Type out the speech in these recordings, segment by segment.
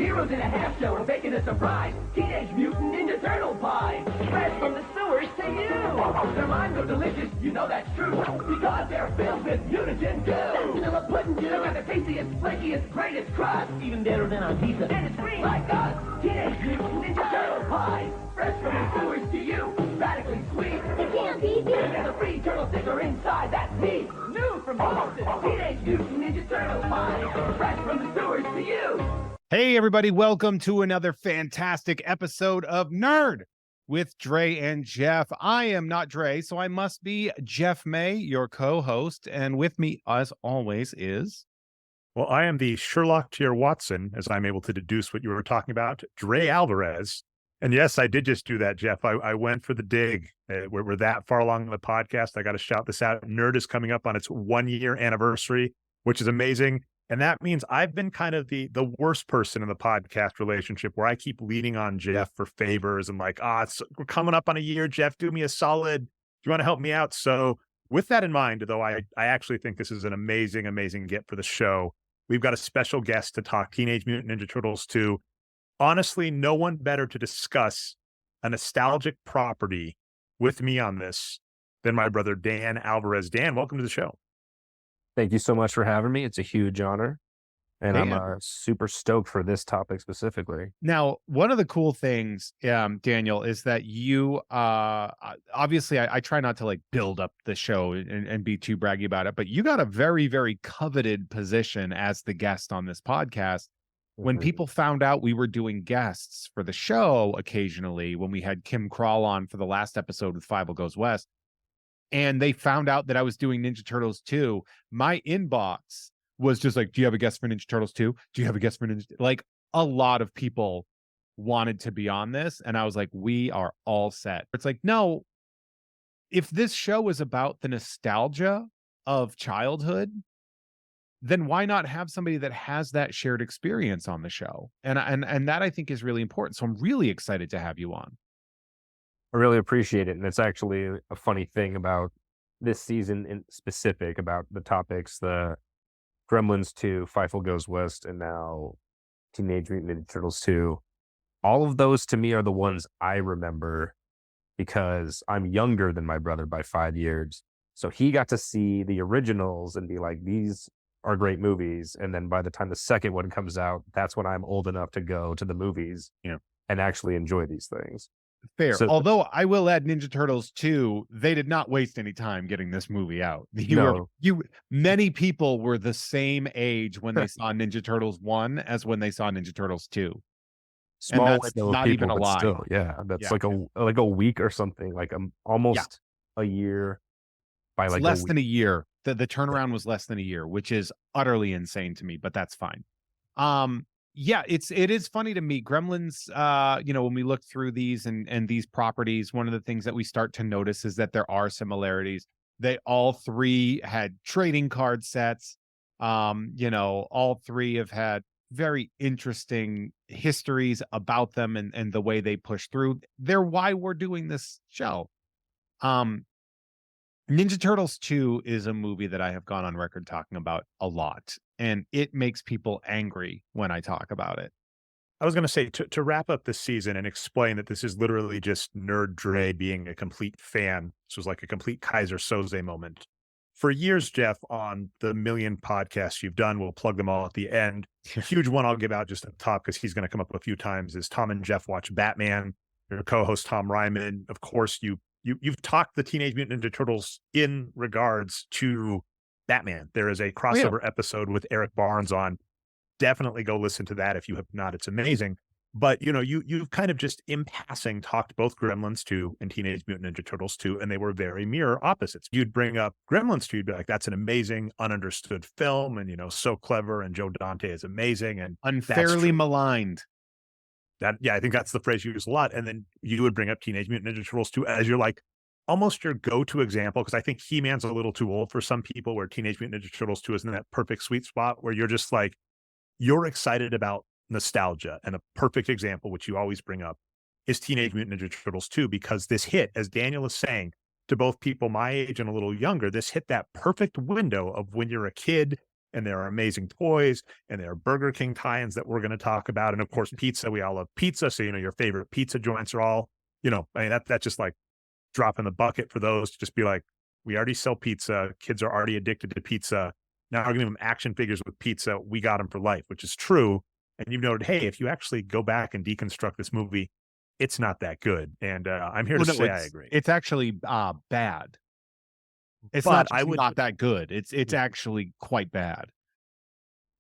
heroes in a half shell are making a surprise. Teenage Mutant Ninja Turtle pie. Fresh from the sewers to you. Their minds are delicious, you know that's true. Because they're filled with mutagen goo. Vanilla pudding goo. They got the tastiest, flakiest, greatest crust. Even better than on pizza. And it's green like us. Teenage Mutant Ninja Turtle pie. Fresh from the sewers to you. Radically sweet. You can't beat it. There's a free turtle sticker inside. That's neat. New from Boston. Teenage Mutant Ninja Turtle pie. Fresh from the sewers to you. Hey, everybody. Welcome to another fantastic episode of Nerd with Dre and Jeff. I am not Dre, so I must be Jeff May, your co-host. And with me, as always, is... Well, I am the Sherlock to your Watson, as I'm able to deduce what you were talking about, Dre Alvarez. And yes, I did just do that, Jeff. I went for the dig. We're that far along in the podcast. I got to shout this out. Nerd is coming up on its 1-year anniversary, which is amazing. And that means I've been kind of the worst person in the podcast relationship where I keep leaning on Jeff for favors and like, we're coming up on a year, Jeff, do me a solid. Do you want to help me out? So with that in mind, though, I actually think this is an amazing, amazing get for the show. We've got a special guest to talk Teenage Mutant Ninja Turtles 2. Honestly, no one better to discuss a nostalgic property with me on this than my brother, Dan Alvarez. Dan, welcome to the show. Thank you so much for having me. It's a huge honor. And I'm super stoked for this topic specifically. Now, one of the cool things, Daniel, is that you, obviously, I try not to like build up the show and be too braggy about it, but you got a very, very coveted position as the guest on this podcast. When people found out we were doing guests for the show occasionally, when we had Kim Crawl on for the last episode with Fievel Goes West, and they found out that I was doing Ninja Turtles 2, my inbox was just like, do you have a guest for Ninja Turtles 2? Do you have a guest for Ninja? Like, a lot of people wanted to be on this, and I was like, we are all set. It's like, no, if this show is about the nostalgia of childhood, then why not have somebody that has that shared experience on the show? And that I think is really important. So I'm really excited to have you on. I really appreciate it. And it's actually a funny thing about this season in specific, about the topics, the Gremlins 2, Fievel Goes West, and now Teenage Mutant Ninja Turtles 2. All of those to me are the ones I remember because I'm younger than my brother by 5 years. So he got to see the originals and be like, these are great movies. And then by the time the second one comes out, that's when I'm old enough to go to the movies and actually enjoy these things. Fair. So, although I will add Ninja Turtles 2, they did not waste any time getting this movie out. Many people were the same age when they saw Ninja Turtles 1 as when they saw Ninja Turtles 2. Small and that's not even a lie. Still, that's like a week or something, like almost a year. By like less than a year. The turnaround was less than a year, which is utterly insane to me, but that's fine. It is funny to me. Gremlins, when we look through these and these properties, one of the things that we start to notice is that there are similarities. They all three had trading card sets. All three have had very interesting histories about them and the way they push through. They're why we're doing this show. Ninja Turtles 2 is a movie that I have gone on record talking about a lot, and it makes people angry when I talk about it. I was going to say, to wrap up this season and explain that this is literally just Nerd Dre being a complete fan. This was like a complete Kaiser Soze moment. For years, Jeff, on the million podcasts you've done, we'll plug them all at the end. A huge one I'll give out just at the top because he's going to come up a few times is Tom and Jeff Watch Batman. Your co-host, Tom Ryman. Of course, You've talked the Teenage Mutant Ninja Turtles in regards to Batman. There is a crossover episode with Eric Barnes on. Definitely go listen to that if you have not. It's amazing. But, you've kind of just in passing talked both Gremlins 2 and Teenage Mutant Ninja Turtles 2, and they were very mirror opposites. You'd bring up Gremlins 2, you'd be like, that's an amazing, ununderstood film, and, so clever, and Joe Dante is amazing. And unfairly maligned. I think that's the phrase you use a lot. And then you would bring up Teenage Mutant Ninja Turtles 2 as almost your go-to example, because I think He-Man's a little too old for some people, where Teenage Mutant Ninja Turtles 2 is in that perfect sweet spot where you're just like, you're excited about nostalgia. And a perfect example, which you always bring up, is Teenage Mutant Ninja Turtles 2, because this hit, as Daniel is saying, to both people my age and a little younger, this hit that perfect window of when you're a kid and there are amazing toys, and there are Burger King tie-ins that we're going to talk about, and of course pizza. We all love pizza, so your favorite pizza joints are all, I mean that's just like drop in the bucket for those to just be like, we already sell pizza. Kids are already addicted to pizza. Now we're giving them action figures with pizza. We got them for life, which is true. And you've noted, hey, if you actually go back and deconstruct this movie, it's not that good. And I'm here to say I agree. It's actually bad. It's But not I just would not that good. It's actually quite bad.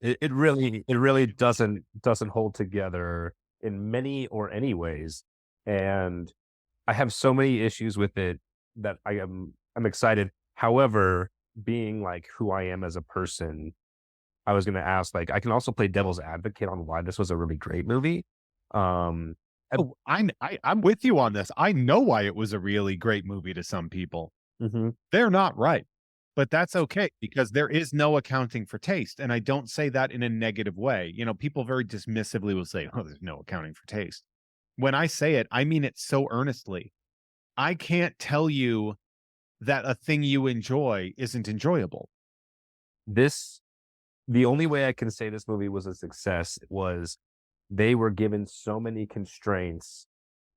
It really doesn't hold together in many or any ways, and I have so many issues with it that I'm excited. However, being like who I am as a person, I was going to ask, like, I can also play devil's advocate on why this was a really great movie. Um, Oh, I'm with you on this. I know why it was a really great movie to some people. mhm. They're not right, but that's okay because there is no accounting for taste. And I don't say that in a negative way. People very dismissively will say, oh, there's no accounting for taste. When I say it, I mean it so earnestly. I can't tell you that a thing you enjoy isn't enjoyable. The only way I can say this movie was a success was they were given so many constraints.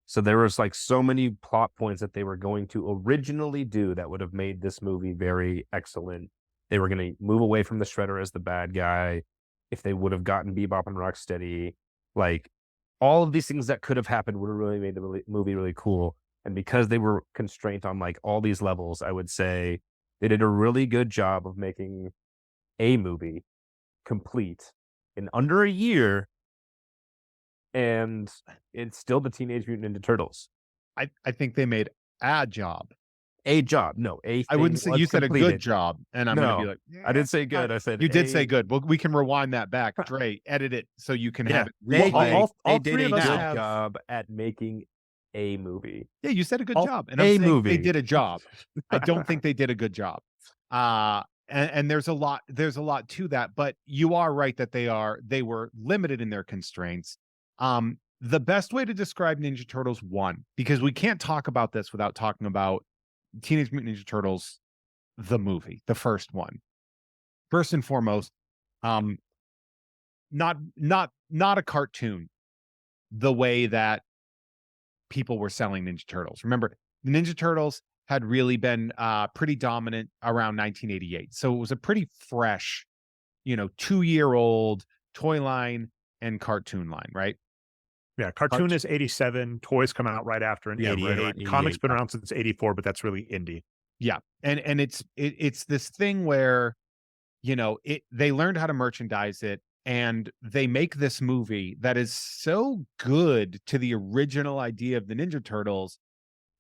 So there was like so many plot points that they were going to originally do that would have made this movie very excellent. They were going to move away from the Shredder as the bad guy. If they would have gotten Bebop and Rocksteady, like all of these things that could have happened would have really made the movie really cool. And because they were constrained on like all these levels, I would say they did a really good job of making a movie complete in under a year, and it's still the Teenage Mutant Ninja Turtles. I think they made a job. A job, no, a I wouldn't thing say you was said a good completed. job, and I'm going to be No, like, I didn't say good. I said you did say a- good. Well, we can rewind that back. Dre, edit it so you can Yeah. have it They, replay. they, all they three did of a us good have- job at making a movie. Yeah, you said a good all- job, and I'm a saying they movie. did a job. I don't think they did a good job. And there's a lot to that, but you are right that they were limited in their constraints. The best way to describe Ninja Turtles 1, because we can't talk about this without talking about Teenage Mutant Ninja Turtles, the movie, the first one. First and foremost, not a cartoon the way that people were selling Ninja Turtles. Remember, the Ninja Turtles had really been pretty dominant around 1988. So it was a pretty fresh, 2-year-old toy line and cartoon line, right? Yeah, cartoon is 87. Toys come out right after in Yeah, right 88. around Comics 88, been yeah. around since 84, but that's really indie. Yeah. And it's this thing where, they learned how to merchandise it, and they make this movie that is so good to the original idea of the Ninja Turtles,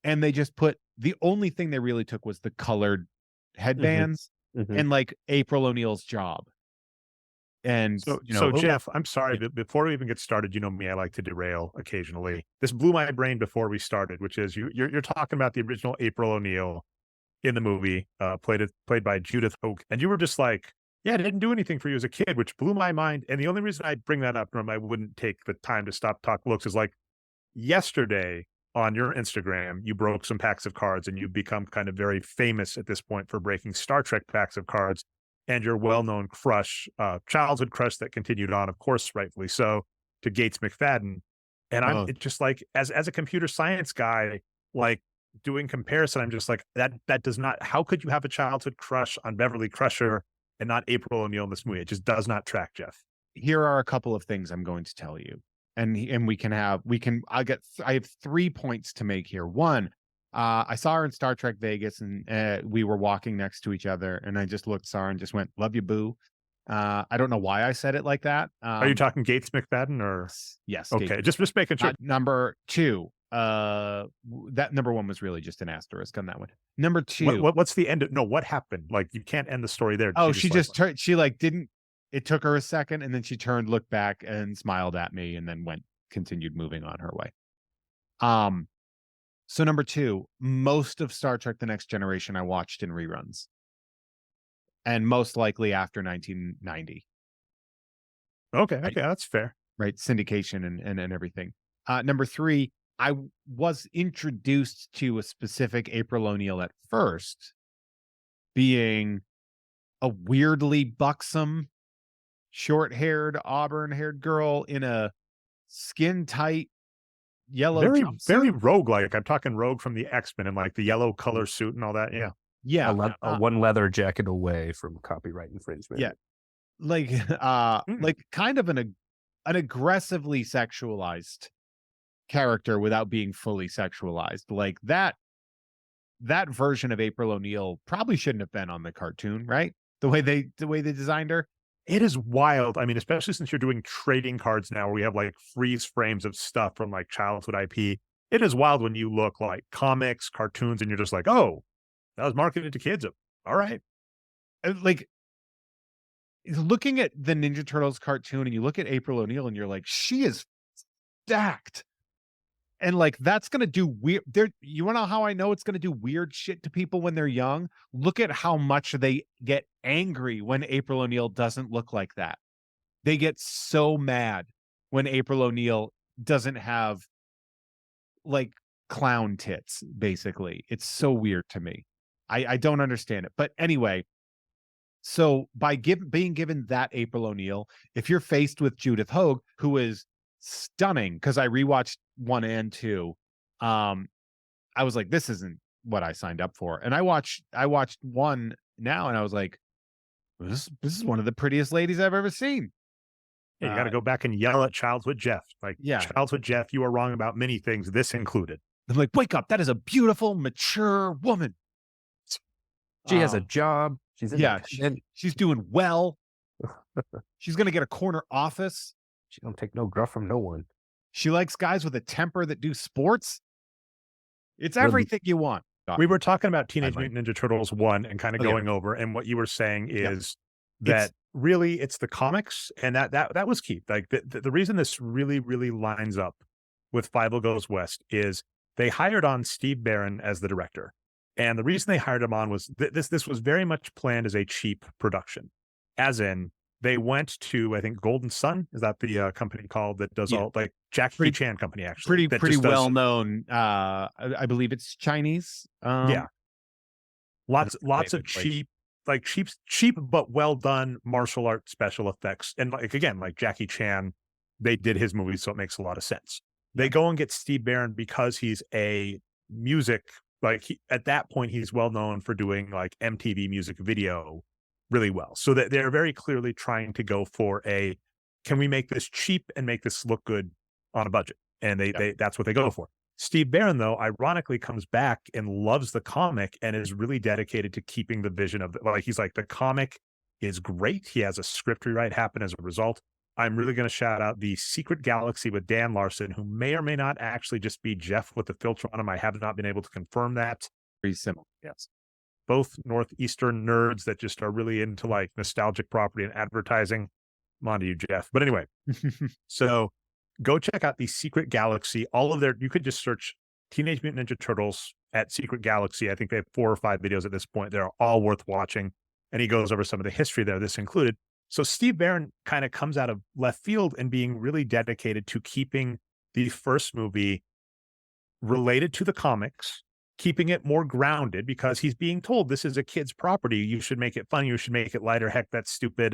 and they just put the only thing they really took was the colored headbands Mhm. and like April O'Neil's job. And So Jeff, I'm sorry, but before we even get started, you know me, I like to derail occasionally. This blew my brain before we started, which is you're talking about the original April O'Neil in the movie, played by Judith Hoke, and you were just like, yeah, it didn't do anything for you as a kid, which blew my mind. And the only reason I bring that up, Norm, I wouldn't take the time to stop talk looks, is like yesterday on your Instagram, you broke some packs of cards, and you've become kind of very famous at this point for breaking Star Trek packs of cards, and your well-known crush, childhood crush that continued on, of course, rightfully so, to Gates McFadden. And I'm it's just like, as a computer science guy, like doing comparison, I'm just like, that does not, how could you have a childhood crush on Beverly Crusher and not April O'Neil in this movie? It just does not track, Jeff. Here are a couple of things I'm going to tell you. And I have 3 points to make here. One, I saw her in Star Trek Vegas, and we were walking next to each other, and I just looked, saw her, and just went, "Love you, boo." I don't know why I said it like that. Are you talking Gates McFadden or? Yes. Okay, just making sure. Number 2, that number 1 was really just an asterisk on that one. Number 2, What's the end? No, what happened? Like, you can't end the story there. oh, she just turned. She like didn't. It took her a second, and then she turned, looked back, and smiled at me, and then continued moving on her way. So number 2, most of Star Trek: The Next Generation I watched in reruns, and most likely after 1990. Okay, that's fair. Right, syndication and everything. Number 3, I was introduced to a specific April O'Neil at first, being a weirdly buxom, short-haired, auburn-haired girl in a skin-tight yellow Very, very jumpsuit. rogue-like. I'm talking Rogue from the X-Men and like the yellow color suit and all that. Yeah. Yeah, One leather jacket away from copyright infringement. yeah, like like kind of an aggressively sexualized character without being fully sexualized. Like that version of April O'Neil probably shouldn't have been on the cartoon, right? The way they designed her. It is wild. I mean, especially since you're doing trading cards now where we have like freeze frames of stuff from like childhood IP. It is wild when you look like comics, cartoons, and you're just like, oh, that was marketed to kids. All right. Like looking at the Ninja Turtles cartoon and you look at April O'Neil and you're like, she is stacked. And like that's gonna do weird. There, you wanna know how I know it's gonna do weird shit to people when they're young? Look at how much they get angry when April O'Neil doesn't look like that. They get so mad when April O'Neil doesn't have like clown tits, basically. It's so weird to me. I don't understand it. But anyway, so by being given that April O'Neil, if you're faced with Judith Hogue, who is stunning, because I rewatched 1 and 2, I was like, this isn't what I signed up for. And I watched 1 now, and I was like, this is one of the prettiest ladies I've ever seen. Yeah, you got to go back and yell at Childhood Jeff. Like, Yeah. Childhood Jeff, you are wrong about many things, this included. I'm like, wake up! That is a beautiful, mature woman. She has a job. She's she's doing well. She's gonna get a corner office. She don't take no gruff from no one. She likes guys with a temper that do sports. It's everything you want. We were talking about Teenage Mutant Ninja Turtles 1 and kind of going over, and what you were saying is that really it's the comics, and that was key. Like the reason this really, really lines up with Fievel Goes West is they hired on Steve Barron as the director. And the reason they hired him on was this was very much planned as a cheap production. As in, they went to, I think, Golden Sun, is that the company called that does all, like Jackie Chan company, actually. Pretty well known. I believe it's Chinese. Yeah. Lots of cheap but well done martial art special effects. And like, again, like Jackie Chan, they did his movies, so it makes a lot of sense. They go and get Steve Barron because he's a music, like at that point, he's well known for doing like MTV music video really well. So that they're very clearly trying to go for can we make this cheap and make this look good on a budget? And that's what they go for. Steve Barron, though, ironically comes back and loves the comic and is really dedicated to keeping the vision of he's like, the comic is great. He has a script rewrite happen as a result. I'm really going to shout out the Secret Galaxy with Dan Larson, who may or may not actually just be Jeff with the filter on him. I have not been able to confirm that. Pretty similar. Yes. Both Northeastern nerds that just are really into like nostalgic property and advertising. I'm on to you, Jeff. But anyway, so go check out the Secret Galaxy. You could just search Teenage Mutant Ninja Turtles at Secret Galaxy. I think they have 4 or 5 videos at this point. They're all worth watching. And he goes over some of the history there, this included. So Steve Barron kind of comes out of left field and being really dedicated to keeping the first movie related to the comics, keeping it more grounded because he's being told this is a kid's property. You should make it funny. You should make it lighter. Heck, that's stupid.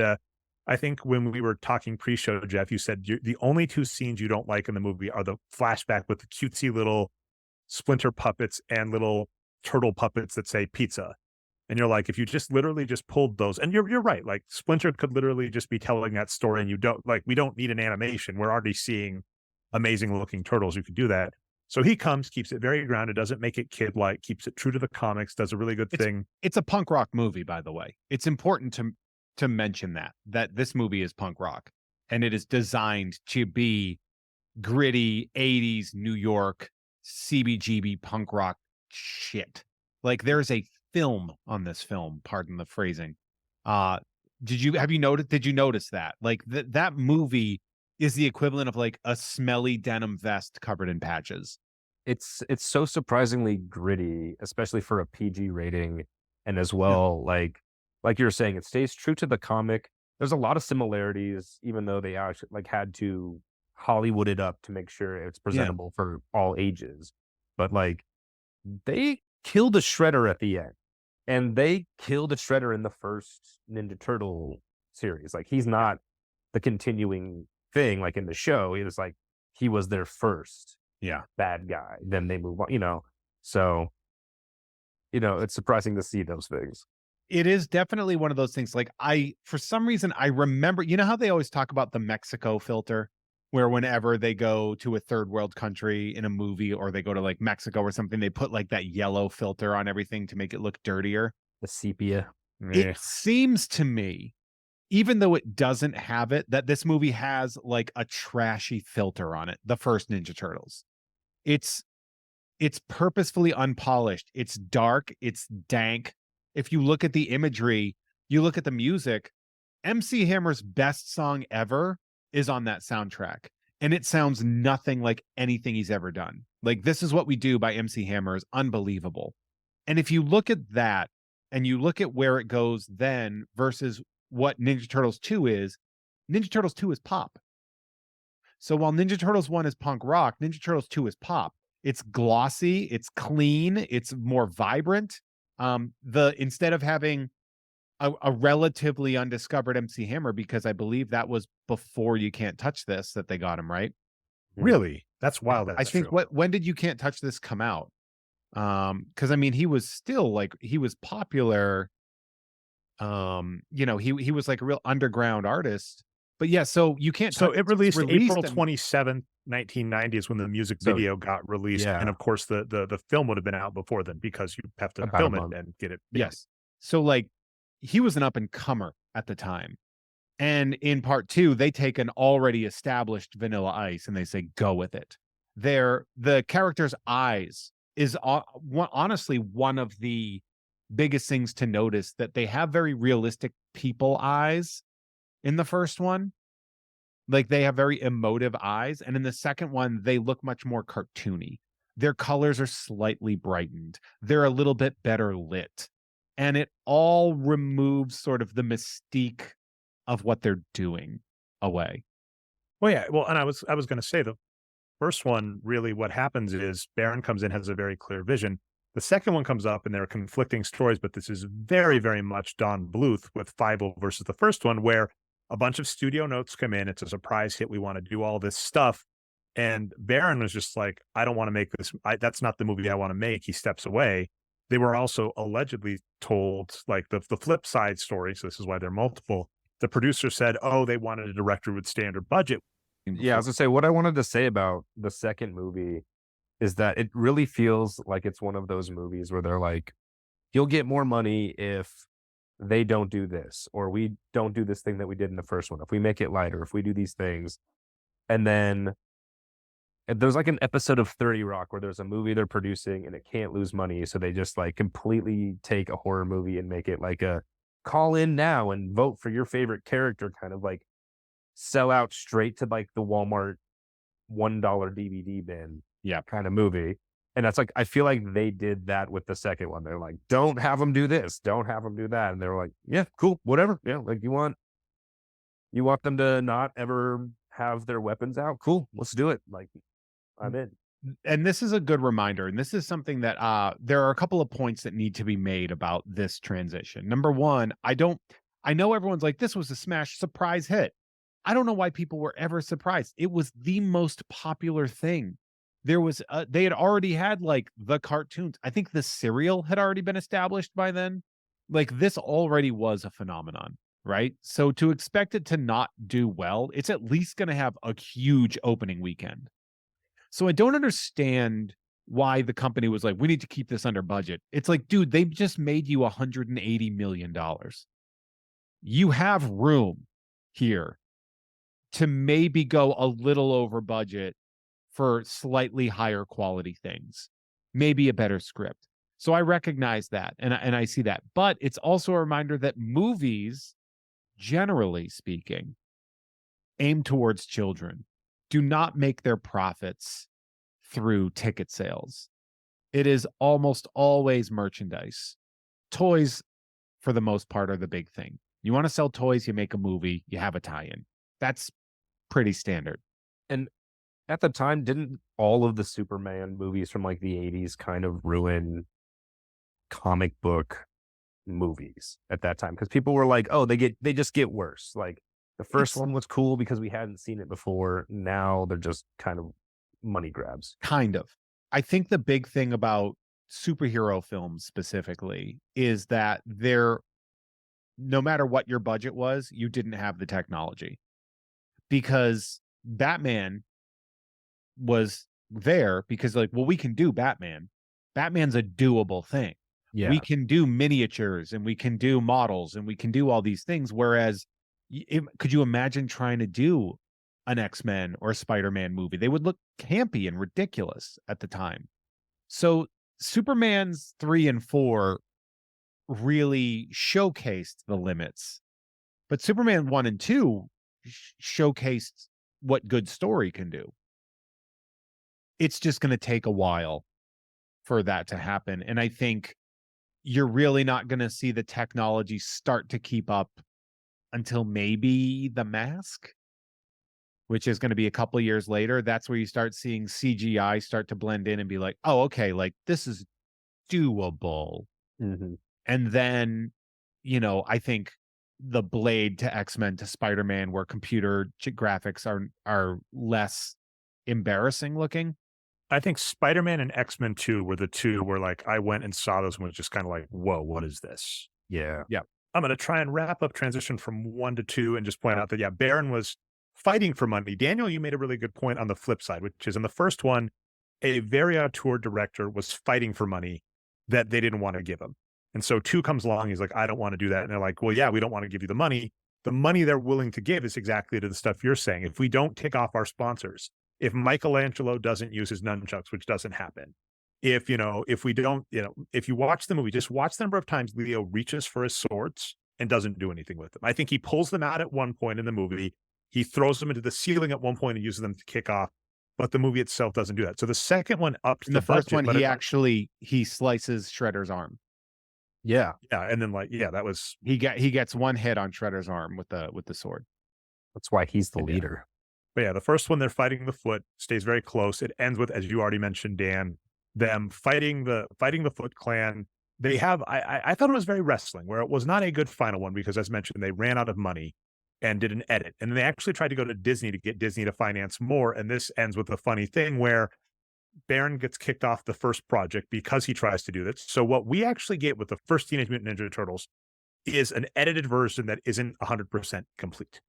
I think when we were talking pre-show, Jeff, you said the only 2 scenes you don't like in the movie are the flashback with the cutesy little Splinter puppets and little turtle puppets that say pizza. And you're like, if you just literally just pulled those, and you're right, like Splinter could literally just be telling that story, and we don't need an animation. We're already seeing amazing looking turtles. You could do that. So he comes, keeps it very grounded, doesn't make it kid-like, keeps it true to the comics, does a really good thing. It's a punk rock movie, by the way. It's important to mention that this movie is punk rock, and it is designed to be gritty 80s New York CBGB punk rock shit. Like there's a film on this film, pardon the phrasing. Did you notice that? Like that movie is the equivalent of like a smelly denim vest covered in patches. It's so surprisingly gritty, especially for a PG rating, and as well, like you were saying, it stays true to the comic. There's a lot of similarities, even though they actually had to Hollywood it up to make sure it's presentable for all ages. But like they kill the Shredder at the end. And they killed Shredder in the first Ninja Turtle series. Like, he's not the continuing thing like in the show. He was like, he was their first bad guy. Then they move on. So, it's surprising to see those things. It is definitely one of those things. Like, for some reason, I remember, how they always talk about the Mexico filter, where whenever they go to a third world country in a movie, or they go to like Mexico or something, they put like that yellow filter on everything to make it look dirtier. The sepia. It seems to me, even though it doesn't have it, that this movie has like a trashy filter on it. The first Ninja Turtles. It's purposefully unpolished. It's dark. It's dank. If you look at the imagery, you look at the music, MC Hammer's best song ever is on that soundtrack. And it sounds nothing like anything he's ever done. Like, This Is What We Do by MC Hammer is unbelievable. And if you look at that and you look at where it goes then versus what Ninja Turtles 2 is, Ninja Turtles 2 is pop. So while Ninja Turtles 1 is punk rock, Ninja Turtles 2 is pop. It's glossy, it's clean, it's more vibrant. Instead of having a relatively undiscovered MC Hammer, because I believe that was before You Can't Touch This that they got him, right? Really? That's wild. That's I think true. when did You Can't Touch This come out? Because I mean, he was still like, he was popular. He was like a real underground artist. But yeah, so You Can't So Touch it This was released April in- 27th, 1990 is when the music So, video got released. yeah. And of course the film would have been out before then, because you have to About a film month. it and get it. Yes. So like, he was an up and comer at the time. And in part 2, they take an already established Vanilla Ice and they say, go with it. The character's eyes is honestly one of the biggest things to notice, that they have very realistic people eyes in the first one. Like, they have very emotive eyes. And in the second one, they look much more cartoony. Their colors are slightly brightened. They're a little bit better lit. And it all removes sort of the mystique of what they're doing away. Well, yeah. Well, and I was going to say, the first one, really what happens is Baron comes in, has a very clear vision. The second one comes up and there are conflicting stories, but this is very, very much Don Bluth with Fievel versus the first one, where a bunch of studio notes come in. It's a surprise hit. We want to do all this stuff. And Baron was just like, I don't want to make this. That's not the movie I want to make. He steps away. They were also allegedly told, like, the flip side story. So this is why they're multiple. The producer said, oh, they wanted a director with standard budget. Yeah, I was gonna say, what I wanted to say about the second movie is that it really feels like it's one of those movies where they're like, you'll get more money if they don't do this, or we don't do this thing that we did in the first one. If we make it lighter, if we do these things. And then there's like an episode of 30 Rock where there's a movie they're producing and it can't lose money. So they just like completely take a horror movie and make it like a call in now and vote for your favorite character, kind of like sell out straight to like the Walmart $1 DVD bin kind of movie. And that's like, I feel like they did that with the second one. They're like, don't have them do this, don't have them do that. And they're like, yeah, cool, whatever. Yeah, like you want them to not ever have their weapons out? Cool, let's do it. Like, I'm in. And this is a good reminder, and this is something that there are a couple of points that need to be made about this transition. Number one, I know everyone's like, this was a smash surprise hit. I don't know why people were ever surprised. It was the most popular thing. There was they had already had like the cartoons. I think the cereal had already been established by then. Like, this already was a phenomenon, right? So to expect it to not do well, it's at least going to have a huge opening weekend. So I don't understand why the company was like, we need to keep this under budget. It's like, dude, they've just made you $180 million. You have room here to maybe go a little over budget for slightly higher quality things, maybe a better script. So I recognize that, and I see that. But it's also a reminder that movies, generally speaking, aim towards children, do not make their profits through ticket sales. It is almost always merchandise. Toys, for the most part, are the big thing. You want to sell toys, you make a movie, you have a tie-in. That's pretty standard. And at the time, didn't all of the Superman movies from like the 80s kind of ruin comic book movies at that time because people were like, oh, they just get worse. Like the first one was cool because we hadn't seen it before. Now they're just kind of money grabs. Kind of. I think the big thing about superhero films specifically is that no matter what your budget was, you didn't have the technology. Because Batman was there because like, well, we can do Batman. Batman's a doable thing. Yeah. We can do miniatures and we can do models and we can do all these things. Whereas, could you imagine trying to do an X-Men or Spider-Man movie? They would look campy and ridiculous at the time. So Superman's 3 and 4 really showcased the limits, but Superman 1 and 2 showcased what good story can do. It's just going to take a while for that to happen. And I think you're really not going to see the technology start to keep up until maybe The Mask, which is going to be a couple of years later. That's where you start seeing CGI start to blend in and be like, oh, okay, like this is doable. Mm-hmm. And then, I think the Blade to X-Men to Spider-Man, where computer graphics are less embarrassing looking. I think Spider-Man and X-Men 2 were the two where like I went and saw those and was just kind of like, whoa, what is this? Yeah. I'm going to try and wrap up transition from 1 to 2 and just point out that, yeah, Baron was fighting for money. Daniel, you made a really good point on the flip side, which is in the first one, a very auteur director was fighting for money that they didn't want to give him. And so 2 comes along, he's like, I don't want to do that. And they're like, well, yeah, we don't want to give you the money. The money they're willing to give is exactly to the stuff you're saying. If we don't take off our sponsors, if Michelangelo doesn't use his nunchucks, which doesn't happen, if we don't, if you watch the movie, just watch the number of times Leo reaches for his swords and doesn't do anything with them. I think he pulls them out at one point in the movie. He throws them into the ceiling at one point and uses them to kick off, but the movie itself doesn't do that. So the second one upped In the first budget, one, he slices Shredder's arm. Yeah. Yeah. And then that was, he gets one hit on Shredder's arm with the sword. That's why he's the leader. But yeah, the first one, they're fighting the Foot, stays very close. It ends with, as you already mentioned, Dan, them fighting the Foot Clan. They have, I thought it was very wrestling, where it was not a good final one because, as mentioned, they ran out of money and did an edit. And they actually tried to go to Disney to get Disney to finance more. And this ends with a funny thing where Baron gets kicked off the first project because he tries to do this. So what we actually get with the first Teenage Mutant Ninja Turtles is an edited version that isn't 100% complete.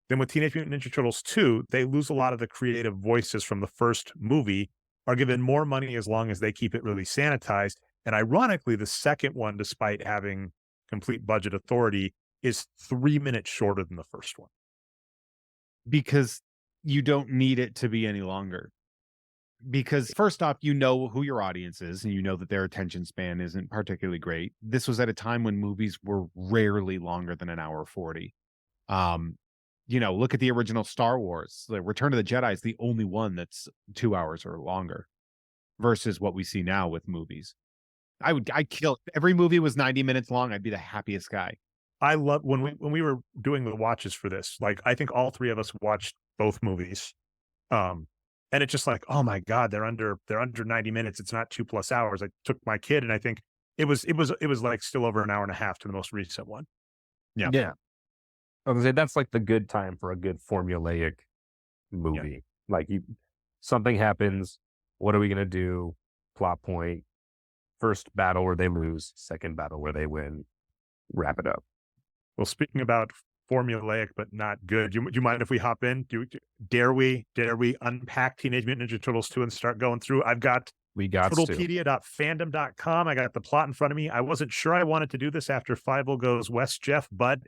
Then with Teenage Mutant Ninja Turtles 2, they lose a lot of the creative voices from the first movie, are given more money as long as they keep it really sanitized. And ironically, the second one, despite having complete budget authority, is 3 minutes shorter than the first one. Because you don't need it to be any longer. Because first off, you know who your audience is and you know that their attention span isn't particularly great. This was at a time when movies were rarely longer than an hour 40. Look at the original Star Wars. The Return of the Jedi is the only one that's 2 hours or longer versus what we see now with movies. I'd kill every movie was 90 minutes long. I'd be the happiest guy. I love when we were doing the watches for this, like I think all three of us watched both movies. And it's just like, oh my God, they're under 90 minutes. It's not 2+ hours. I took my kid and I think it was like still over an hour and a half to the most recent one. Yeah. Yeah. I was gonna say that's like the good time for a good formulaic movie. Yeah. Like something happens. What are we gonna do? Plot point. First battle where they lose. Second battle where they win. Wrap it up. Well, speaking about formulaic but not good, do you mind if we hop in? Dare we unpack Teenage Mutant Ninja Turtles 2 and start going through? I've got Turtlepedia.fandom.com. I got the plot in front of me. I wasn't sure I wanted to do this after Fievel Goes West, Jeff, but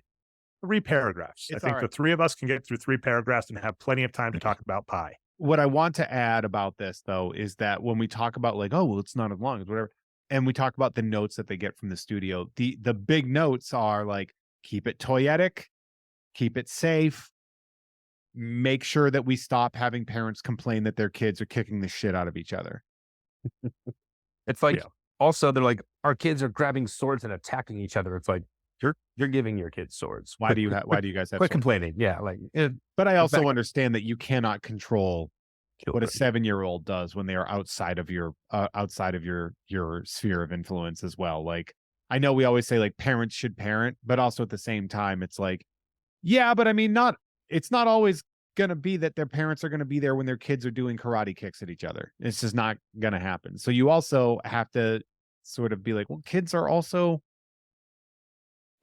3 paragraphs. I think the three of us can get through 3 paragraphs and have plenty of time to talk about pie. What I want to add about this, though, is that when we talk about like, oh, well, it's not as long as whatever, and we talk about the notes that they get from the studio, the big notes are like, keep it toyetic, keep it safe, make sure that we stop having parents complain that their kids are kicking the shit out of each other. It's like, also they're like, our kids are grabbing swords and attacking each other. It's like, you're giving your kids swords. Why do you guys have quit swords? complaining? Yeah, like. But I also understand that you cannot control what a 7-year-old does when they are outside of your sphere of influence as well. Like, I know we always say like parents should parent, but also at the same time, it's like, yeah, but I mean, it's not always going to be that their parents are going to be there when their kids are doing karate kicks at each other. It's just not going to happen. So you also have to sort of be like, well, kids are also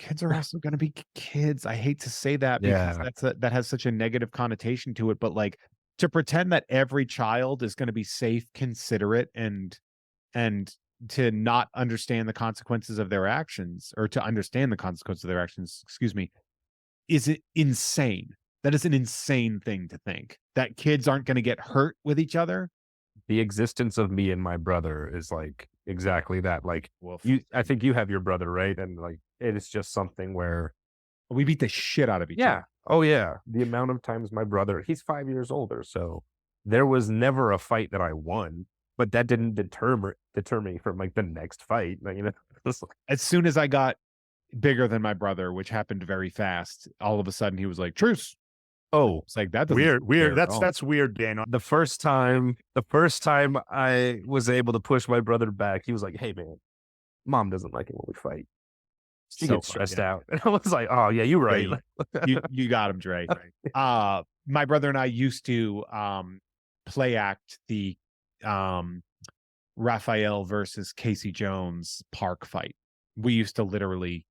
going to be kids. I hate to say that because Yeah. that has such a negative connotation to it, but like to pretend that every child is going to be safe, considerate, and to not understand the consequences of their actions, or to understand the consequences of their actions, excuse me, is it insane. That is an insane thing to think, that kids aren't going to get hurt with each other. The existence of me and my brother is like exactly that. Like Woof. I think you have your brother, right? And like it is just something where We beat the shit out of each other. Oh yeah. The amount of times my brother, he's 5 years older, so there was never a fight that I won, but that didn't deter me from like the next fight. Like, As soon as I got bigger than my brother, which happened very fast, all of a sudden he was like, truce. oh, It's like, that doesn't Weird. That's weird, Daniel. the first time I was able to push my brother back, he was like, "Hey man, mom doesn't like it when we fight. She So gets fun, stressed yeah. out." And I was like, "Oh yeah, you're right." You got him, Dre. My brother and I used to play act the Raphael versus Casey Jones park fight. We used to literally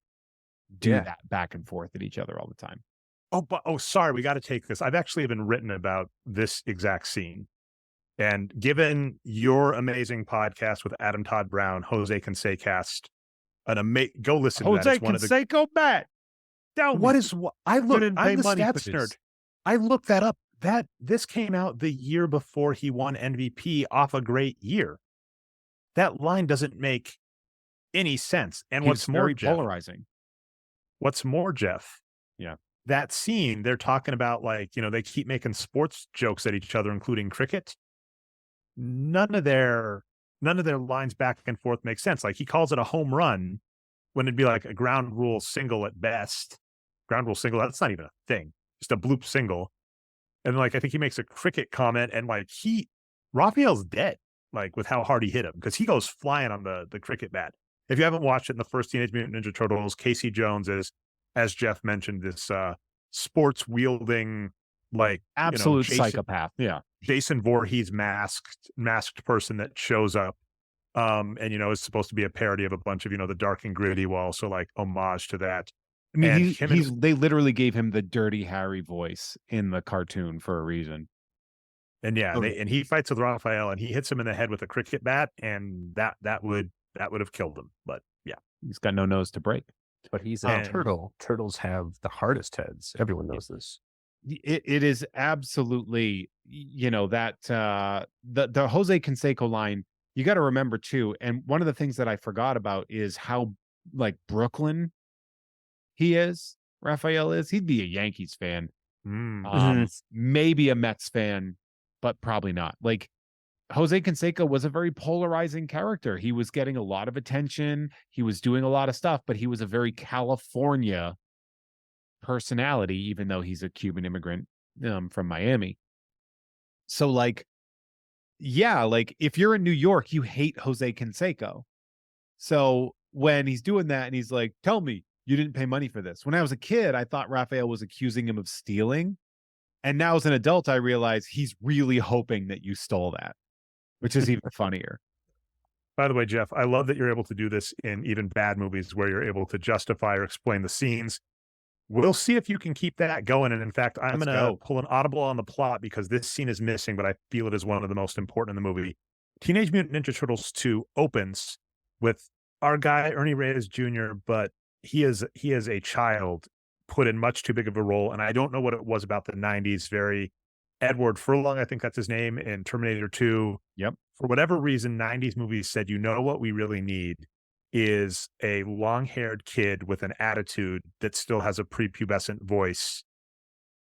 do Yeah. that back and forth at each other all the time. Sorry, we got to take this. I've actually been written about this exact scene. And given your amazing podcast with Adam Todd Brown, Jose Canseco, go listen to that. Jose It's one of the Canseco bat. what is what I look. Didn't I'm pay the money for stats this. nerd. I looked that up. This came out the year before he won MVP off a great year. That line doesn't make any sense. And what's more, very Jeff? polarizing. What's more, Jeff? Yeah. That scene, they're talking about like, they keep making sports jokes at each other, including cricket. None of their lines back and forth make sense. Like he calls it a home run when it'd be like a ground rule single at best. Ground rule single, that's not even a thing. Just a bloop single. And like I think he makes a cricket comment, and like Raphael's dead, like with how hard he hit him, because he goes flying on the cricket bat. If you haven't watched it in the first Teenage Mutant Ninja Turtles, Casey Jones is, as Jeff mentioned, this sports wielding, like Absolute psychopath. Yeah. Jason Voorhees masked person that shows up, and is supposed to be a parody of a bunch of the Dark and Gritty, while also like homage to that. I mean, And they literally gave him the Dirty Harry voice in the cartoon for a reason. And and he fights with Raphael, and he hits him in the head with a cricket bat, and that would have killed him. But yeah, He's got no nose to break. But he's a turtle. Turtles have the hardest heads. Everyone knows this. It is absolutely, that the Jose Canseco line, you got to remember too. And one of the things that I forgot about is how like Brooklyn Raphael is. He'd be a Yankees fan, maybe a Mets fan, but probably not. Like Jose Canseco was a very polarizing character. He was getting a lot of attention. He was doing a lot of stuff, but he was a very California personality, even though he's a Cuban immigrant from Miami. So like, yeah, like if you're in New York, you hate Jose Canseco. So when he's doing that and he's like, tell me you didn't pay money for this. When I was a kid, I thought Raphael was accusing him of stealing. And now as an adult, I realize he's really hoping that you stole that, which is even funnier. By the way, Jeff, I love that you're able to do this in even bad movies where you're able to justify or explain the scenes. We'll see if you can keep that going. And in fact, I'm going to pull an audible on the plot because this scene is missing, but I feel it is one of the most important in the movie. Teenage Mutant Ninja Turtles 2 opens with our guy, Ernie Reyes Jr., but he is a child put in much too big of a role. And I don't know what it was about the 90s. Very Edward Furlong, I think that's his name, in Terminator 2. Yep. For whatever reason, 90s movies said, what we really need is a long-haired kid with an attitude that still has a prepubescent voice.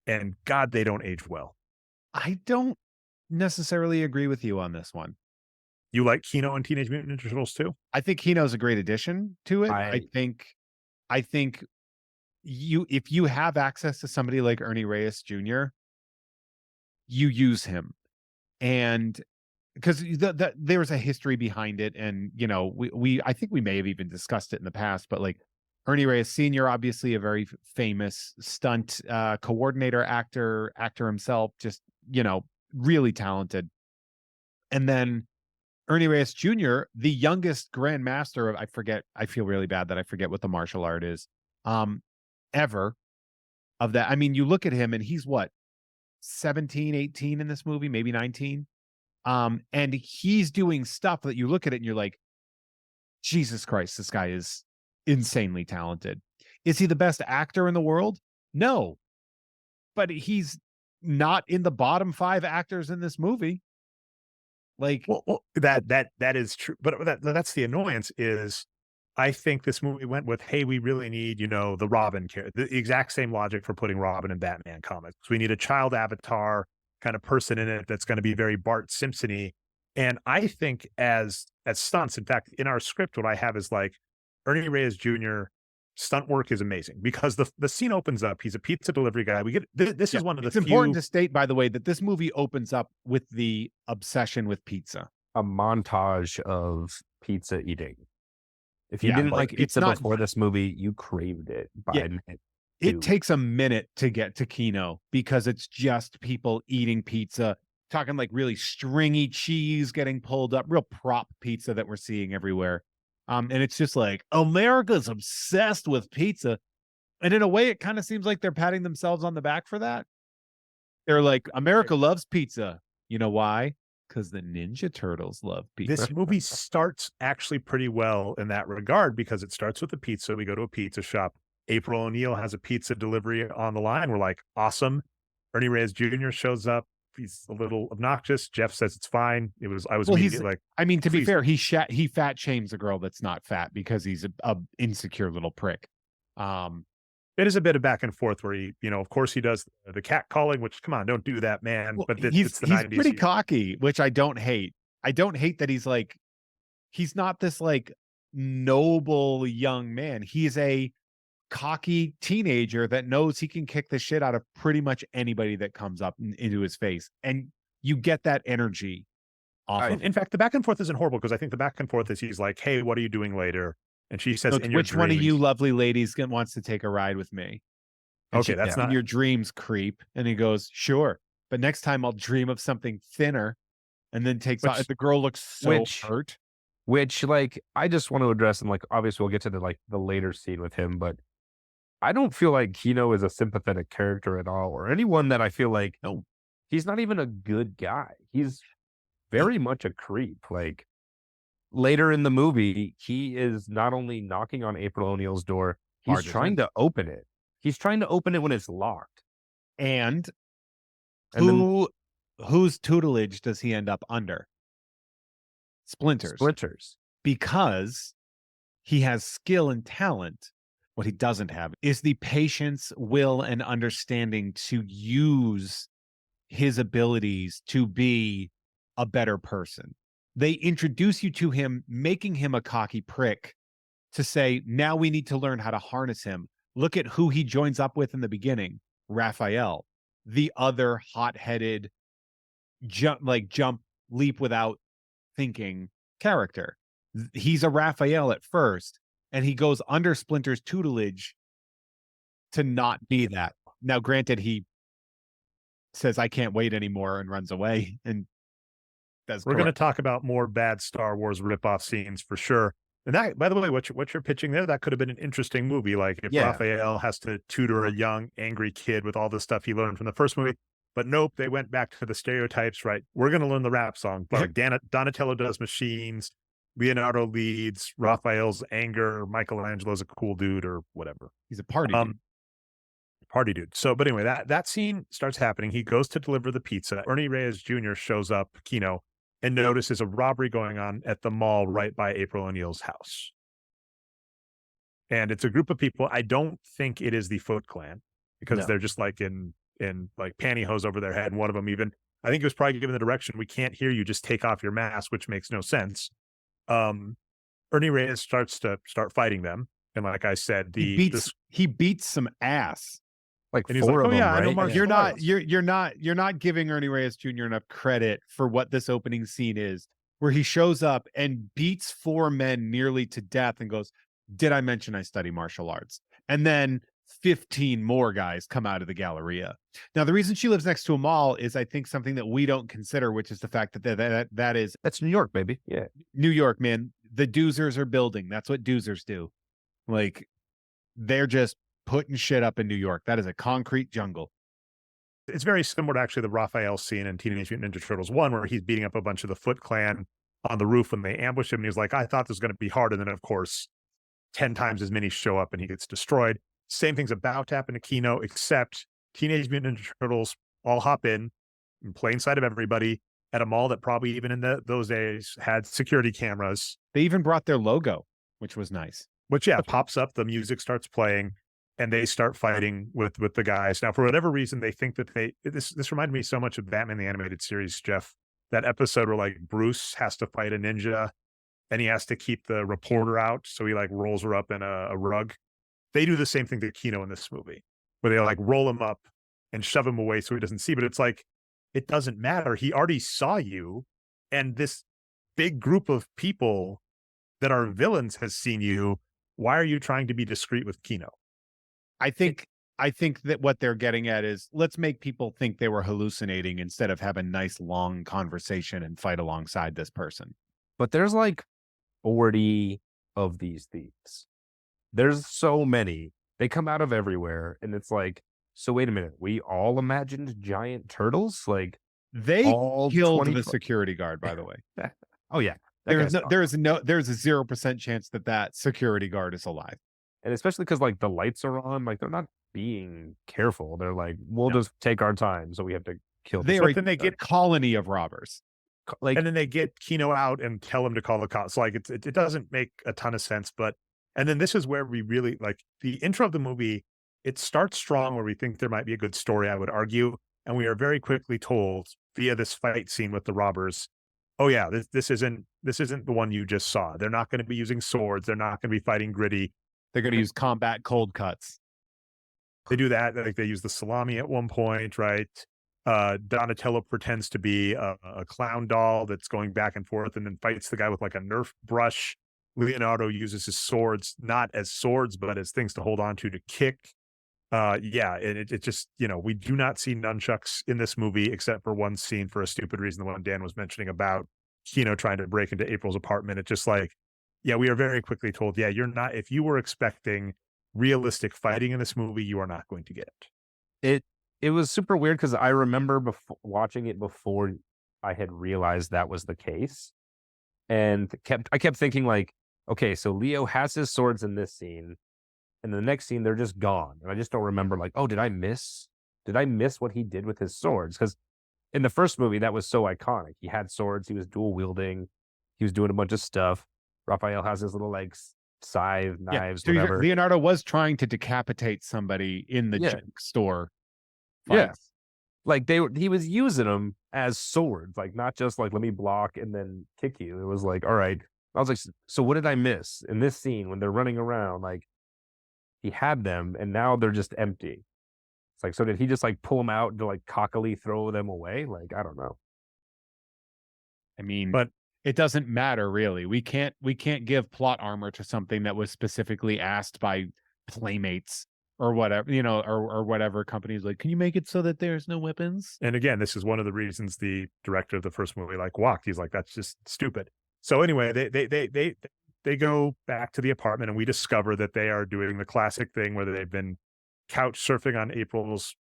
And God, they don't age well. I don't necessarily agree with you on this one. You like Kino and Teenage Mutant Ninja Turtles too? I think Kino's a great addition to it. I think if you have access to somebody like Ernie Reyes Jr., you use him. And because there's a history behind it, and we I think we may have even discussed it in the past, but like Ernie Reyes Sr., obviously a very famous stunt coordinator, actor himself, just really talented. And then Ernie Reyes Jr., the youngest grandmaster of, I feel really bad that I forget what the martial art is, ever of that. I mean, you look at him and he's what, 17, 18 in this movie, maybe 19. And he's doing stuff that you look at it and you're like, Jesus Christ, this guy is insanely talented. Is he the best actor in the world? No, but he's not in the bottom 5 actors in this movie. Like, Well, that is true, but that's the annoyance is I think this movie went with, hey, we really need, the Robin character, the exact same logic for putting Robin in Batman comics. We need a child avatar kind of person in it that's going to be very Bart Simpson-y. And I think as stunts, in fact, in our script, what I have is like Ernie Reyes Jr. stunt work is amazing because the scene opens up. He's a pizza delivery guy. We get this is one of the it's important to state, by the way, that this movie opens up with the obsession with pizza. A montage of pizza eating. If you didn't like pizza before this movie, you craved it by minute. It takes a minute to get to Kino because it's just people eating pizza, talking like really stringy cheese getting pulled up, real prop pizza that we're seeing everywhere. And it's just like, America's obsessed with pizza. And in a way, it kind of seems like they're patting themselves on the back for that. They're like, America loves pizza. You know why? Because the Ninja Turtles love pizza. This movie starts actually pretty well in that regard because it starts with a pizza. We go to a pizza shop. April O'Neil has a pizza delivery on the line. We're like, awesome. Ernie Reyes Jr. shows up. He's a little obnoxious. Jeff says it's fine. I was immediately like, I mean, to be fair, he fat shames a girl that's not fat because he's a insecure little prick. It is a bit of back and forth where he, of course he does the cat calling, which come on, don't do that, man. Well, but he's the 90s. Pretty cocky, which I don't hate. I don't hate that he's not this like noble young man. He's a cocky teenager that knows he can kick the shit out of pretty much anybody that comes up into his face. And you get that energy off of in fact, the back and forth isn't horrible because I think the back and forth is he's like, hey, what are you doing later? And she says, which one of you lovely ladies wants to take a ride with me? And okay, that's not in your dreams, creep. And he goes, sure. But next time I'll dream of something thinner, and then takes out. The girl looks so hurt. Which, like, I just want to address, and like, obviously we'll get to the later scene with him, but I don't feel like Kino is a sympathetic character at all, or anyone that I feel like, no, he's not even a good guy. He's very much a creep. Like, later in the movie, he is not only knocking on April O'Neil's door, he's trying to open it. He's trying to open it when it's locked. And whose tutelage does he end up under? Splinter's. Because he has skill and talent. What he doesn't have is the patience, will, and understanding to use his abilities to be a better person. They introduce you to him, making him a cocky prick to say, now we need to learn how to harness him. Look at who he joins up with in the beginning, Raphael, the other hot-headed jump, leap without thinking character. He's a Raphael at first, and he goes under Splinter's tutelage to not be that. Now, granted, he says, I can't wait anymore, and runs away. And we're going to talk about more bad Star Wars ripoff scenes for sure. And that, by the way, what you're pitching there, that could have been an interesting movie. Like if Raphael has to tutor a young, angry kid with all the stuff he learned from the first movie. But nope, they went back to the stereotypes, right? We're going to learn the rap song. But like Donatello does machines, Leonardo leads, Raphael's anger, Michelangelo's a cool dude or whatever. He's a party dude. Party dude. So, but anyway, that scene starts happening. He goes to deliver the pizza. Ernie Reyes Jr. shows up, Kino, and notices a robbery going on at the mall right by April O'Neil's house. And it's a group of people. I don't think it is the Foot Clan because they're just like in like pantyhose over their head. And one of them even, I think it was probably given the direction, we can't hear you, just take off your mask, which makes no sense. Ernie Reyes starts fighting them. And like I said, he beats some ass. Like And he's 4 like, of "Oh, them, yeah, I know right? martial You're not arts." you're not giving Ernie Reyes Jr. enough credit for what this opening scene is, where he shows up and beats 4 men nearly to death and goes, "Did I mention I study martial arts?" And then 15 more guys come out of the Galleria. Now, the reason she lives next to a mall is, I think, something that we don't consider, which is the fact that is That's New York, baby. Yeah. New York, man. The doozers are building. That's what doozers do. Like, they're just putting shit up in New York. That is a concrete jungle. It's very similar to actually the Raphael scene in Teenage Mutant Ninja Turtles 1, where he's beating up a bunch of the Foot Clan on the roof when they ambush him. And he's like, I thought this was going to be hard. And then, of course, 10 times as many show up and he gets destroyed. Same thing's about to happen to Kino, except Teenage Mutant Ninja Turtles all hop in plain sight of everybody at a mall that probably even in those days had security cameras. They even brought their logo, which was nice. Which, yeah, pops up, the music starts playing, and they start fighting with the guys. Now, for whatever reason, they think that this reminded me so much of Batman the Animated Series, Jeff. That episode where, like, Bruce has to fight a ninja, and he has to keep the reporter out, so he, like, rolls her up in a rug. They do the same thing to Kino in this movie, where they, like, roll him up and shove him away so he doesn't see, but it's like, it doesn't matter. He already saw you, and this big group of people that are villains has seen you. Why are you trying to be discreet with Kino? I think that what they're getting at is, let's make people think they were hallucinating instead of have a nice long conversation and fight alongside this person. But there's like 40 of these thieves. There's so many. They come out of everywhere. And it's like, so wait a minute. We all imagined giant turtles? Like, They all killed 20 the security guard, by the way. oh, yeah. That There's guy's there's a 0% chance that security guard is alive. And especially because, like, the lights are on, like, they're not being careful. They're like, we'll No. just take our time, so we have to kill They this. are But then they get colony of robbers. Like, and then they get Kino out and tell him to call the cops. Like, it doesn't make a ton of sense, but and then this is where we really, like, the intro of the movie, it starts strong where we think there might be a good story, I would argue, and we are very quickly told via this fight scene with the robbers, oh yeah, this isn't the one you just saw. They're not going to be using swords. They're not going to be fighting gritty. They're going to use combat cold cuts. They do that. Like, they use the salami at one point, right? Donatello pretends to be a clown doll that's going back and forth and then fights the guy with, like, a Nerf brush. Leonardo uses his swords, not as swords, but as things to hold on to kick. Yeah, and it just, we do not see nunchucks in this movie except for one scene for a stupid reason, the one Dan was mentioning about Kino trying to break into April's apartment. It's just like, yeah, we are very quickly told, yeah, you're not, if you were expecting realistic fighting in this movie, you are not going to get it. it was super weird because I remember watching it before I had realized that was the case. And I kept thinking, like, okay, so Leo has his swords in this scene. And the next scene, they're just gone. And I just don't remember, like, oh, did I miss what he did with his swords? Because in the first movie, that was so iconic. He had swords. He was dual wielding. He was doing a bunch of stuff. Raphael has his little, like, scythe, knives, So whatever. Leonardo was trying to decapitate somebody in the junk store. Yes. Like, he was using them as swords, like, not just like, let me block and then kick you. It was like, all right. I was like, so what did I miss in this scene when they're running around? Like, he had them and now they're just empty. It's like, so did he just, like, pull them out to, like, cockily throw them away? Like, I don't know. I mean, But it doesn't matter really. We can't give plot armor to something that was specifically asked by Playmates or whatever, or whatever companies like, can you make it so that there's no weapons? And again, this is one of the reasons the director of the first movie, like, walked. He's like, that's just stupid. So anyway, they go back to the apartment and we discover that they are doing the classic thing where they've been couch surfing on April's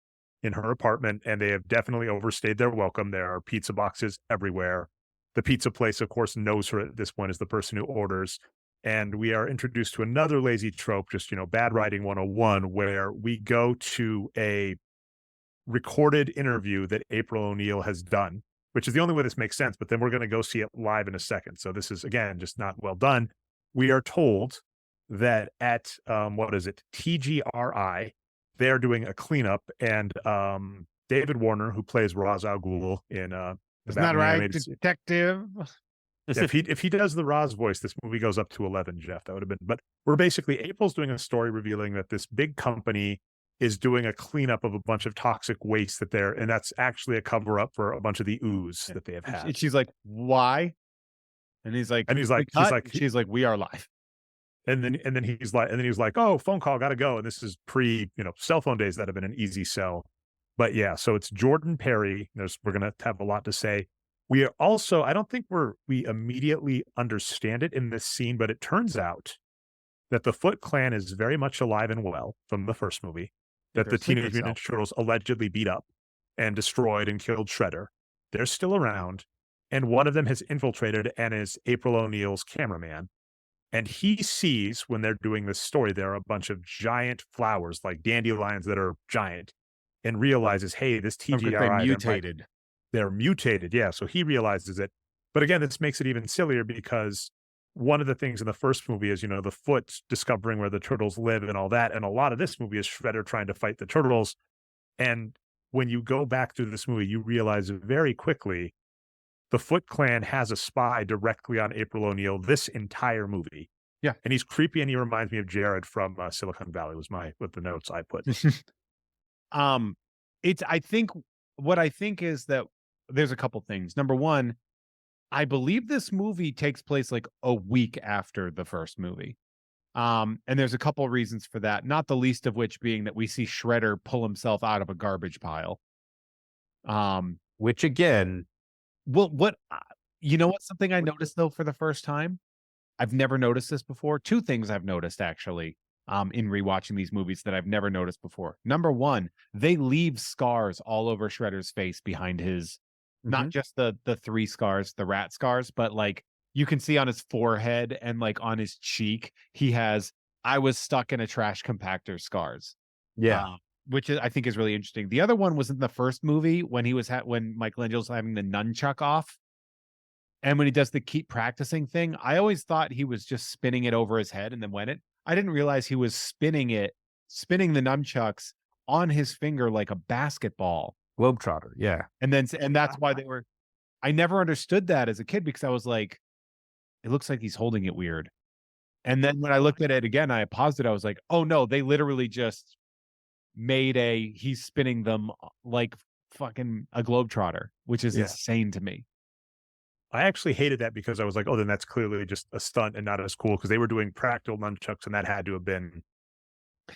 in her apartment, and they have definitely overstayed their welcome. There are pizza boxes everywhere. The pizza place, of course, knows her at this point as the person who orders. And we are introduced to another lazy trope, just, bad writing 101, where we go to a recorded interview that April O'Neil has done, which is the only way this makes sense. But then we're going to go see it live in a second. So this is, again, just not well done. We are told that at, TGRI, they're doing a cleanup, and David Warner, who plays Ra's al Ghul in It's not right, detective. if he does the Ra's voice, this movie goes up to 11, Jeff. That would have been. But we're basically, April's doing a story revealing that this big company is doing a cleanup of a bunch of toxic waste and that's actually a cover up for a bunch of the ooze that they have had. And she's like, "Why?" And he's like, And he's "We like, cut." And she's like, "We are live." and then he's like, oh, phone call, gotta go. And this is pre, cell phone days that have been an easy sell. But yeah, so it's Jordan Perry. We're gonna have a lot to say. We are also, I don't think we immediately understand it in this scene, but it turns out that the Foot Clan is very much alive and well from the first movie, Yeah, that they're the a sleeper Teenage cell. Mutant Ninja Turtles allegedly beat up and destroyed and killed Shredder. They're still around, and one of them has infiltrated and is April O'Neil's cameraman. And he sees when they're doing this story, there are a bunch of giant flowers, like dandelions that are giant, and realizes, hey, this Because they TGRI, mutated. they're mutated. Yeah. So he realizes it. But again, this makes it even sillier because one of the things in the first movie is, the Foot discovering where the turtles live and all that. And a lot of this movie is Shredder trying to fight the turtles. And when you go back through this movie, you realize very quickly the Foot Clan has a spy directly on April O'Neil this entire movie. Yeah. And he's creepy and he reminds me of Jared from Silicon Valley with the notes I put. I think what I think is that there's a couple things. Number one, I believe this movie takes place like a week after the first movie. And there's a couple reasons for that, not the least of which being that we see Shredder pull himself out of a garbage pile. Which again, Well, what something I noticed though for the first time? I've never noticed this before. Two things I've noticed actually, in rewatching these movies that I've never noticed before. Number one, they leave scars all over Shredder's face behind his, not just the three scars, the rat scars, but like you can see on his forehead and like on his cheek, he has "I was stuck in a trash compactor" scars. yeah, Which I think is really interesting. The other one was in the first movie when he was when Michelangelo's having the nunchuck off. And when he does the keep practicing thing, I always thought he was just spinning it over his head and then went it. I didn't realize he was spinning the nunchucks on his finger like a basketball. Globetrotter, yeah. And that's why I never understood that as a kid because I was like, it looks like he's holding it weird. And then when I looked at it again, I paused it. I was like, oh no, they literally just made he's spinning them like fucking a globetrotter, which is insane to me. I actually hated that because I was like, oh, then that's clearly just a stunt and not as cool because they were doing practical nunchucks and that had to have been.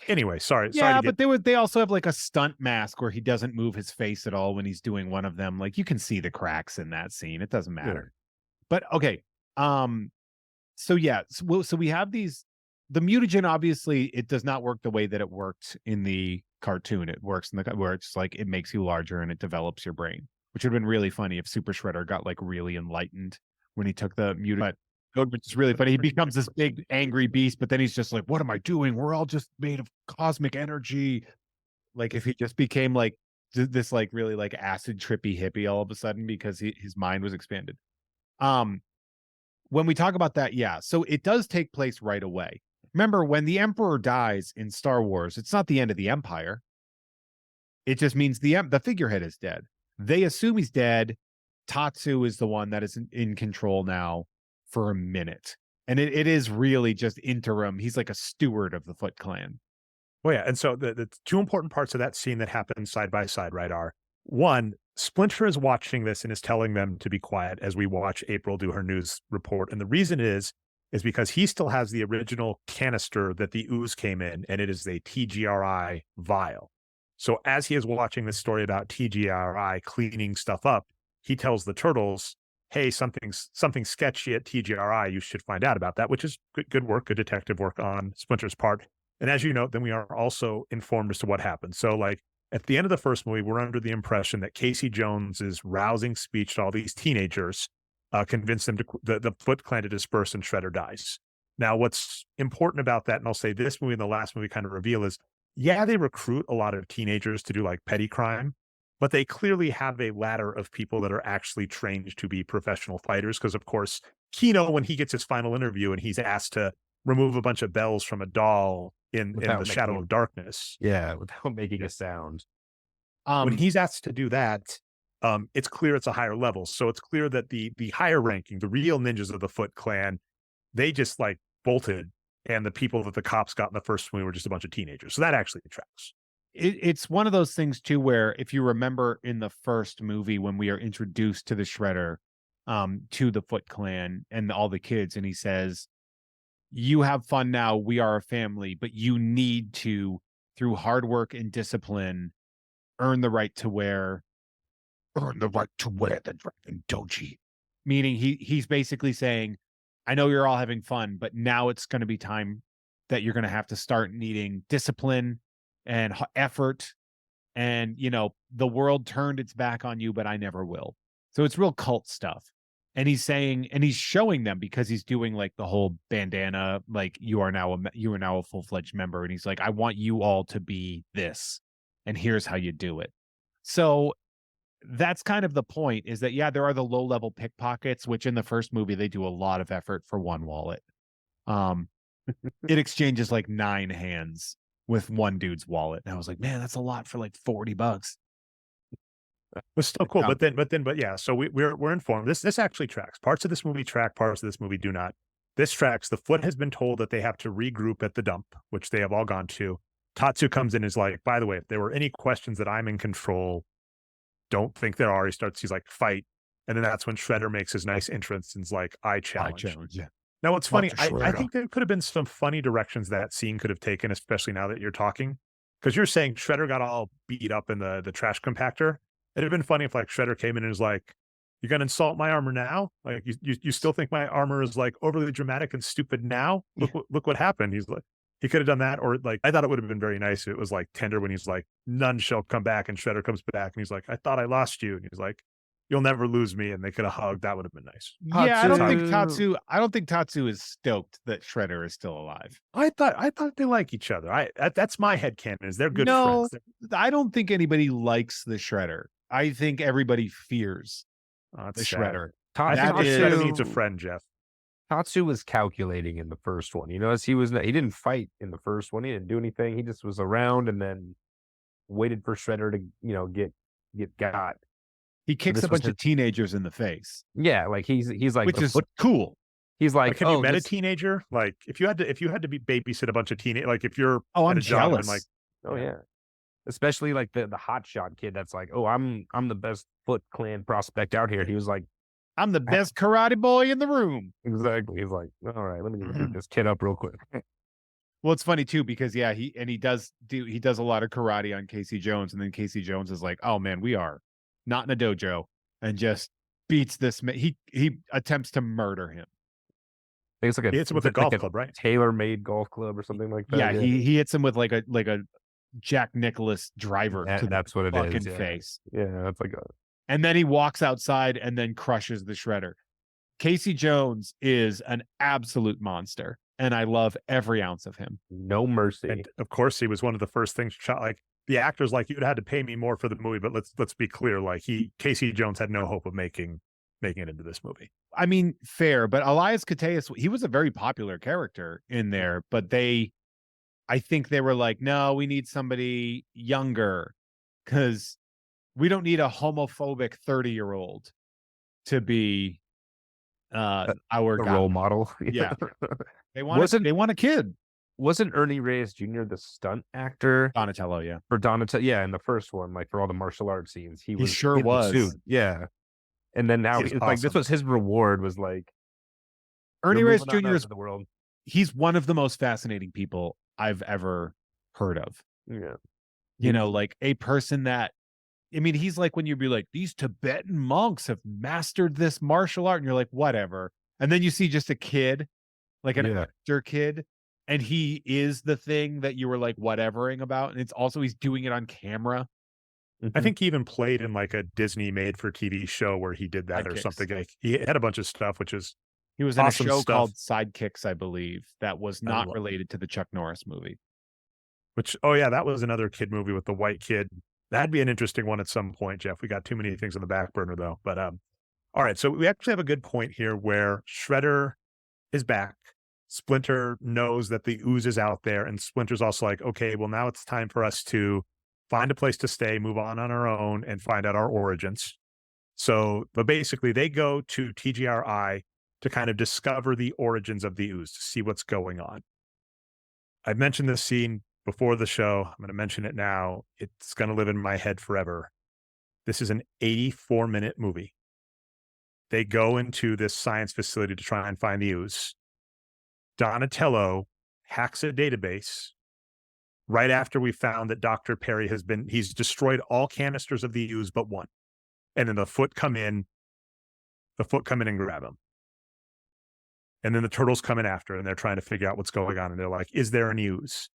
Anyway, sorry. Yeah, but they also have like a stunt mask where he doesn't move his face at all when he's doing one of them. Like you can see the cracks in that scene. It doesn't matter. But okay. So yeah, so we have the mutagen. Obviously, it does not work the way that it worked in the cartoon. It works where it's like it makes you larger and it develops your brain, which would have been really funny if Super Shredder got like really enlightened when he took the mutant. But it's really funny. He becomes this big angry beast, but then he's just like, "What am I doing? We're all just made of cosmic energy." Like if he just became like this like really like acid trippy hippie all of a sudden because his mind was expanded. When we talk about that, yeah. So it does take place right away. Remember, when the Emperor dies in Star Wars, it's not the end of the Empire. It just means the figurehead is dead. They assume he's dead. Tatsu is the one that is in control now for a minute. And it is really just interim. He's like a steward of the Foot Clan. Well, yeah. And so the two important parts of that scene that happen side by side, right, are one, Splinter is watching this and is telling them to be quiet as we watch April do her news report. And the reason is because he still has the original canister that the ooze came in, and it is a TGRI vial. So as he is watching this story about TGRI cleaning stuff up, he tells the turtles, hey, something's sketchy at TGRI. You should find out about that, which is good work, good detective work on Splinter's part. And as you know, then we are also informed as to what happened. So like at the end of the first movie, we're under the impression that Casey Jones's rousing speech to all these teenagers convinced them to the Foot Clan to disperse and Shredder dies. Now, what's important about that, and I'll say this movie and the last movie kind of reveal is, yeah, they recruit a lot of teenagers to do like petty crime, but they clearly have a ladder of people that are actually trained to be professional fighters. Because of course, Kino, when he gets his final interview and he's asked to remove a bunch of bells from a doll in the shadow of darkness. Yeah, without making a sound. When he's asked to do that, it's clear it's a higher level. So it's clear that the higher ranking, the real ninjas of the Foot Clan, they just like bolted, and the people that the cops got in the first movie were just a bunch of teenagers. So that actually tracks. it's one of those things too, where if you remember in the first movie when we are introduced to the Shredder, to the Foot Clan and all the kids, and he says, "You have fun now. We are a family, but you need to, through hard work and discipline, earn the right to wear the dragon doji." Meaning he's basically saying, I know you're all having fun, but now it's going to be time that you're going to have to start needing discipline and effort. And, the world turned its back on you, but I never will. So it's real cult stuff. And he's saying, and he's showing them, because he's doing like the whole bandana, like you are now a full-fledged member. And he's like, I want you all to be this. And here's how you do it. So that's kind of the point, is that, yeah, there are the low level pickpockets, which in the first movie, they do a lot of effort for one wallet. It exchanges like 9 hands with one dude's wallet. And I was like, man, that's a lot for like $40. It's still cool. But yeah. So we're informed. This actually tracks. Parts of this movie track, parts of this movie do not. This tracks. The Foot has been told that they have to regroup at the dump, which they have all gone to. Tatsu comes in and is like, by the way, if there were any questions that I'm in control, don't think there are. He's like, fight. And then that's when Shredder makes his nice entrance and is like, I challenge. Yeah. Now, what's funny, I think there could have been some funny directions that scene could have taken, especially now that you're talking. Because you're saying Shredder got all beat up in the trash compactor. It'd have been funny if like Shredder came in and was like, you're going to insult my armor now? Like, you still think my armor is like overly dramatic and stupid now? Look what happened. He's like, he could have done that. Or like, I thought it would have been very nice if it was like tender when he's like, none shall come back. And Shredder comes back and he's like, I thought I lost you. And he's like, you'll never lose me. And they could have hugged. That would have been nice. Yeah, I don't think Tatsu is stoked that Shredder is still alive. I thought they like each other. That's my headcanon, is they're good No, friends. I don't think anybody likes the Shredder. I think everybody fears the sad. Shredder. I think the Shredder needs a friend, Jeff. Tatsu was calculating in the first one. As he didn't fight in the first one. He didn't do anything. He just was around and then waited for Shredder to, get got. He kicks a bunch of teenagers in the face. Yeah, like he's like, which is cool. He's like, have you met a teenager? Like, if you had to be babysit a bunch of teenagers, like if you're I'm jealous. Like, yeah. Especially like the hotshot kid that's like, oh, I'm the best Foot Clan prospect out here. He was like, I'm the best karate boy in the room. Exactly. He's like, all right, let me just beat this kid up real quick. Well, it's funny too, because he does a lot of karate on Casey Jones, and then Casey Jones is like, oh man, we are not in a dojo, and just beats this man. He attempts to murder him. I think it's like he hits him with a golf club, right? Tailor-made golf club or something like that. Yeah, he hits him with like a Jack Nicklaus driver to that's what it fucking is. face. Yeah, that's like and then he walks outside and then crushes the Shredder. Casey Jones is an absolute monster, and I love every ounce of him. No mercy. And of course, he was one of the first things shot. Like the actors, like, you'd had to pay me more for the movie, but let's be clear. Like Casey Jones had no hope of making it into this movie. I mean, fair, but Elias Koteas, he was a very popular character in there, but I think they were like, no, we need somebody younger, because we don't need a homophobic 30-year-old to be our role model. Yeah. They want a kid. Wasn't Ernie Reyes Jr. the stunt actor? Donatello, yeah. For Donatello, yeah, in the first one, like for all the martial arts scenes. He sure was. Yeah. And then now it's awesome. Like this was his reward, was like Ernie Reyes Jr. is the world. He's one of the most fascinating people I've ever heard of. Yeah. Like a person that, I mean, he's like when you'd be like, these Tibetan monks have mastered this martial art, and you're like, whatever. And then you see just a kid, like an actor kid, and he is the thing that you were like whatevering about. And it's also, he's doing it on camera. I think he even played in like a Disney made for TV show where he did that or something. Like, he had a bunch of stuff, which is he was in awesome a show stuff. called Sidekicks, I believe, that was not related to the Chuck Norris movie. Which, oh yeah, that was another kid movie with the white kid. That'd be an interesting one at some point, Jeff. We got too many things on the back burner though. But all right, so we actually have a good point here where Shredder is back. Splinter knows that the Ooze is out there, and Splinter's also like, okay, well, now it's time for us to find a place to stay, move on our own, and find out our origins. So, but basically they go to TGRI to kind of discover the origins of the Ooze, to see what's going on. I mentioned this scene before the show. I'm going to mention it now. It's going to live in my head forever. This is an 84-minute movie. They go into this science facility to try and find the ooze. Donatello hacks a database right after we found that Dr. Perry he's destroyed all canisters of the ooze but one. And then the foot come in and grab him. And then the turtles come in after, and they're trying to figure out what's going on. And they're like, is there an ooze?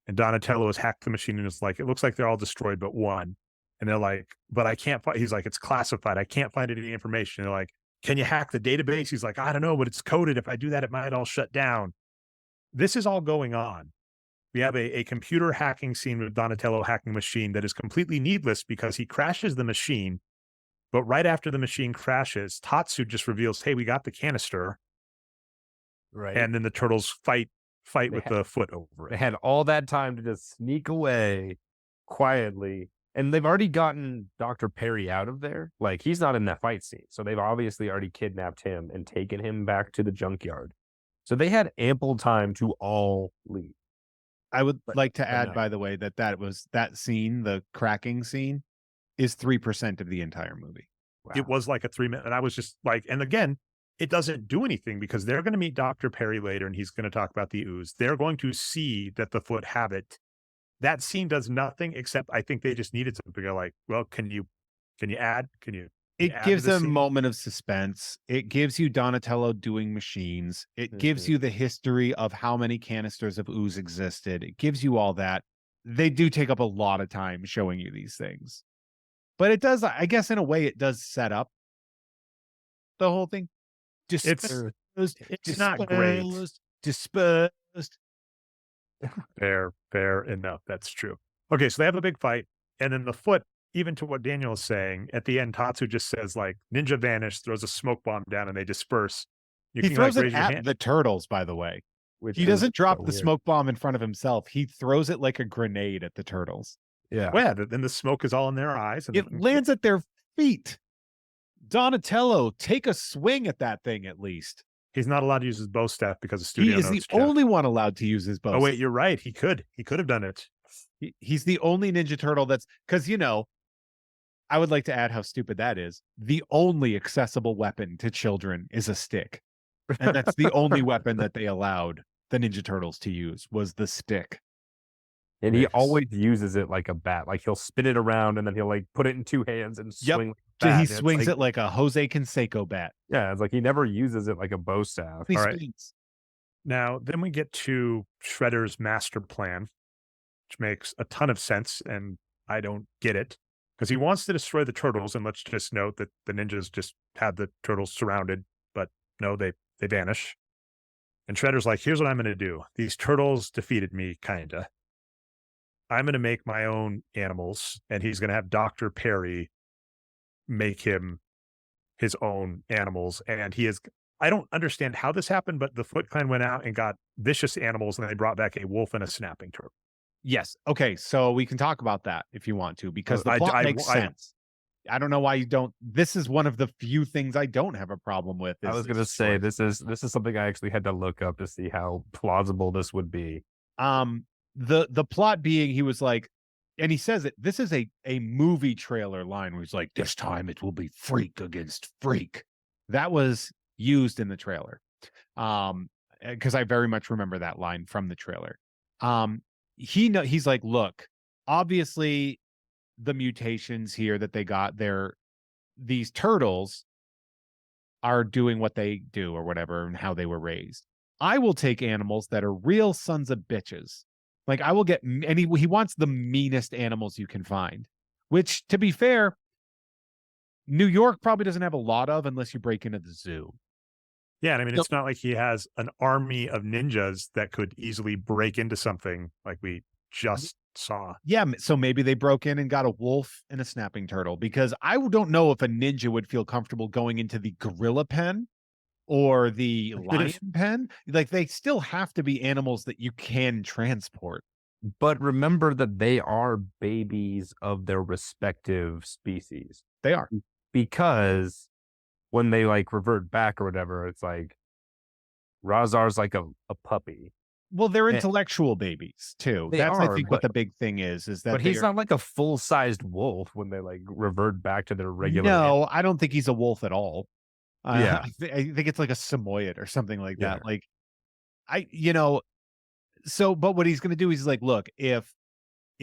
And Donatello has hacked the machine and is like, it looks like they're all destroyed but one. And they're like, but I can't find, he's like, it's classified. I can't find any information. And they're like, can you hack the database? He's like, I don't know, but it's coded. If I do that, it might all shut down. This is all going on. We have a computer hacking scene with Donatello hacking machine that is completely needless because he crashes the machine. But right after the machine crashes, Tatsu just reveals, hey, we got the canister. Right. And then the turtles fight with the foot over They it. had all that time to just sneak away quietly. And they've already gotten Dr. Perry out of there. Like, he's not in that fight scene. So they've obviously already kidnapped him and taken him back to the junkyard. So they had ample time to all leave. I would like to but add, no. by the way, that scene, the cracking scene, is 3% of the entire movie. Wow. It was like a 3-minute, and I was just like, and again, it doesn't do anything because they're going to meet Dr. Perry later and he's going to talk about the ooze. They're going to see that the foot have it. That scene does nothing except I think they just needed something. They're like, well, can you add? It add gives to the a scene? moment of suspense. It gives you Donatello doing machines. It gives you the history of how many canisters of ooze existed. It gives you all that. They do take up a lot of time showing you these things. But it does, I guess in a way, it does set up the whole thing. It's not great. Dispersed. Fair enough. That's true. Okay, so they have a big fight, and then the foot, even to what Daniel is saying, at the end, Tatsu just says, like, ninja vanish, throws a smoke bomb down, and they disperse. He can, throws like, it raise your at hand. the turtles, by the way. Which He is doesn't drop so the weird. smoke bomb in front of himself. He throws it like a grenade at the turtles. Yeah. Yeah, then the smoke is all in their eyes. And It lands at their feet. Donatello, take a swing at that thing at least. He's not allowed to use his bow staff because of studio He is notes. the only one allowed to use his bow. Oh, wait, you're right. He could have done it. He's the only Ninja Turtle that's, because, I would like to add how stupid that is. The only accessible weapon to children is a stick. And that's the only weapon that they allowed the Ninja Turtles to use was the stick. And he Nice. always uses it like a bat. Like, he'll spin it around and then he'll like put it in two hands and Yep. swing. Like a He bat. And it's swings like, it like a Jose Canseco bat. Yeah, it's like he never uses it like a bow staff. He All right. swings. Now, then we get to Shredder's master plan, which makes a ton of sense, and I don't get it. Because he wants to destroy the turtles, and let's just note that the ninjas just have the turtles surrounded, but no, they vanish. And Shredder's like, here's what I'm going to do. These turtles defeated me, kinda. I'm going to make my own animals, and he's going to have Dr. Perry make him his own animals. And I don't understand how this happened, but the Foot Clan went out and got vicious animals, and they brought back a wolf and a snapping turtle. Yes. Okay. So we can talk about that if you want to, because the plot makes sense. I don't know why you don't. This is one of the few things I don't have a problem with. I was going to say this is something I actually had to look up to see how plausible this would be. The plot being, he was like, and he says it. This is a movie trailer line where he's like, "This time it will be freak against freak." That was used in the trailer, because I very much remember that line from the trailer. He's like, look, obviously the mutations here that they got there, these turtles are doing what they do or whatever and how they were raised. I will take animals that are real sons of bitches. Like, I will get, and he wants the meanest animals you can find, which, to be fair, New York probably doesn't have a lot of unless you break into the zoo. Yeah, and I mean, it's not like he has an army of ninjas that could easily break into something like we just saw. Yeah, so maybe they broke in and got a wolf and a snapping turtle, because I don't know if a ninja would feel comfortable going into the gorilla pen or the lion pen. Like, they still have to be animals that you can transport. But remember that they are babies of their respective species. They are. Because when they like revert back or whatever, it's like Razar's like a puppy. Well, they're Eh, intellectual babies too. They That's I are, think what the big thing is that but he's they're not like a full-sized wolf when they like revert back to their regular. no, I don't think he's a wolf at all. Yeah. I think it's like a Samoyed or something like Yeah. that. Like so but what he's going to do is like, look, if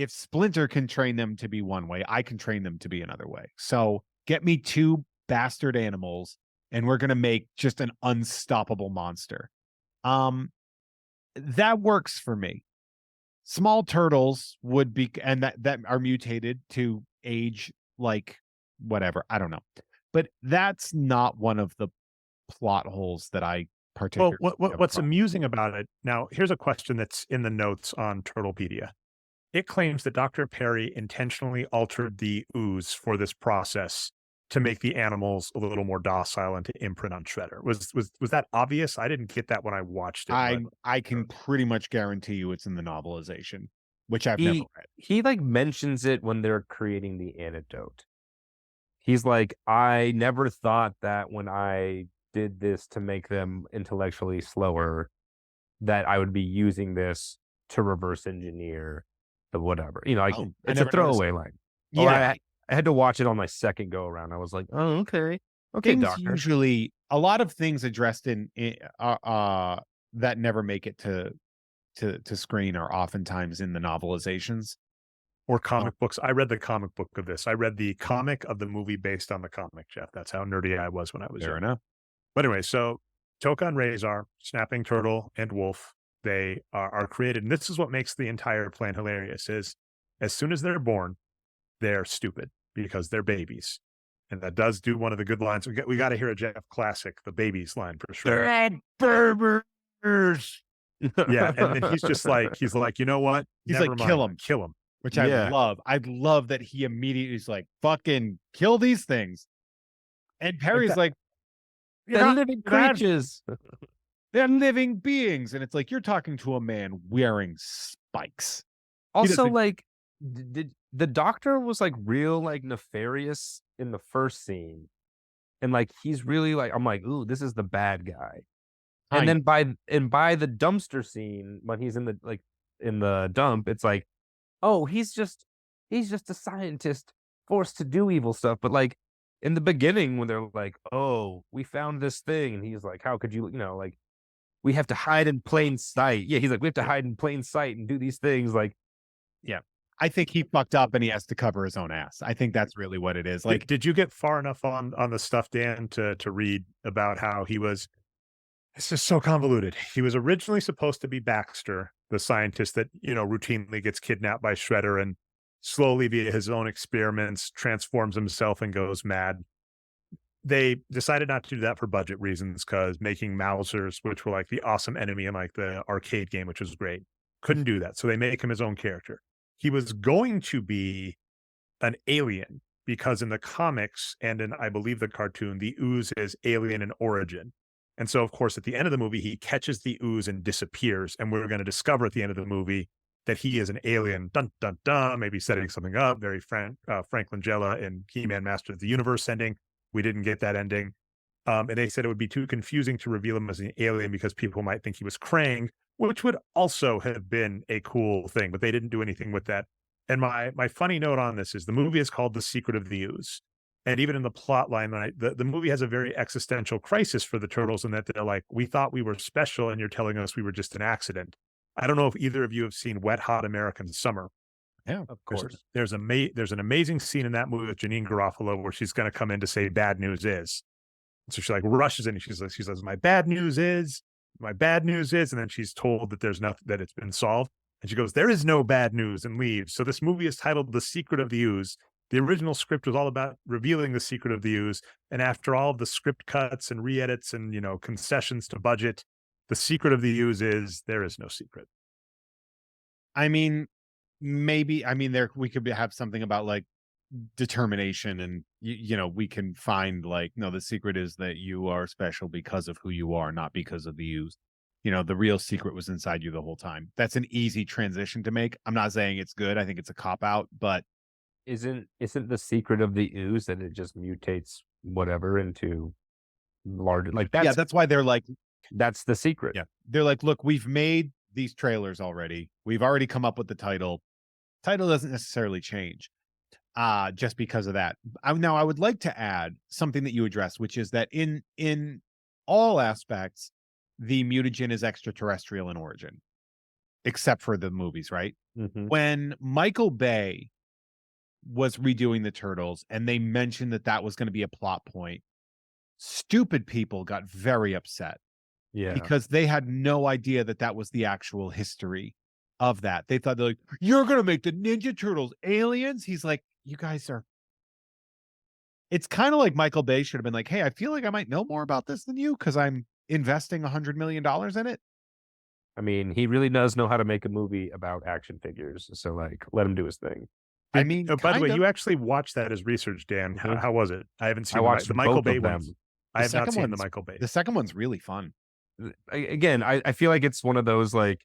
Splinter can train them to be one way, I can train them to be another way. So get me two bastard animals and we're going to make just an unstoppable monster. That works for me. Small turtles would be, and that are mutated to age like whatever. I don't know. But that's not one of the plot holes that I Well, particularly have a what's problem amusing about it now? Here's a question that's in the notes on Turtlepedia. It claims that Dr. Perry intentionally altered the ooze for this process to make the animals a little more docile and to imprint on Shredder. Was that obvious? I didn't get that when I watched it. I can pretty much guarantee you it's in the novelization, which I've never He read. he like mentions it when they're creating the antidote. He's like, I never thought that when I did this to make them intellectually slower, that I would be using this to reverse engineer the whatever. Like Oh, I it's a never noticed throwaway that. line. Oh, Yeah, I had to watch it on my second go around. I was like, oh, okay. Okay, things doctor. usually a lot of things addressed in that never make it to screen are oftentimes in the novelizations. Or comic books. I read the comic book of this. I read the comic of the movie based on the comic, Jeff. That's how nerdy I was when I was Fair young. enough. But anyway, so Toka and Razor, Snapping Turtle, and Wolf, they are created. And this is what makes the entire plan hilarious is as soon as they're born, they're stupid because they're babies. And that does do one of the good lines. We got to hear a Jeff classic, the babies line for sure. Red Berbers. Yeah. And then he's like, you know what? He's Never like, mind. kill Kill him. which Yeah. I'd love that he immediately is like, fucking kill these things. And Perry's that- like, They're living creatures. they're living beings. And it's like, you're talking to a man wearing spikes. Also, doesn't- like, did the doctor was like real like nefarious in the first scene, and like he's really like, I'm like, ooh, this is the bad guy. And then by the dumpster scene when he's in the dump, it's like, oh, he's just a scientist forced to do evil stuff. But like in the beginning when they're like, oh, we found this thing, and he's like, how could you, like, we have to hide in plain sight. Yeah, he's like, we have to hide in plain sight and do these things. Like, yeah, I think he fucked up and he has to cover his own ass. I think that's really what it is. Like, did you get far enough on the stuff, Dan, to read about how he was? It's just so convoluted. He was originally supposed to be Baxter, the scientist that, routinely gets kidnapped by Shredder and slowly via his own experiments transforms himself and goes mad. They decided not to do that for budget reasons because making Mousers, which were like the awesome enemy in like the arcade game, which was great, couldn't do that. So they make him his own character. He was going to be an alien because in the comics and in, I believe, the cartoon, the Ooze is alien in origin. And so, of course, at the end of the movie, he catches the Ooze and disappears. And we're going to discover at the end of the movie that he is an alien, dun, dun, dun, maybe setting something up, very Frank Langella in He-Man Master of the Universe ending. We didn't get that ending. And they said it would be too confusing to reveal him as an alien because people might think he was Krang, which would also have been a cool thing, but they didn't do anything with that. And my funny note on this is the movie is called The Secret of the Ooze. And even in the plot line, the movie has a very existential crisis for the Turtles in that they're like, we thought we were special and you're telling us we were just an accident. I don't know if either of you have seen Wet Hot American Summer. yeah, of course. There's an amazing scene in that movie with Janine Garofalo where she's going to come in to say bad news is. So she like rushes in and she says, my bad news is, and then she's told that there's nothing, that it's been solved. And she goes, there is no bad news, and leaves. So this movie is titled The Secret of the Ooze. The original script was all about revealing the secret of the Ooze. And after all of the script cuts and re-edits and, concessions to budget, the secret of the Ooze is there is no secret. I mean, maybe, we could have something about like determination and, we can find like, no, the secret is that you are special because of who you are, not because of the Ooze. The real secret was inside you the whole time. That's an easy transition to make. I'm not saying it's good. I think it's a cop out, but isn't the secret of the Ooze that it just mutates whatever into larger, like that's why they're like, that's the secret. yeah, they're like, look, we've made these trailers already. We've already come up with the title. Title doesn't necessarily change just because of that. Now, I would like to add something that you addressed, which is that in all aspects, the mutagen is extraterrestrial in origin, except for the movies, right? Mhm. When Michael Bay was redoing the Turtles and they mentioned that that was going to be a plot point, stupid people got very upset Yeah. because they had no idea that that was the actual history of that. They thought, they're like, you're going to make the Ninja Turtles aliens? He's like, you guys are. It's kind of like Michael Bay should have been like, hey, I feel like I might know more about this than you because I'm investing $100 million in it. I mean, he really does know how to make a movie about action figures. So, like, let him do his thing. I mean, by the way, kind of. you actually watched that as research, Dan. Mhm. How was it? I haven't I seen watched the Michael both Bay of them. ones. I have not seen the Michael Bay. The second one's really fun. Again, I feel like it's one of those, like,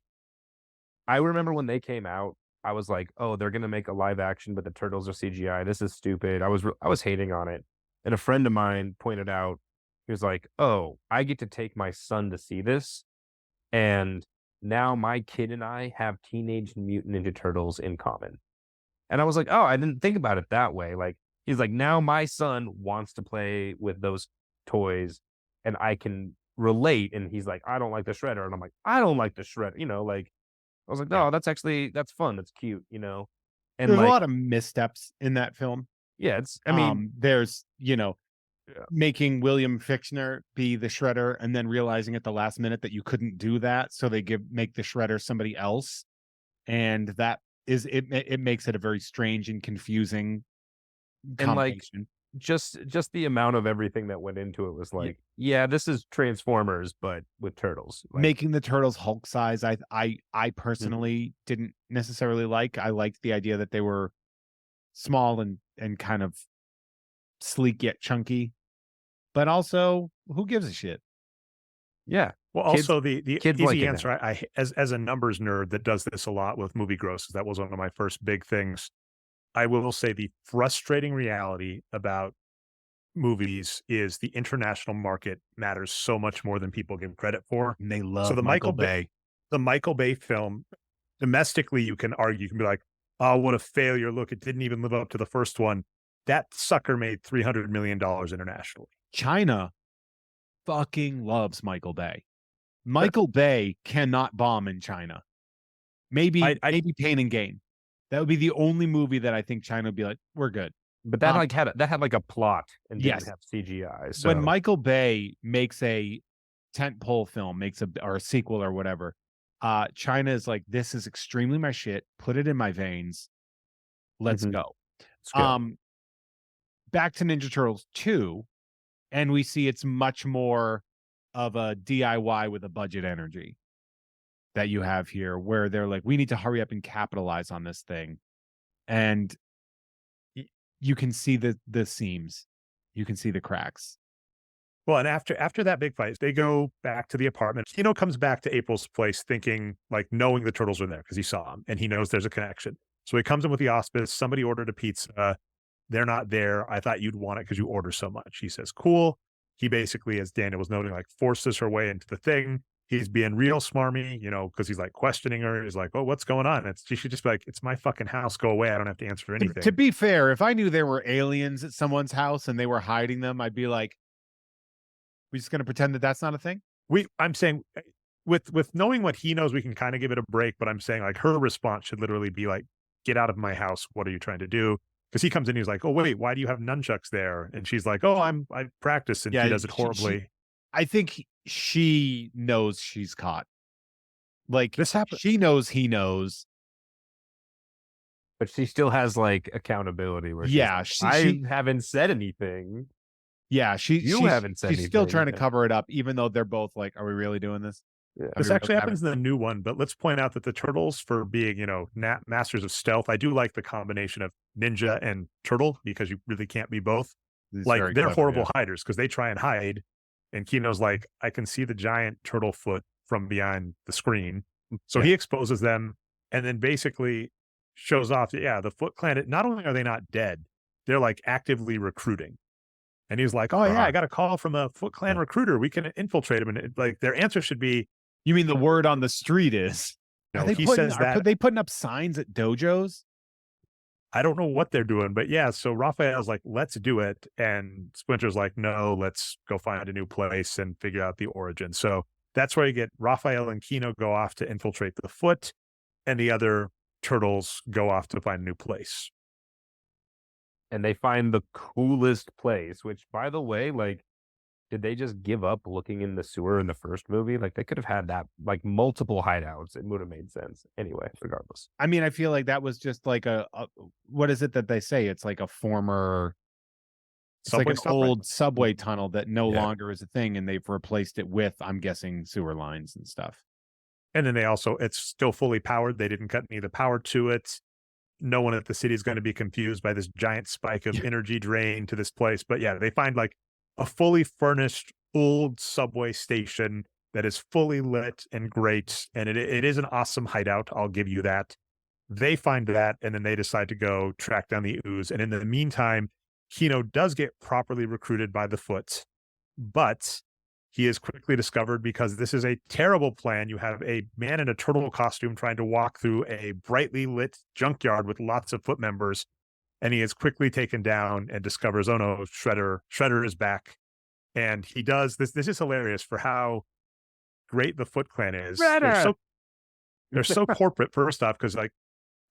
I remember when they came out, I was like, oh, they're gonna make a live action, but the turtles are CGI. This is stupid. I was hating on it. And a friend of mine pointed out, he was like, oh, I get to take my son to see this. And now my kid and I have Teenage Mutant Ninja Turtles in common. And I was like, oh, I didn't think about it that way. Like, he's like, now my son wants to play with those toys and I can relate. And he's like, I don't like the Shredder. And I'm like, I don't like the Shredder. You know, like, I was like, no, that's fun. That's cute, you know? And There's a like, lot of missteps in that film. yeah, I mean, there's, yeah. making William Fichtner be the Shredder and then realizing at the last minute that you couldn't do that. So they make the Shredder somebody else. And that is, it makes it a very strange and confusing And like, combination. just the amount of everything that went into it was like, yeah, this is Transformers, but with turtles. Like, Making the turtles Hulk size, I personally didn't necessarily like. I liked the idea that they were small and kind of sleek yet chunky. But also, who gives a shit? yeah. Well, Kids- also the kids like easy it answer, I as a numbers nerd that does this a lot with movie grosses, that was one of my first big things. I will say the frustrating reality about movies is the international market matters so much more than people give credit for. And they love So the Michael Bay. The Michael Bay film, domestically, you can argue, you can be like, oh, what a failure. Look, it didn't even live up to the first one. That sucker made $300 million internationally. China fucking loves Michael Bay. Michael Bay cannot bomb in China. Maybe Pain and Gain. That would be the only movie that I think China would be like, we're good. But that had like a plot and didn't Yes. have CGI. So When Michael Bay makes a tentpole film, or a sequel or whatever, China is like, this is extremely my shit. Put it in my veins. Let's Mhm. go. Let's go. Back to Ninja Turtles 2, and we see it's much more of a DIY with a budget energy that you have here, where they're like, we need to hurry up and capitalize on this thing. And you can see the seams. You can see the cracks. Well, and after that big fight, they go back to the apartment. Kino comes back to April's place thinking, like, knowing the turtles are there because he saw them and he knows there's a connection. So he comes in with the auspice. Somebody ordered a pizza. They're not there. I thought you'd want it because you order so much. He says, cool. He basically, as Daniel was noting, like forces her way into the thing. He's being real smarmy, because he's like questioning her. He's like, oh, what's going on? She should just be like, it's my fucking house. Go away. I don't have to answer anything. To be fair, if I knew there were aliens at someone's house and they were hiding them, I'd be like, we're just going to pretend that that's not a thing? I'm saying with knowing what he knows, we can kind of give it a break. But I'm saying like her response should literally be like, get out of my house. What are you trying to do? Because he comes in, he's like, oh, wait, why do you have nunchucks there? And she's like, oh, I practice. And she does it horribly. I think she knows she's caught. Like, this happened. She knows he knows. But she still has like accountability where she's like, I haven't said anything. Yeah, she's still trying to cover it up, even though they're both like, are we really doing this? Yeah. This actually happens in the new one, but let's point out that the turtles, for being, masters of stealth, I do like the combination of ninja and turtle because you really can't be both. Like, they're horrible hiders because they try and hide. And Kino's like, I can see the giant turtle foot from behind the screen. So he exposes them and then basically shows off that, the Foot Clan, not only are they not dead, they're like actively recruiting. And he's like, oh, yeah, I got a call from a Foot Clan recruiter. We can infiltrate him. And like their answer should be, you mean the word on the street is? Are No, they he putting says that. are they putting up signs at dojos? I don't know what they're doing, but yeah, so Raphael's like, let's do it. And Splinter's like, no, let's go find a new place and figure out the origin. So that's where you get Raphael and Kino go off to infiltrate the Foot, and the other turtles go off to find a new place. And they find the coolest place, which, by the way, like, did they just give up looking in the sewer in the first movie? Like, they could have had that, like, multiple hideouts. It would have made sense. Anyway, regardless. I mean, I feel like that was just like a what is it that they say? It's like a former, it's like Subway an stop, right? old subway tunnel that no Yeah. longer is a thing, and they've replaced it with, I'm guessing, sewer lines and stuff. And then they also, it's still fully powered. They didn't cut any of the power to it. No one at the city is going to be confused by this giant spike of energy drain to this place. But yeah, they find like a fully furnished old subway station that is fully lit and great. And it is an awesome hideout. I'll give you that. They find that, and then they decide to go track down the Ooze. And in the meantime, Kino does get properly recruited by the Foot, but he is quickly discovered because this is a terrible plan. You have a man in a turtle costume trying to walk through a brightly lit junkyard with lots of Foot members, and he is quickly taken down and discovers, oh no, Shredder is back. And he does this. This is hilarious for how great the Foot Clan is. They're so corporate, first off, because like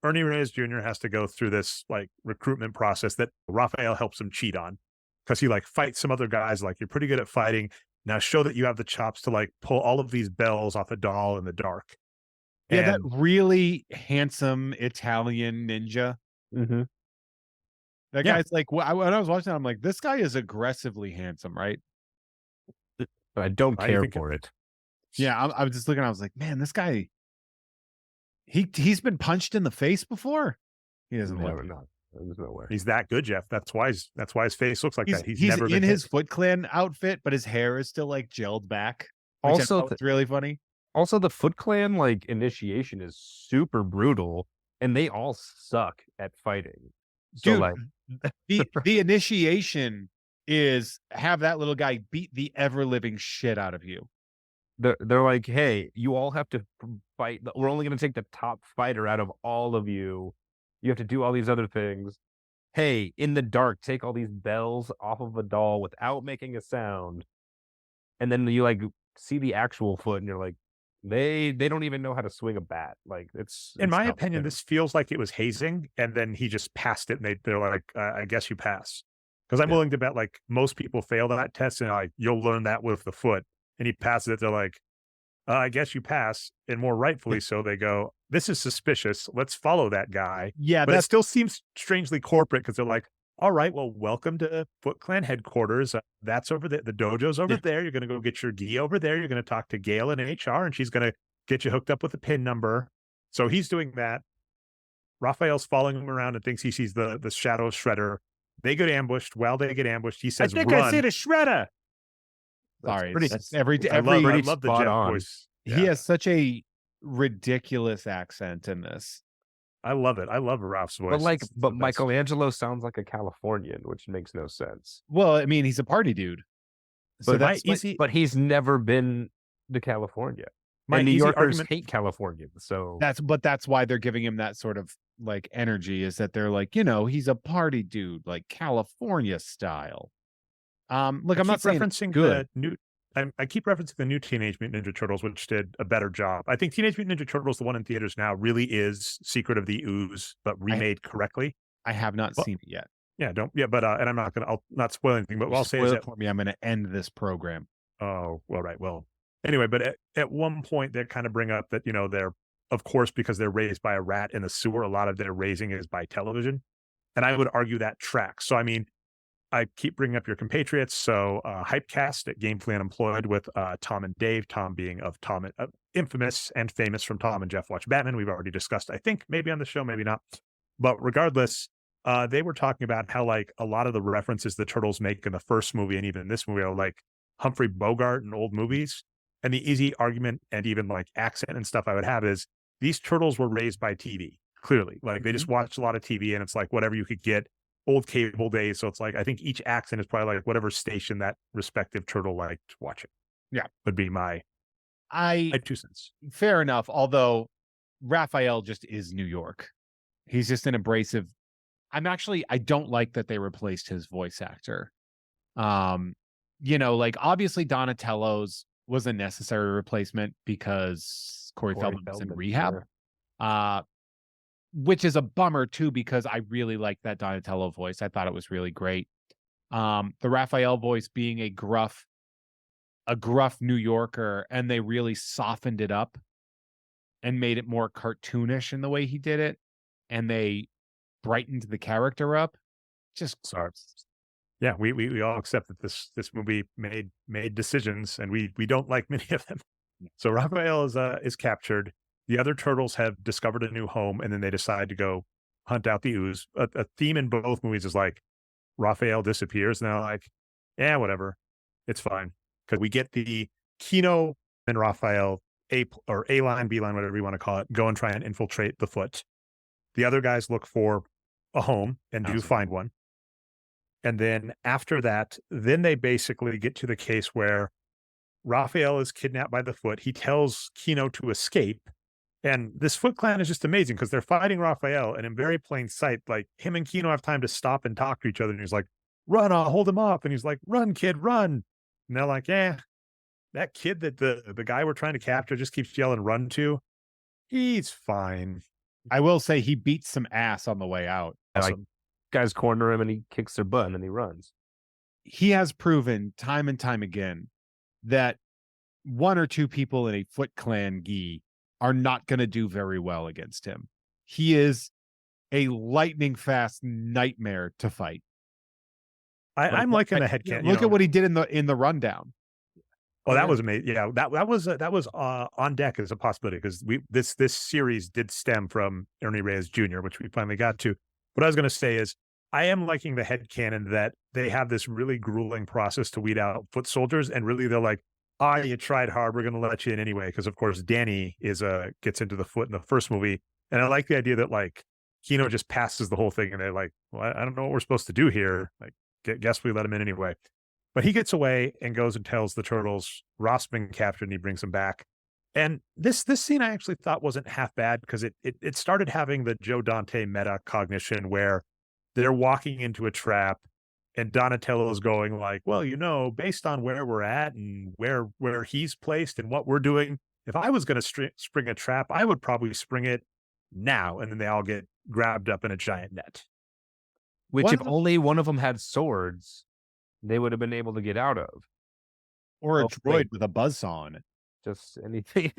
Ernie Reyes Jr. has to go through this like recruitment process that Raphael helps him cheat on, because he like fights some other guys. Like, you're pretty good at fighting. Now show that you have the chops to like pull all of these bells off a doll in the dark. Yeah, that And really handsome Italian ninja. Mm-hmm. That Yeah. guy's like, when I was watching that, I'm like, this guy is aggressively handsome, right? But I don't Why do you care think for it. Yeah, I was just looking. I was like, man, this guy, he's been punched in the face before. He doesn't No, look. no, there's nowhere. he's that good, Jeff. That's why his face looks like He's that. He's he's never in been his hit. Foot Clan outfit, but his hair is still like gelled back. Which Also, it's really funny. Also, the Foot Clan like initiation is super brutal, and they all suck at fighting. So Dude, like, the initiation is have that little guy beat the ever living shit out of you. they're like, hey, you all have to fight. We're only going to take the top fighter out of all of you. You have to do all these other things. Hey, in the dark, take all these bells off of a doll without making a sound, and then you like see the actual Foot, and you're like, they don't even know how to swing a bat. Like, In my not opinion, fair. this feels like it was hazing, and then he just passed it, and they're like, I guess you pass. Because I'm Yeah. willing to bet like most people fail that test, and like, you'll learn that with the Foot. And he passes it. They're like, I guess you pass. And more rightfully so, they go, this is suspicious. Let's follow that guy. Yeah, But it that's still seems strangely corporate, because they're like, all right, well, welcome to Foot Clan headquarters. That's over there. The dojo's over there. You're going to go get your gi over there. You're going to talk to Gail in HR, and she's going to get you hooked up with a PIN number. So he's doing that. Raphael's following him around and thinks he sees the shadow of Shredder. They get ambushed. While they get ambushed, he says, run. I see the Shredder. Sorry, pretty- that's every I love pretty the spot Jeff on. voice. he Yeah. has such a ridiculous accent in this. I love it. I love Ralph's voice. But like, It's the but best. Michelangelo sounds like a Californian, which makes no sense. Well, I mean, he's a party dude. So But that's but he's never been to California. My And New easy Yorkers argument- hate Californians, so that's why they're giving him that sort of like energy, is that they're like, he's a party dude, like California style. Look, I'm not saying it's referencing good. the new. I keep referencing the new Teenage Mutant Ninja Turtles, which did a better job. I think Teenage Mutant Ninja Turtles, the one in theaters now, really is Secret of the Ooze, but remade correctly. I have not Well, seen it yet. Yeah, don't. Yeah, but and I'll not spoil anything. But what I'll say is Spoil that it for me. I'm going to end this program. oh, well, right. Well, anyway, but at one point they kind of bring up that, they're, of course, because they're raised by a rat in the sewer, a lot of their raising is by television. And I would argue that tracks. So, I mean, I keep bringing up your compatriots. So, Hypecast at Gamefully Unemployed with Tom and Dave, Tom being of Tom, infamous and famous from Tom and Jeff Watch Batman. We've already discussed, I think, maybe on the show, maybe not. But regardless, they were talking about how like a lot of the references the Turtles make in the first movie and even in this movie are like Humphrey Bogart in old movies. And the easy argument and even like accent and stuff I would have is these Turtles were raised by TV, clearly. Like they just watched a lot of TV, and it's like whatever you could get, old cable days. So it's like I think each accent is probably like whatever station that respective turtle liked watching. Yeah. Would be my 2 cents. Fair enough. Although Raphael just is New York. He's just an abrasive. I don't like that they replaced his voice actor. Like obviously Donatello's was a necessary replacement because Corey Feldman was in rehab. Yeah. Which is a bummer too, because I really liked that Donatello voice. I thought it was really great. The Raphael voice being a gruff New Yorker, and they really softened it up and made it more cartoonish in the way he did it, and they brightened the character up. Just Sorry. Yeah, we all accept that this movie made decisions, and we don't like many of them. So Raphael is captured. The other turtles have discovered a new home, and then they decide to go hunt out the ooze. A theme in both movies is like Raphael disappears, and they're like, yeah, whatever, it's fine, because we get the Kino and Raphael A line, B line, whatever you want to call it, go and try and infiltrate the Foot. The other guys look for a home and do find one. And then after that, then they basically get to the case where Raphael is kidnapped by the Foot. He tells Kino to escape. And this Foot clan is just amazing because they're fighting Raphael, and in very plain sight, like him and Kino have time to stop and talk to each other. And he's like, run, I'll hold him off. And he's like, run, kid, run. And they're like, yeah, that kid that the guy we're trying to capture just keeps yelling run to, he's fine. I will say he beats some ass on the way out. Like, guys corner him and he kicks their butt and then he runs. He has proven time and time again that one or two people in a Foot Clan gi are not going to do very well against him. He is a lightning fast nightmare to fight. I'm liking the headcanon. Look at what he did in the rundown. Oh, that was amazing. Yeah, that was on deck as a possibility, because this series did stem from Ernie Reyes Jr., which we finally got to. What I was going to say is, I am liking the headcanon that they have this really grueling process to weed out foot soldiers, and really they're like, you tried hard, we're going to let you in anyway. Because of course Danny gets into the Foot in the first movie, and I like the idea that like Kino just passes the whole thing, and they're like, well, I don't know what we're supposed to do here. Like, guess we let him in anyway. But he gets away and goes and tells the turtles Ross been captured, and he brings him back. And this scene I actually thought wasn't half bad, because it started having the Joe Dante metacognition where they're walking into a trap, and Donatello is going like, well, based on where we're at and where he's placed and what we're doing, if I was going to spring a trap, I would probably spring it now. And then they all get grabbed up in a giant net. Which, if only one of them had swords, they would have been able to get out of. Or a droid with a buzzsaw on it. Just anything.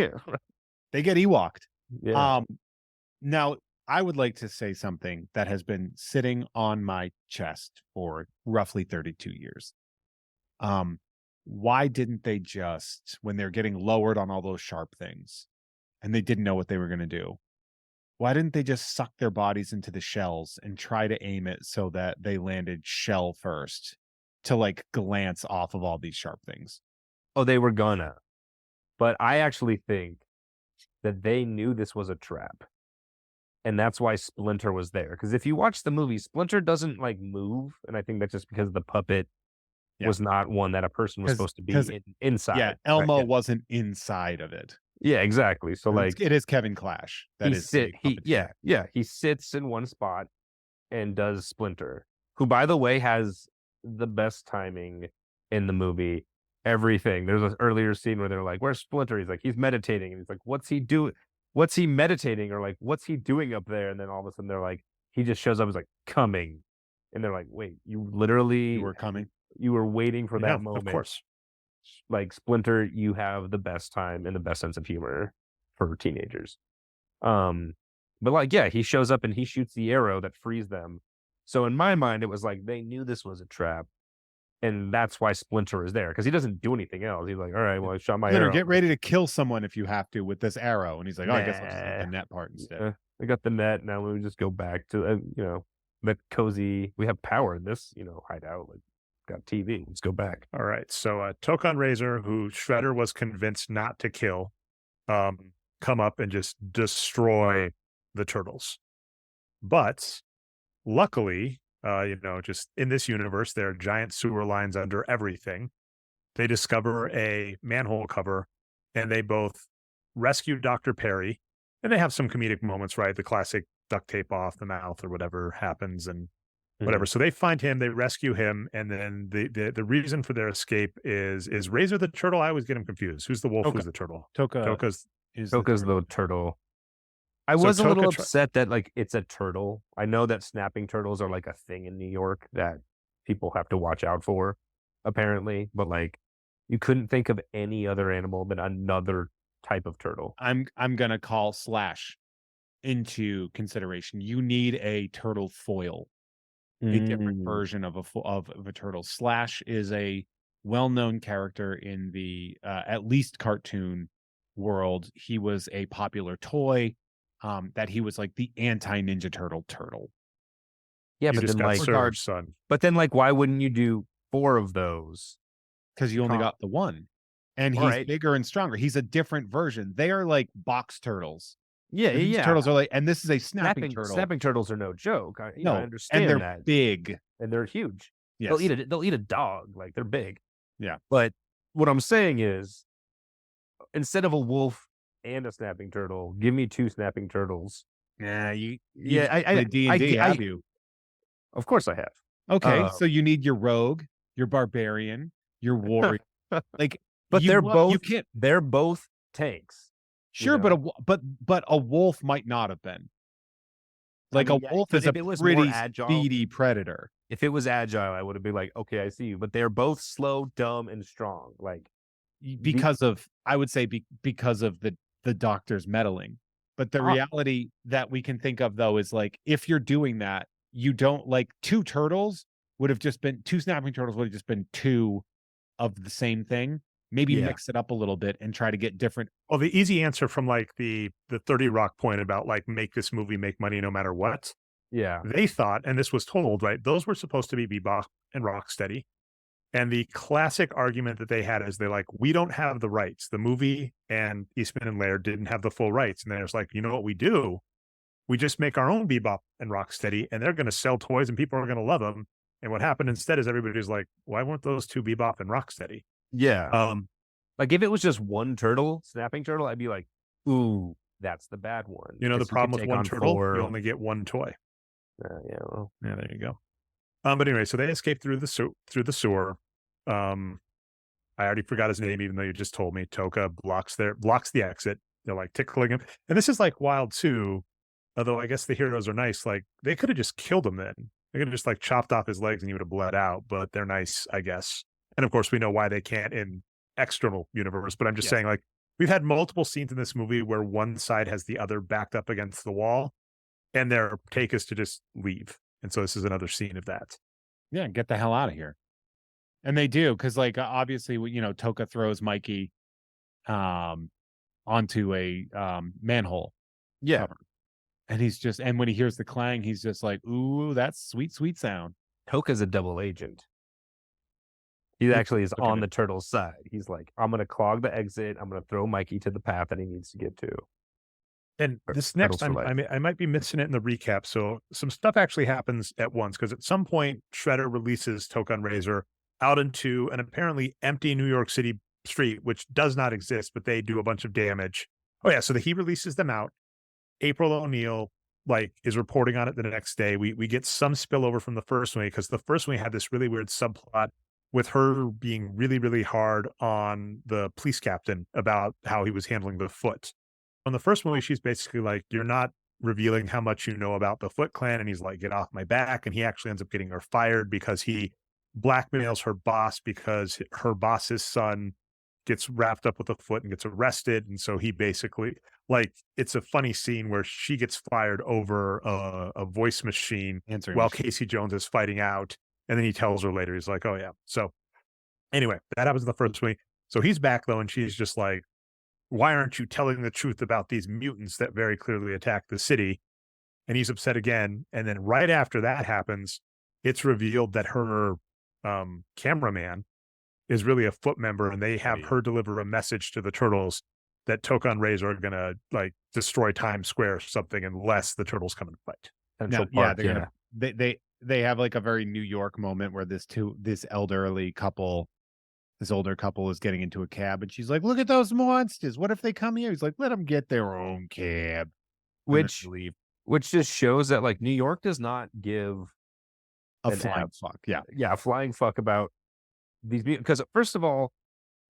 They get Ewoked. Yeah. Now, I would like to say something that has been sitting on my chest for roughly 32 years. Why didn't they just, when they're getting lowered on all those sharp things and they didn't know what they were going to do, why didn't they just suck their bodies into the shells and try to aim it so that they landed shell first to like glance off of all these sharp things? Oh, they were gonna. But I actually think that they knew this was a trap. And that's why Splinter was there. Because if you watch the movie, Splinter doesn't like move. And I think that's just because the puppet was not one that a person was supposed to be inside. Yeah, Elmo wasn't inside of it. Yeah, exactly. So like it is Kevin Clash. He sits in one spot and does Splinter, who by the way has the best timing in the movie. Everything. There's an earlier scene where they're like, where's Splinter? He's like, he's meditating. And he's like, what's he doing? What's he meditating? Or like, what's he doing up there? And then all of a sudden they're like, he just shows up as like coming. And they're like, wait, you were coming. You were waiting for that moment. Of course. Like, Splinter, you have the best time and the best sense of humor for teenagers. But like, yeah, he shows up and he shoots the arrow that frees them. So in my mind, it was like they knew this was a trap. And that's why Splinter is there, because he doesn't do anything else. He's like, all right, well, I shot my arrow. Get ready to kill someone if you have to with this arrow. And he's like, I guess I'll just take the net part instead. I got the net. Now we just go back to, that cozy, we have power in this, hideout. Like, got TV. Let's go back. All right. So Tokon Razor, who Shredder was convinced not to kill, come up and just destroy the turtles. But luckily, just in this universe, there are giant sewer lines under everything. They discover a manhole cover, and they both rescue Dr. Perry And they have some comedic moments, right? The classic duct tape off the mouth or whatever happens and whatever. So they find him, they rescue him, and then the reason for their escape is Razor the turtle. I always get him confused. Who's the wolf? Toka. Who's the turtle? Toka Toka's is Toka's the turtle. I So was a little Toka upset that like it's a turtle. I know that snapping turtles are like a thing in New York that people have to watch out for, apparently. But like, you couldn't think of any other animal than another type of turtle. I'm gonna call Slash into consideration. You need a turtle foil, a different version of a turtle. Slash is a well-known character in the at least cartoon world. He was a popular toy. That he was like the anti-Ninja Turtle. Yeah, you but just then got like, served, son. but then like, why wouldn't you do 4 of those? Because you only Huh. got the one. And he's Alright. bigger and stronger. He's a different version. They are like box turtles. Yeah, These yeah. turtles are like, and this is a snapping turtle. Snapping turtles are no joke. I No, understand and they're that, big. and they're huge. Yes. They'll eat a dog. Like they're big. Yeah. But what I'm saying is, instead of a wolf and a snapping turtle, give me 2 snapping turtles. Yeah, I D&D, have you? Of course I have. Okay, so you need your rogue, your barbarian, your warrior. Like, But you can't. They're both tanks. Sure, know? but a wolf might not have been. Like I mean, a wolf but is a if it was more pretty agile- speedy predator. If it was agile, I would have been like, okay, I see you. But they're both slow, dumb, and strong. Like, Because of, I would say, because of the doctor's meddling. But the reality that we can think of, though, is like, if you're doing that, you don't like 2 turtles would have just been 2 snapping turtles would have just been 2 of the same thing. Maybe mix it up a little bit and try to get different. Well, the easy answer from like the 30 Rock point about like make this movie make money no matter what. yeah. They thought, and this was told, right? Those were supposed to be Bebop and Rocksteady. And the classic argument that they had is they're like, we don't have the rights. The movie and Eastman and Laird didn't have the full rights. And there's like, you know what we do? We just make our own Bebop and Rocksteady, and they're going to sell toys and people are going to love them. And what happened instead is everybody's like, why weren't those 2 Bebop and Rocksteady? Yeah. Like if it was just one turtle, snapping turtle, I'd be like, ooh, that's the bad one. You know, the Because problem could with take one turtle, 4. you only get 1 toy. Yeah, well. Yeah, there you go. But anyway, so they escape through the sewer. I already forgot his name, even though you just told me. Toka blocks the exit. They're like tickling him, and this is like wild too. Although I guess the heroes are nice. Like they could have just killed him then. They could have just like chopped off his legs and he would have bled out. But they're nice, I guess. And of course, we know why they can't in external universe. But I'm just saying, like we've had multiple scenes in this movie where one side has the other backed up against the wall, and their take is to just leave. And so this is another scene of that. Yeah, get the hell out of here. And they do, because like obviously, you know, Toka throws Mikey onto a manhole cover. And he's just, and when he hears the clang, he's just like, ooh, that's sweet, sweet sound. Toka's a double agent. He actually is on the turtle's side. He's like, I'm going to clog the exit. I'm going to throw Mikey to the path that he needs to get to. And this next time, I might be missing it in the recap. So some stuff actually happens at once, because at some point, Shredder releases Toka and Razor out into an apparently empty New York City street, which does not exist, but they do a bunch of damage. Oh yeah, so he releases them out. April O'Neil like is reporting on it the next day. We get some spillover from the first one, because the first one had this really weird subplot with her being really, really hard on the police captain about how he was handling the Foot. On the first movie, she's basically like, you're not revealing how much you know about the Foot Clan. And he's like, get off my back. And he actually ends up getting her fired because he blackmails her boss, because her boss's son gets wrapped up with the Foot and gets arrested. And so he basically, like, it's a funny scene where she gets fired over a voice machine while Casey Jones is fighting out. And then he tells her later, he's like, oh yeah. So anyway, that happens in the first movie. So he's back though, and she's just like, why aren't you telling the truth about these mutants that very clearly attacked the city? And he's upset again. And then right after that happens, it's revealed that her cameraman is really a Foot member, and they have her deliver a message to the turtles that Toka and Razor are going to like destroy Times Square or something unless the turtles come and fight. Central Park, they have like a very New York moment where this elderly couple this older couple is getting into a cab, and she's like, "Look at those monsters. What if they come here?" He's like, "Let them get their own cab." And then Which they leave. which just shows that like New York does not give A an flying F, fuck. Yeah. a flying fuck about these because first of all,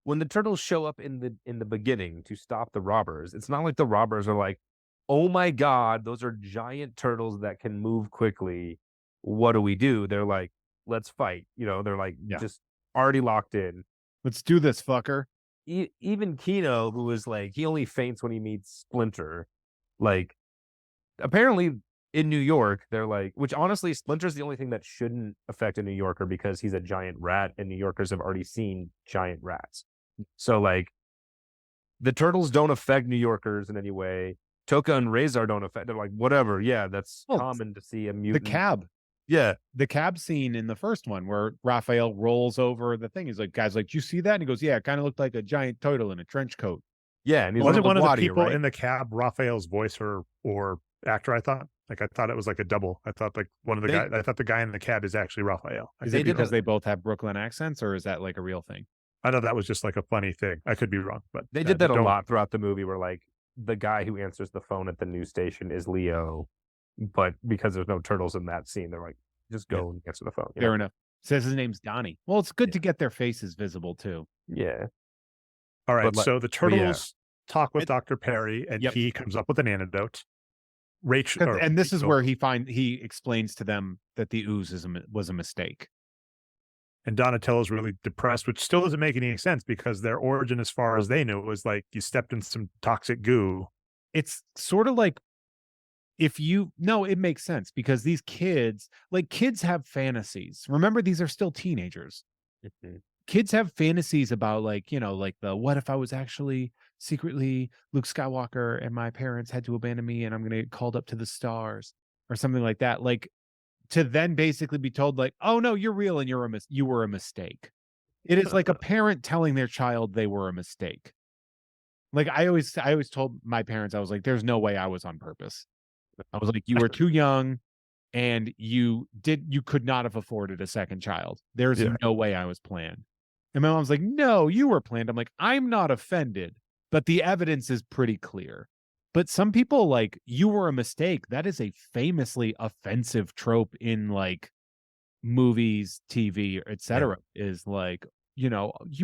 when the turtles show up in the beginning to stop the robbers, it's not like the robbers are like, "Oh my god, those are giant turtles that can move quickly. What do we do?" They're like, "Let's fight." They're like Yeah. just already locked in. Let's do this, fucker. Even Kino, who is like, he only faints when he meets Splinter. Like, apparently in New York, they're like, which honestly, Splinter's the only thing that shouldn't affect a New Yorker because he's a giant rat, and New Yorkers have already seen giant rats. So like, the turtles don't affect New Yorkers in any way. Toka and Razor don't affect. They're like, whatever. Yeah, that's Well, common to see a The mutant. cab. Yeah, The cab scene in the first one where Raphael rolls over the thing. He's like, guys, like, you see that? And he goes, yeah, it kind of looked like a giant turtle in a trench coat. yeah, and he's Was like, it one of the LaGuardia, people right? in the cab, Raphael's voice or actor? I thought it was like a double. I thought like one of the They- guys. I thought the guy in the cab is actually Raphael. Is They it did because a- they both have Brooklyn accents, or is that like a real thing? I know that was just like a funny thing. I could be wrong, but They did that a don't- lot throughout the movie where like the guy who answers the phone at the news station is Leo, but because there's no turtles in that scene, they're like, just go and answer the phone. Fair enough. Says his name's Donnie. Well, it's good Yeah. to get their faces visible too. Yeah. All right, But, like- so the but yeah. turtles talk with It- Dr. Perry, and Yep. he comes up with an antidote. Rachel, And this is where he explains to them that the ooze was a mistake. and Donatello's really depressed, which still doesn't make any sense because their origin, as far as they knew, was like you stepped in some toxic goo. It's sort of like it makes sense because these kids have fantasies. Remember, these are still teenagers. Kids have fantasies about like the what if I was actually secretly Luke Skywalker and my parents had to abandon me and I'm going to get called up to the stars or something like that. Like, to then basically be told like, oh no, you're real and you were a mistake. It is like a parent telling their child they were a mistake. Like I always told my parents, I was like, there's no way I was on purpose. I was like, you were too young and you could not have afforded a second child. There's Yeah. no way I was planned. And my mom's like, no, you were planned. I'm like, I'm not offended, but the evidence is pretty clear. But some people like, you were a mistake. That is a famously offensive trope in like movies, TV, etc. Is like, you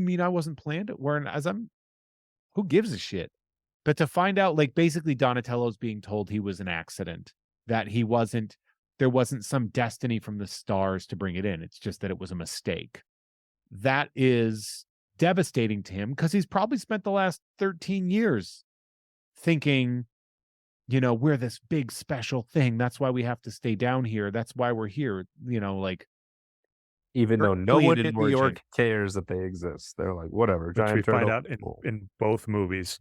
mean I wasn't planned? Who gives a shit? But to find out, like, basically Donatello's being told he was an accident, that there wasn't some destiny from the stars to bring it in. It's just that it was a mistake. That is devastating to him because he's probably spent the last 13 years thinking, we're this big special thing. That's why we have to stay down here. That's why we're here. Like, Even though no Early one in in New origin. York cares that they exist. They're like, whatever, Which giant we find turtle. out Cool. in both movies.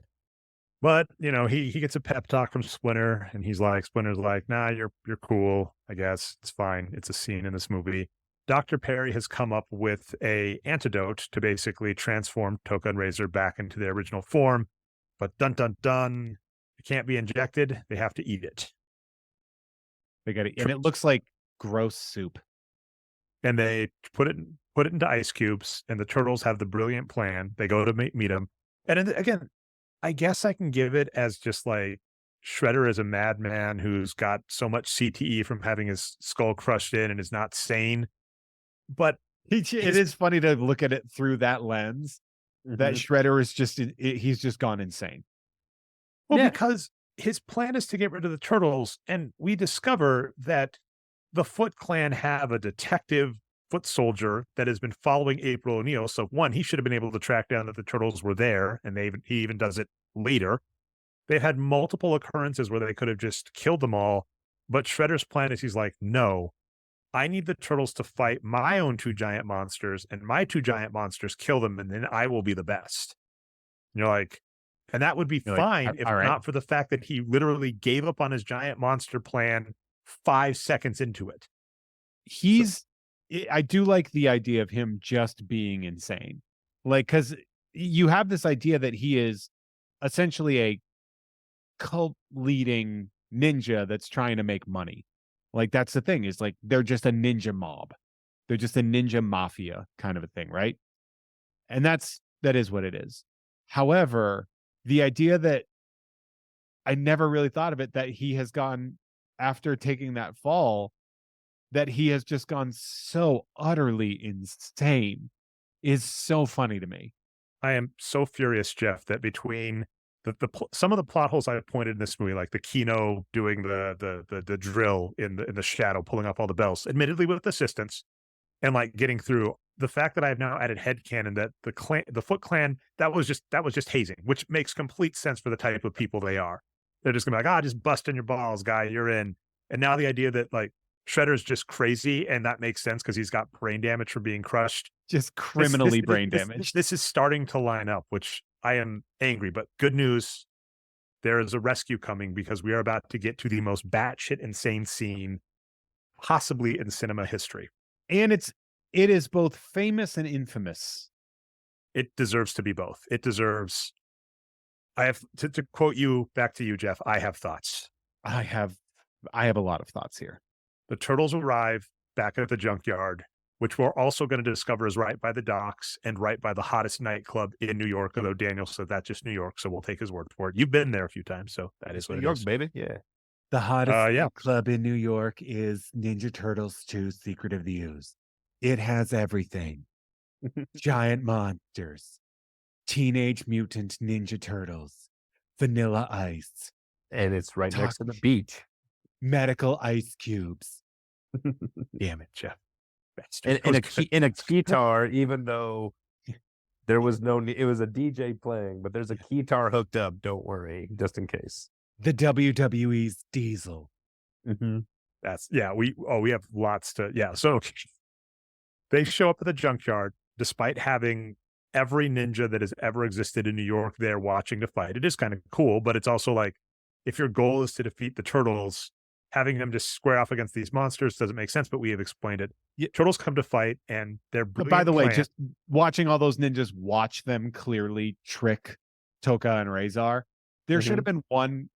But he gets a pep talk from Splinter, and Splinter's like, nah, you're cool. I guess it's fine. It's a scene in this movie. Dr. Perry has come up with a antidote to basically transform Toka and Razor back into their original form. But dun dun dun, it can't be injected. They have to eat it. they got it. And it looks like gross soup. And they put it into ice cubes, and the turtles have the brilliant plan. They go to meet him. And again, I guess I can give it as just like Shredder is a madman who's got so much CTE from having his skull crushed in and is not sane. But It is funny to look at it through that lens. That Shredder is he's just gone insane. Yeah. because his plan is to get rid of the turtles, and we discover that the Foot Clan have a detective foot soldier that has been following April O'Neil. So one, he should have been able to track down that the turtles were there, and he even does it later. They've had multiple occurrences where they could have just killed them all, but Shredder's plan is he's like, no, I need the turtles to fight my own two giant monsters, and my two giant monsters kill them, and then I will be the best. And you're like, and that would be You're like, fine if all right. not for the fact that he literally gave up on his giant monster plan 5 seconds into it. I do like the idea of him just being insane. Like, because you have this idea that he is essentially a cult leading ninja that's trying to make money. Like, that's the thing, is like they're just a ninja mob. They're just a ninja mafia kind of a thing, right? And that is what it is. However, the idea that I never really thought of it, that he has gone after taking that fall, that he has just gone so utterly insane is so funny to me. I am so furious, Jeff, that between some of the plot holes I have pointed in this movie, like the Kino doing the drill in the shadow, pulling off all the bells, admittedly with assistance, and like getting through. The fact that I have now added headcanon that the Foot Clan, that was just hazing, which makes complete sense for the type of people they are. They're just gonna be like, just bust in your balls, guy, you're in. And now the idea that like Shredder's just crazy, and that makes sense because he's got brain damage from being crushed. Just criminally brain This, damaged. this is starting to line up, which I am angry, but good news. There is a rescue coming because we are about to get to the most batshit insane scene possibly in cinema history. And it is both famous and infamous. It deserves to be both. It deserves. I have to quote you back to you, Jeff. I have thoughts. I have a lot of thoughts here. The turtles arrive back at the junkyard, which we're also going to discover is right by the docks and right by the hottest nightclub in New York. Although Daniel said that's just New York, so we'll take his word for it. You've been there a few times, so that is what New it York, is. baby. Yeah. The hottest yeah. club in New York is Ninja Turtles 2 Secret of the Ooze. It has everything. Giant monsters, Teenage Mutant Ninja Turtles, Vanilla Ice, And it's right next to the beach. medical ice cubes. Damn it, Jeff. In a guitar, even though there was it was a DJ playing, but there's a guitar hooked up. Don't worry, just in case. The WWE's Diesel. Mm-hmm. We have lots to, so they show up at the junkyard despite having every ninja that has ever existed in New York there watching the fight. It is kind of cool, but it's also like, if your goal is to defeat the turtles, having them just square off against these monsters doesn't make sense, but we have explained it. Turtles come to fight, and they're But by the way, just watching all those ninjas watch them clearly trick Toka and Razor, there should have been one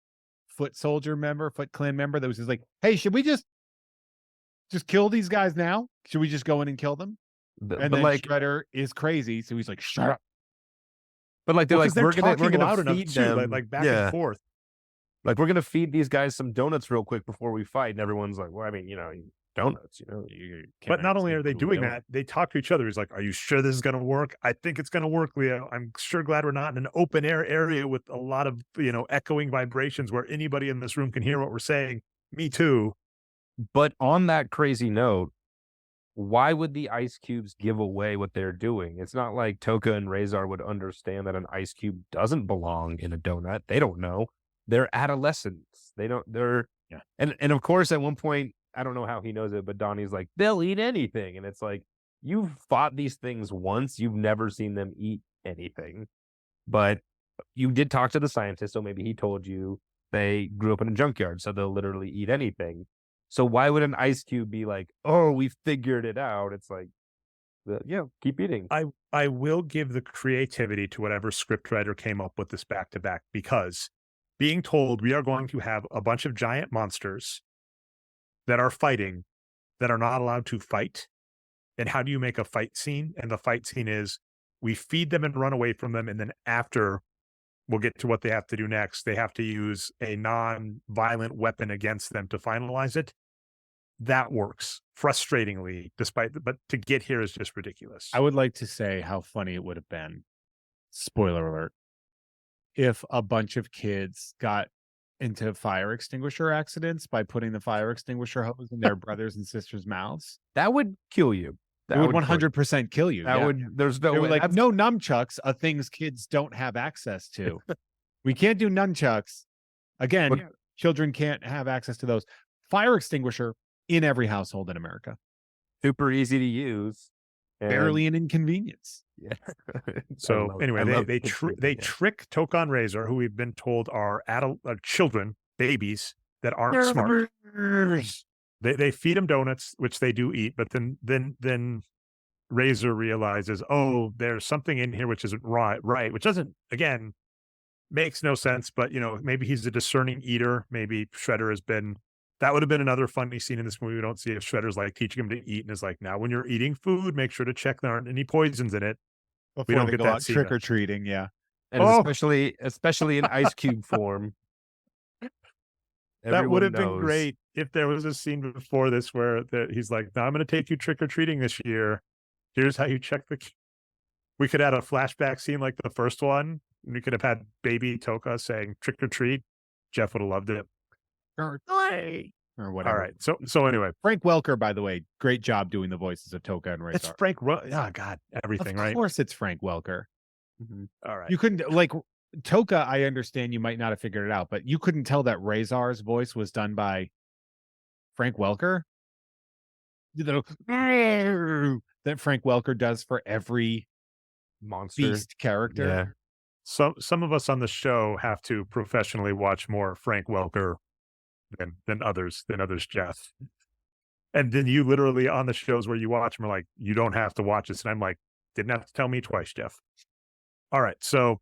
Foot Clan member that was just like, hey, should we just kill these guys now? Should we just go in and kill them? And then like, Shredder is crazy, so he's like, shut up. But like, they're like, we're gonna feed them, like back and forth. Like, we're gonna feed these guys some donuts real quick before we fight, and everyone's like, well, I mean, donuts, But not only are they doing that, they talk to each other. He's like, are you sure this is going to work? I think it's going to work, Leo. I'm sure glad we're not in an open air area with a lot of, echoing vibrations where anybody in this room can hear what we're saying. Me too. But on that crazy note, why would the ice cubes give away what they're doing? It's not like Toka and Razor would understand that an ice cube doesn't belong in a donut. They don't know. They're adolescents. And of course, at one point, I don't know how he knows it, but Donnie's like, they'll eat anything. And it's like, you've fought these things once. You've never seen them eat anything. But you did talk to the scientist, so maybe he told you they grew up in a junkyard, so they'll literally eat anything. So why would an ice cube be like, oh, we figured it out? It's like, keep eating. I will give the creativity to whatever scriptwriter came up with this back-to-back, because being told we are going to have a bunch of giant monsters that are fighting, that are not allowed to fight. And how do you make a fight scene? And the fight scene is we feed them and run away from them. And then after, we'll get to what they have to do next. They have to use a non-violent weapon against them to finalize it. That works frustratingly, but to get here is just ridiculous. I would like to say how funny it would have been, spoiler alert, if a bunch of kids got into fire extinguisher accidents by putting the fire extinguisher hose in their brothers and sisters' mouths. That would kill you. It would 100% kill you. That would. There's no way. Like, no nunchucks are things kids don't have access to. We can't do nunchucks. Again, children can't have access to those. Fire extinguisher in every household in America. Super easy to use. Barely an inconvenience. Yeah. So anyway, they trick Toka and Razor, who we've been told are children, babies that aren't smart. They feed them donuts, which they do eat, but then Razor realizes, oh, there's something in here which isn't right, which doesn't, again, makes no sense. But maybe he's a discerning eater. Maybe Shredder has been. That would have been another funny scene in this movie. We don't see if Shredder's like teaching him to eat and is like, now when you're eating food, make sure to check there aren't any poisons in it. before don't they get go that out scene. trick or treating. Yeah. And Oh! especially in Ice Cube form. That would Everyone have been knows. great if there was a scene before this where he's like, "Now I'm going to take you trick or treating this year. Here's how you check the." We could add a flashback scene like the first one. And we could have had baby Toka saying trick or treat. Jeff would have loved it. Or All whatever. right. So anyway, Frank Welker, by the way, great job doing the voices of Toka and it's Razor. Frank. Oh God, everything Of right. course, it's Frank Welker. All right. You couldn't like Toka. I understand you might not have figured it out, but you couldn't tell that Razor's voice was done by Frank Welker. You know, that Frank Welker does for every Monster. beast character. Yeah. So some of us on the show have to professionally watch more Frank Welker than others, Jeff. And then you literally on the shows where you watch them are like, you don't have to watch this. And I'm like, didn't have to tell me twice, Jeff. All right. So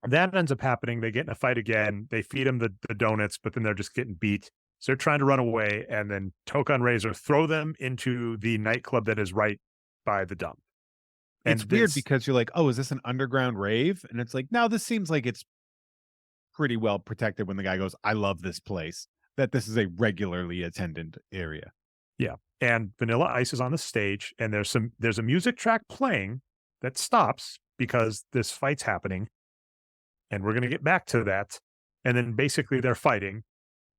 that ends up happening. They get in a fight again. They feed him the donuts, but then they're just getting beat. So they're trying to run away. And then Toka and Razor throw them into the nightclub that is right by the dump. It's weird because you're like, oh, is this an underground rave? And it's like, no, this seems like it's pretty well protected when the guy goes, I love this place, that this is a regularly attended area. Yeah. And Vanilla Ice is on the stage and there's a music track playing that stops because this fight's happening. And we're going to get back to that. And then basically they're fighting.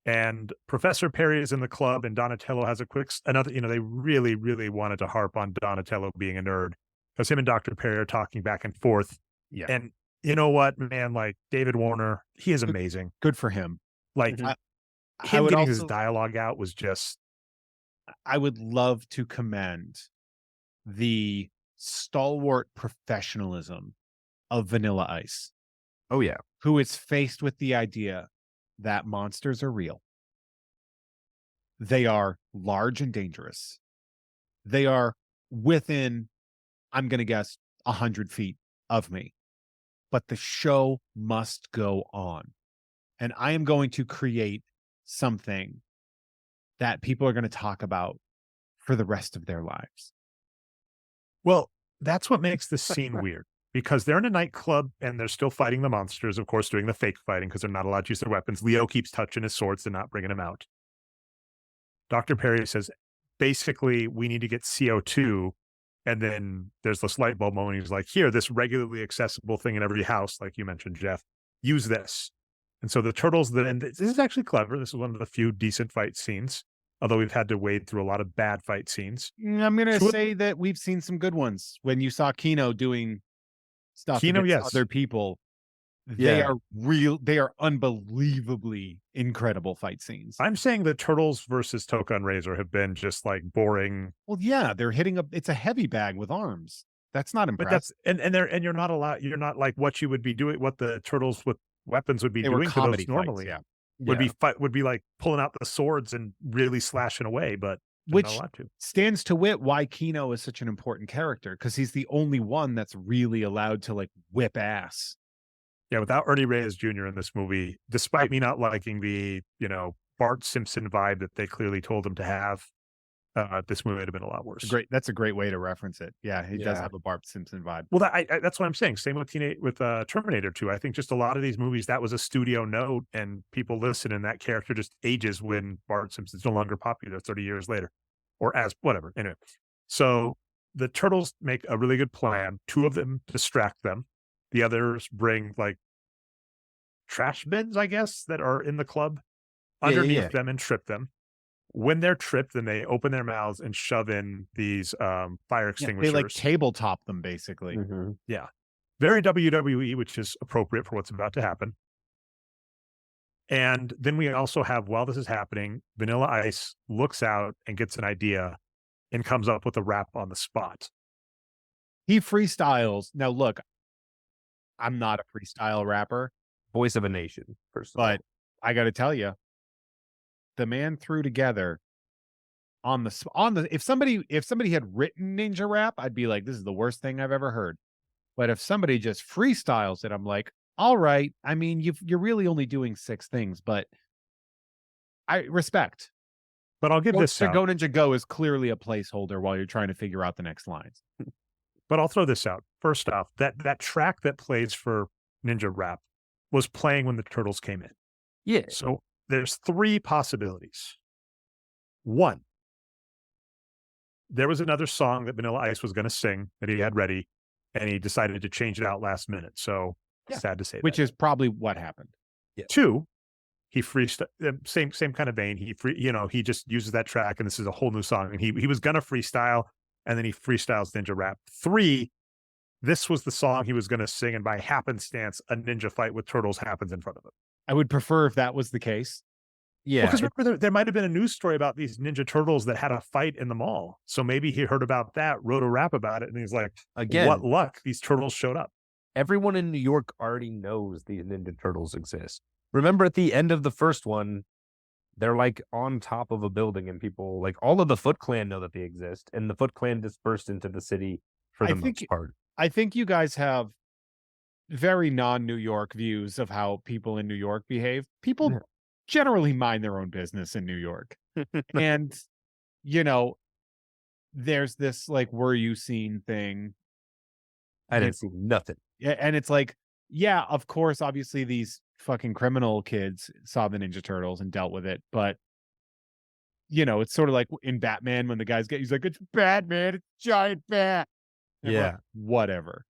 And Professor Perry is in the club and Donatello has another, they really, really wanted to harp on Donatello being a nerd because him and Dr. Perry are talking back and forth. Yeah. And you know what, man, like David Warner, he is amazing. Good for him. Like I him would getting his also- dialogue out was just, I would love to commend the stalwart professionalism of Vanilla Ice, Oh yeah. who is faced with the idea that monsters are real. They are large and dangerous. They are within, I'm going to guess, 100 feet of me. But the show must go on. And I am going to create something that people are going to talk about for the rest of their lives. well, that's what makes this scene weird because they're in a nightclub and they're still fighting the monsters, of course, doing the fake fighting because they're not allowed to use their weapons. Leo keeps touching his swords and not bringing them out. Dr. Perry says, basically, we need to get CO2. And then there's this light bulb moment. He's like, here, this regularly accessible thing in every house, like you mentioned, Jeff, use this. And so the turtles, and this is actually clever. This is one of the few decent fight scenes, although we've had to wade through a lot of bad fight scenes. I'm going to Sure. say that we've seen some good ones. When you saw Kino doing stuff Kino, against yes. other people, they Yeah. are real. They are unbelievably incredible fight scenes. I'm saying the turtles versus Toka and Razor have been just like boring. Well, yeah, they're hitting it's a heavy bag with arms. That's not But impressive. and you're not allowed. You're not like what you would be doing. What the turtles with weapons would be They were doing to comedy those normally. fights, yeah. Would be like pulling out the swords and really slashing away, but they're Which not allowed to. stands to wit why Kino is such an important character, because he's the only one that's really allowed to like whip ass. Yeah, without Ernie Reyes Jr. in this movie, despite me not liking the Bart Simpson vibe that they clearly told him to have, this movie would have been a lot worse. That's a great way to reference it. Yeah, he does Yeah. have a Bart Simpson vibe. Well, that's what I'm saying. Same with Terminator 2. I think just a lot of these movies, that was a studio note, and people listen, and that character just ages when Bart Simpson's no longer popular 30 years later, or as whatever. Anyway, so the turtles make a really good plan. Two of them distract them. The others bring like trash bins, I guess, that are in the club underneath yeah. them and trip them. When they're tripped, then they open their mouths and shove in these fire Yeah, extinguishers. they like tabletop them basically. Mhm. Yeah. Very WWE, which is appropriate for what's about to happen. And then we also have, while this is happening, Vanilla Ice looks out and gets an idea and comes up with a rap on the spot. He freestyles. Now, look, I'm not a freestyle rapper, Voice of a nation, first of all. but I got to tell you, the man threw together if somebody had written ninja rap, I'd be like, this is the worst thing I've ever heard. But if somebody just freestyles it, I'm like, all right. I mean, you're really only doing 6 things, but I respect. But I'll give this So out. Go Ninja Go is clearly a placeholder while you're trying to figure out the next lines. But I'll throw this out. First off, that track that plays for Ninja Rap was playing when the Turtles came in. Yeah. So there's 3 possibilities. 1, there was another song that Vanilla Ice was gonna sing that he had ready, and he decided to change it out last minute, so Yeah. sad to say Which that. is probably what happened. 2, he same kind of vein, he just uses that track, and this is a whole new song, and he was gonna freestyle, and then he freestyles Ninja Rap. 3, this was the song he was gonna sing, and by happenstance, a ninja fight with turtles happens in front of him. I would prefer if that was the case. Yeah. Because remember, there might have been a news story about these Ninja Turtles that had a fight in the mall. So maybe he heard about that, wrote a rap about it, and he's like, Again, what luck, these turtles showed up. everyone in New York already knows these Ninja Turtles exist. Remember at the end of the first one, they're like on top of a building, and people, like all of the Foot Clan, know that they exist, and the Foot Clan dispersed into the city for the most part. I think you guys have very non-New York views of how people in New York behave. People Yeah. generally mind their own business in New York. And, there's this like, were you seen thing. I didn't see nothing. Yeah, and it's like, yeah, of course, obviously these fucking criminal kids saw the Ninja Turtles and dealt with it, but it's sort of like in Batman when the he's like, it's Batman, it's giant bat. And we're like, whatever.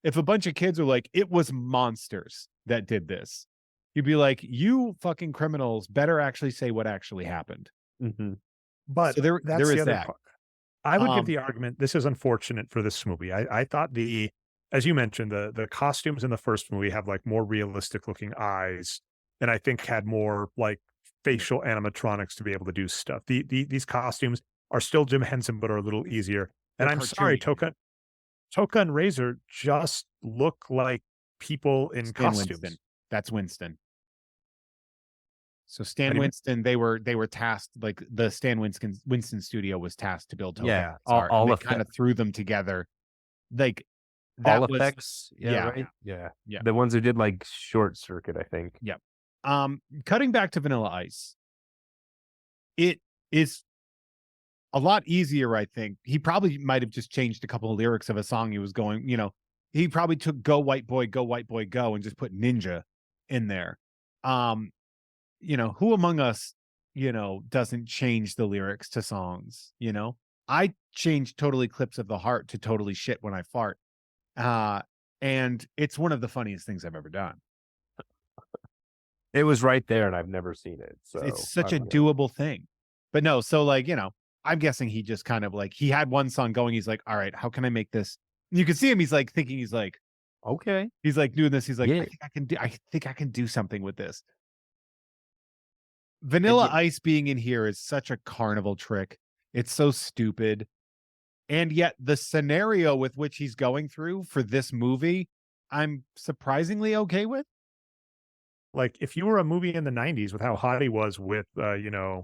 If a bunch of kids are like, it was monsters that did this, you'd be like, you fucking criminals better actually say what actually happened. Mm-hmm. But so there is the other that. part. I would give the argument, this is unfortunate for this movie. I thought as you mentioned, the costumes in the first movie have like more realistic looking eyes, and I think had more like facial animatronics to be able to do stuff. These costumes are still Jim Henson, but are a little easier. And They're I'm sorry, cartoony. Toka and Razor just look like people in Stan costumes. Winston. That's Winston. So Stan Anyway. Winston, they were tasked, like the Stan Winston studio was tasked to build Toka. Yeah, Art, all and they effect- kind of threw them together. Like that All was effects. yeah. Right? Yeah. Yeah. The ones who did like Short Circuit, I think. Cutting back to Vanilla Ice. It is a lot easier, I think. He probably might have just changed a couple of lyrics of a song he was going, he probably took Go White Boy, Go, and just put Ninja in there. Who among us, doesn't change the lyrics to songs, I change Totally Clips of the Heart to Totally Shit When I Fart. And it's one of the funniest things I've ever done. It was right there, and I've never seen it. So It's such a doable thing. But no, so like, I'm guessing he just kind of like, he had one song going. He's like, all right, how can I make this? And you can see him. He's like thinking, he's like, okay. He's like doing this. He's like, Yeah. I think I can do something with this. Vanilla Ice being in here is such a carnival trick. It's so stupid. And yet the scenario with which he's going through for this movie, I'm surprisingly okay with. Like if you were a movie in the 90s with how hot he was with Ice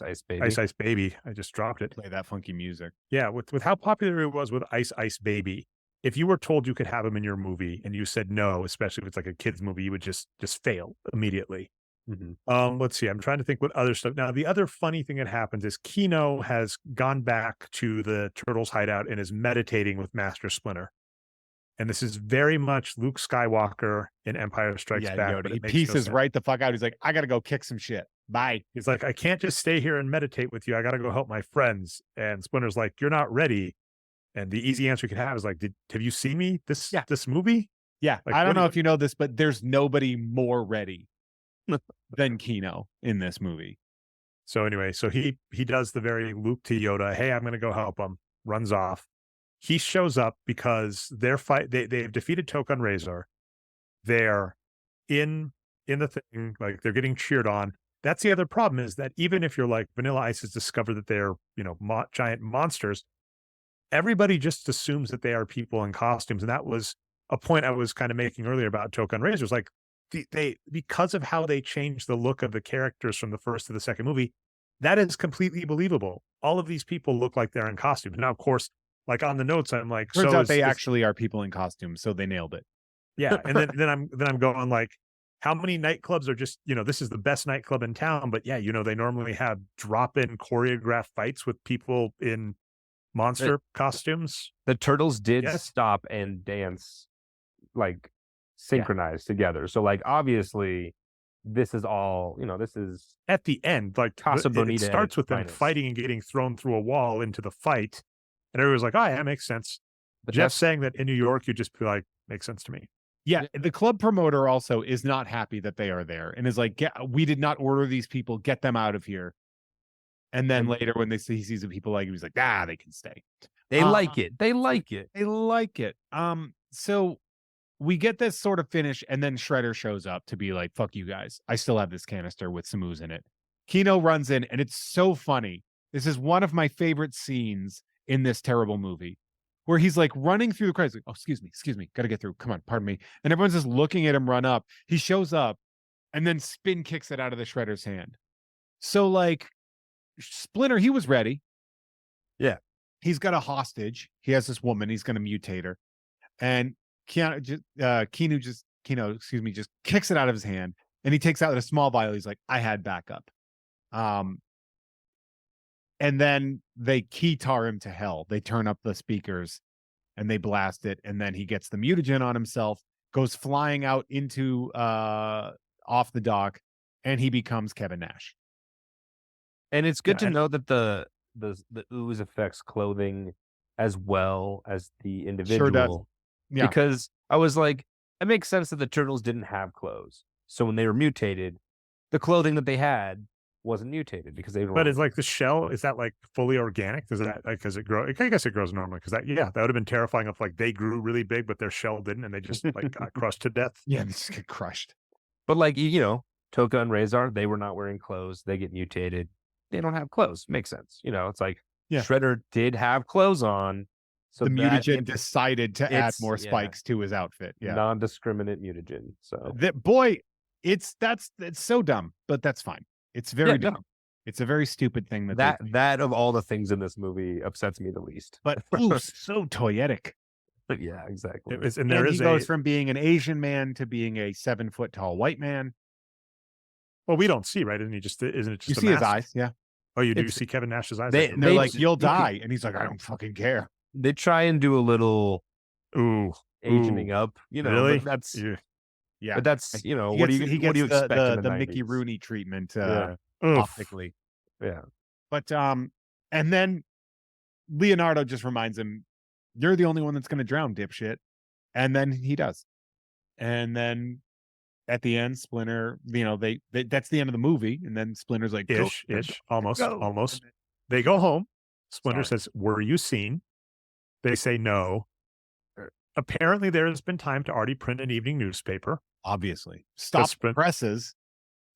Ice Baby. Ice Ice Baby. I just dropped it. Play that funky music. Yeah, with how popular it was with Ice Ice Baby. If you were told you could have him in your movie and you said no, especially if it's like a kid's movie, you would just fail immediately. Mm-hmm. Let's see. I'm trying to think what other stuff. Now, the other funny thing that happens is Kino has gone back to the Turtles hideout and is meditating with Master Splinter. And this is very much Luke Skywalker in Empire Strikes Back. Yoda. But He it makes pieces no sense. right the fuck out. He's like, I got to go kick some shit. Bye. He's like, I can't just stay here and meditate with you. I got to go help my friends. And Splinter's like, you're not ready. And the easy answer you could have is like, have you seen me this movie? Yeah. Like, I don't what do know you- if you know this, but there's nobody more ready than Kino in this movie. So anyway, so he does the very Luke to Yoda, hey, I'm going to go help him, runs off. He shows up because they've defeated Token Razor. They're in the thing, like they're getting cheered on. That's the other problem, is that even if you're like Vanilla Ice has discovered that they're, giant monsters, everybody just assumes that they are people in costumes. And that was a point I was kind of making earlier about Token Razors. Like they because of how they changed the look of the characters from the first to the second movie, that is completely believable. All of these people look like they're in costumes. Now, of course, like on the notes, I'm like, Turns so out they actually are people in costumes, so they nailed it. yeah. And then I'm going like, how many nightclubs are just, this is the best nightclub in town, but yeah, they normally have drop-in choreographed fights with people in monster costumes. The turtles did Yes. stop and dance, like synchronized together. So like obviously, this is all this is At the end, like Casa it Bonita at starts its with them finest. fighting and getting thrown through a wall into the fight, and everyone's like, "Oh, yeah, that makes sense." But Jeff that's saying that in New York, you'd just be like, "Makes sense to me." Yeah, the club promoter also is not happy that they are there and is like, we did not order these people, get them out of here. And then later when he sees the people like, he's like, they can stay. they like it. They like it. They like it. So we get this sort of finish, and then Shredder shows up to be like, fuck you guys. I still have this canister with some ooze in it. Kino runs in, and it's so funny. This is one of my favorite scenes in this terrible movie, where he's like running through the crowd. He's like, oh, excuse me, gotta get through. Come on, pardon me. And everyone's just looking at him run up. He shows up and then spin kicks it out of the Shredder's hand. So like Splinter, he was ready. Yeah. He's got a hostage. He has this woman. He's going to mutate her. And Kino just kicks it out of his hand, and he takes out a small vial. He's like, I had backup. And then they keytar him to hell. They turn up the speakers and they blast it. And then he gets the mutagen on himself, goes flying out into off the dock, and he becomes Kevin Nash. And it's good to know that the ooze affects clothing as well as the individual. Sure does. Yeah. Because I was like, it makes sense that the turtles didn't have clothes. So when they were mutated, the clothing that they had wasn't mutated because they were. But it's like the shell, is that like fully organic? Does that like, does it grow? I guess it grows normally, because that would have been terrifying if like they grew really big, but their shell didn't, and they just like got crushed to death. Yeah, they just get crushed. But like, Toka and Razor, they were not wearing clothes. They get mutated. They don't have clothes. Makes sense. It's like Shredder did have clothes on. So the mutagen decided to add more spikes to his outfit. Yeah. Non-discriminate mutagen. So it's so dumb, but that's fine. It's very dumb. It's a very stupid thing that of all the things in this movie upsets me the least. But so toyetic. But yeah, exactly. And he goes from being an Asian man to being a 7 foot tall white man. Well, we don't see, right? Isn't it just you see his eyes? Yeah. Oh, you do see Kevin Nash's eyes? They're like, you'll die, and he's like, I don't fucking care. They try and do a little Asianing up, really? But that's but that's he what do you expect in the 90s? Mickey Rooney treatment Yeah. optically. Yeah. But and then Leonardo just reminds him, you're the only one that's going to drown, dipshit. And then he does. And then at the end, Splinter, they that's the end of the movie. And then Splinter's like, almost. They go home. Splinter says, were you seen? They say no. Apparently, there has been time to already print an evening newspaper. Obviously. Stop presses.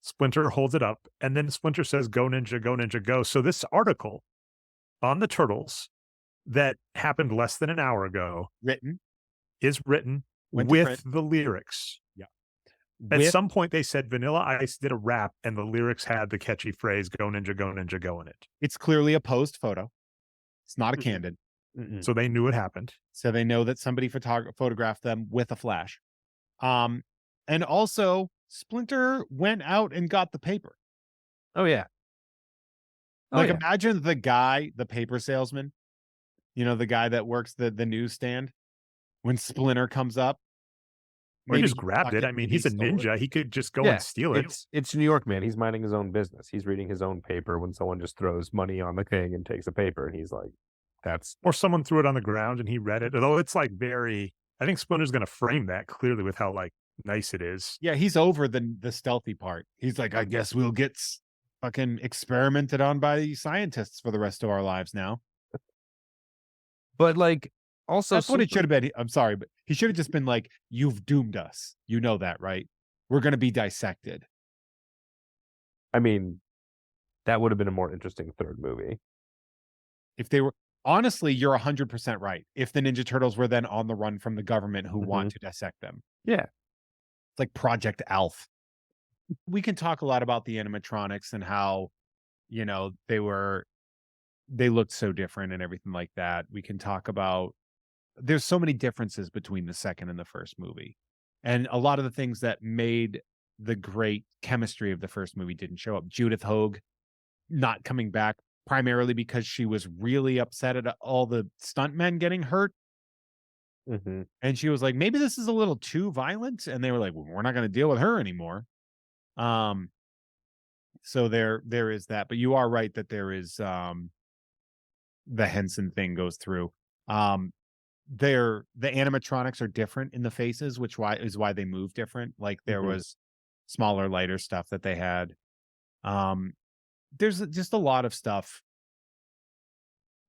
Splinter holds it up. And then Splinter says, go ninja, go. So this article on the Turtles that happened less than an hour ago is written with the lyrics. Yeah. At some point, they said Vanilla Ice did a rap, and the lyrics had the catchy phrase "Go Ninja, go" in it. It's clearly a posed photo. It's not a candid. So they knew it happened. So they know that somebody photographed them with a flash. And also, Splinter went out and got the paper. Oh yeah. Imagine the paper salesman. The guy that works the newsstand. When Splinter comes up. Or he just grabbed it. I mean, he's a ninja. He could just go and steal it. It's New York, man. He's minding his own business. He's reading his own paper when someone just throws money on the thing and takes a paper, and he's like, that's... Or someone threw it on the ground and he read it. Although it's like very... I think Splinter's going to frame that clearly with how like nice it is. Yeah, he's over the stealthy part. He's like, I guess we'll get fucking experimented on by scientists for the rest of our lives now. But like... Also, that's what it should have been. I'm sorry, but he should have just been like, you've doomed us. You know that, right? We're going to be dissected. I mean, that would have been a more interesting third movie. If they were, honestly, you're 100% right. If the Ninja Turtles were then on the run from the government who want to dissect them. Yeah. It's like Project Alf. We can talk a lot about the animatronics and how, they looked so different and everything like that. We can talk about, there's so many differences between the second and the first movie. And a lot of the things that made the great chemistry of the first movie didn't show up. Judith Hoag not coming back primarily because she was really upset at all the stuntmen getting hurt. Mm-hmm. And she was like, maybe this is a little too violent. And they were like, well, we're not going to deal with her anymore. So there is that. But you are right that there is the Henson thing goes through. The animatronics are different in the faces, which is why they move different. Like there was smaller, lighter stuff that they had. There's just a lot of stuff.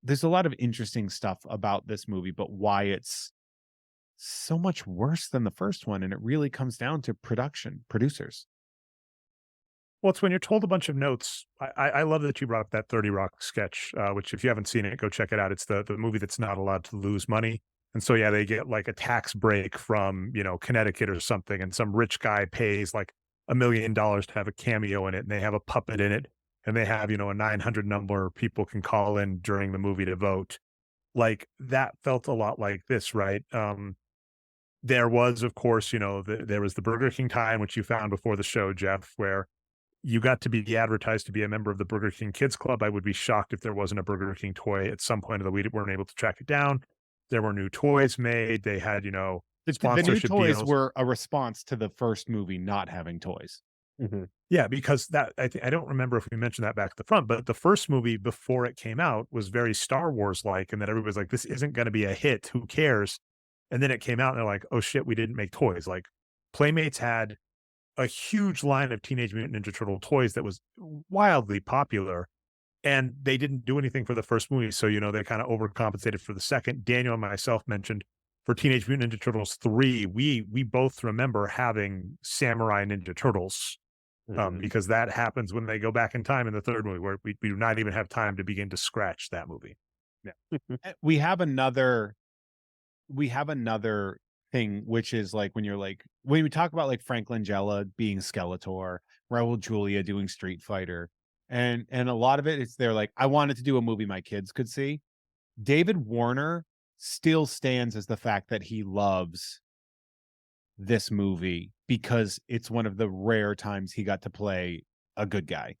There's a lot of interesting stuff about this movie, but why it's so much worse than the first one. And it really comes down to producers. Well, it's when you're told a bunch of notes. I love that you brought up that 30 Rock sketch, which if you haven't seen it, go check it out. It's the movie that's not allowed to lose money. And so, yeah, they get like a tax break from, Connecticut or something. And some rich guy pays like $1 million to have a cameo in it. And they have a puppet in it. And they have, a 900 number people can call in during the movie to vote. Like that felt a lot like this, right? There was, of course, there was the Burger King tie-in, which you found before the show, Jeff, where you got to be advertised to be a member of the Burger King Kids Club. I would be shocked if there wasn't a Burger King toy at some point of the week. Weren't able to track it down. There were new toys made. They had, The new sponsorship toys deals. were a response to the first movie not having toys. Mm-hmm. Yeah, because I don't remember if we mentioned that back at the front, but the first movie before it came out was very Star Wars like, and that everybody's like, this isn't going to be a hit. Who cares? And then it came out and they're like, oh shit, we didn't make toys. Like Playmates had a huge line of Teenage Mutant Ninja Turtle toys that was wildly popular, and they didn't do anything for the first movie. So, they kind of overcompensated for the second. Daniel and myself mentioned for Teenage Mutant Ninja Turtles 3, we both remember having Samurai Ninja Turtles, because that happens when they go back in time in the third movie, where we do not even have time to begin to scratch that movie. Yeah. We have another thing, which is like when we talk about like Frank Langella being Skeletor, Raul Julia doing Street Fighter, and a lot of it, they're like, I wanted to do a movie my kids could see. David Warner still stands as the fact that he loves this movie because it's one of the rare times he got to play a good guy.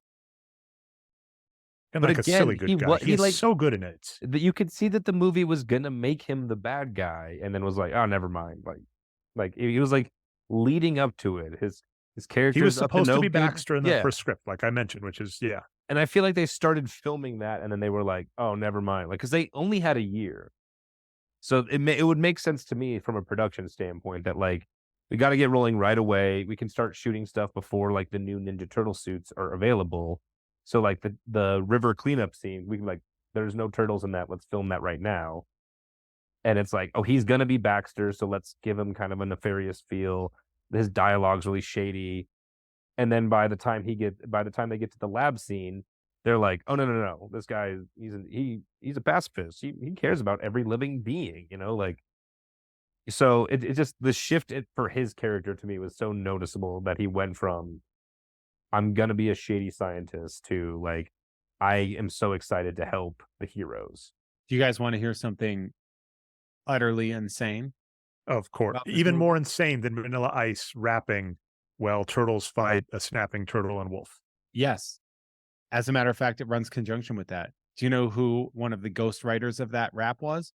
And But like again, a silly good guy. he He's so good in it. that you could see that the movie was gonna make him the bad guy, and then was like, oh, never mind. Like he was like leading up to it. His character He was up to supposed no to be good. Baxter in the Yeah. first script, like I mentioned, which is, yeah. And I feel like they started filming that, and then they were like, "Oh, never mind," like because they only had a year, so it would make sense to me from a production standpoint that like we got to get rolling right away. We can start shooting stuff before like the new Ninja Turtle suits are available. So like the river cleanup scene, we can like, there's no turtles in that. Let's film that right now. And it's like, oh, he's gonna be Baxter, so let's give him kind of a nefarious feel. His dialogue's really shady. And then by the time they get to the lab scene, they're like, "Oh no! This guy, he's a pacifist. He cares about every living being, like." So it just the shift for his character to me was so noticeable that he went from I'm gonna be a shady scientist to like I am so excited to help the heroes. Do you guys want to hear something utterly insane? Of course. About this Even movie? more insane than Vanilla Ice rapping while turtles fight a snapping turtle and wolf. Yes. As a matter of fact, it runs conjunction with that. Do you know who one of the ghostwriters of that rap was?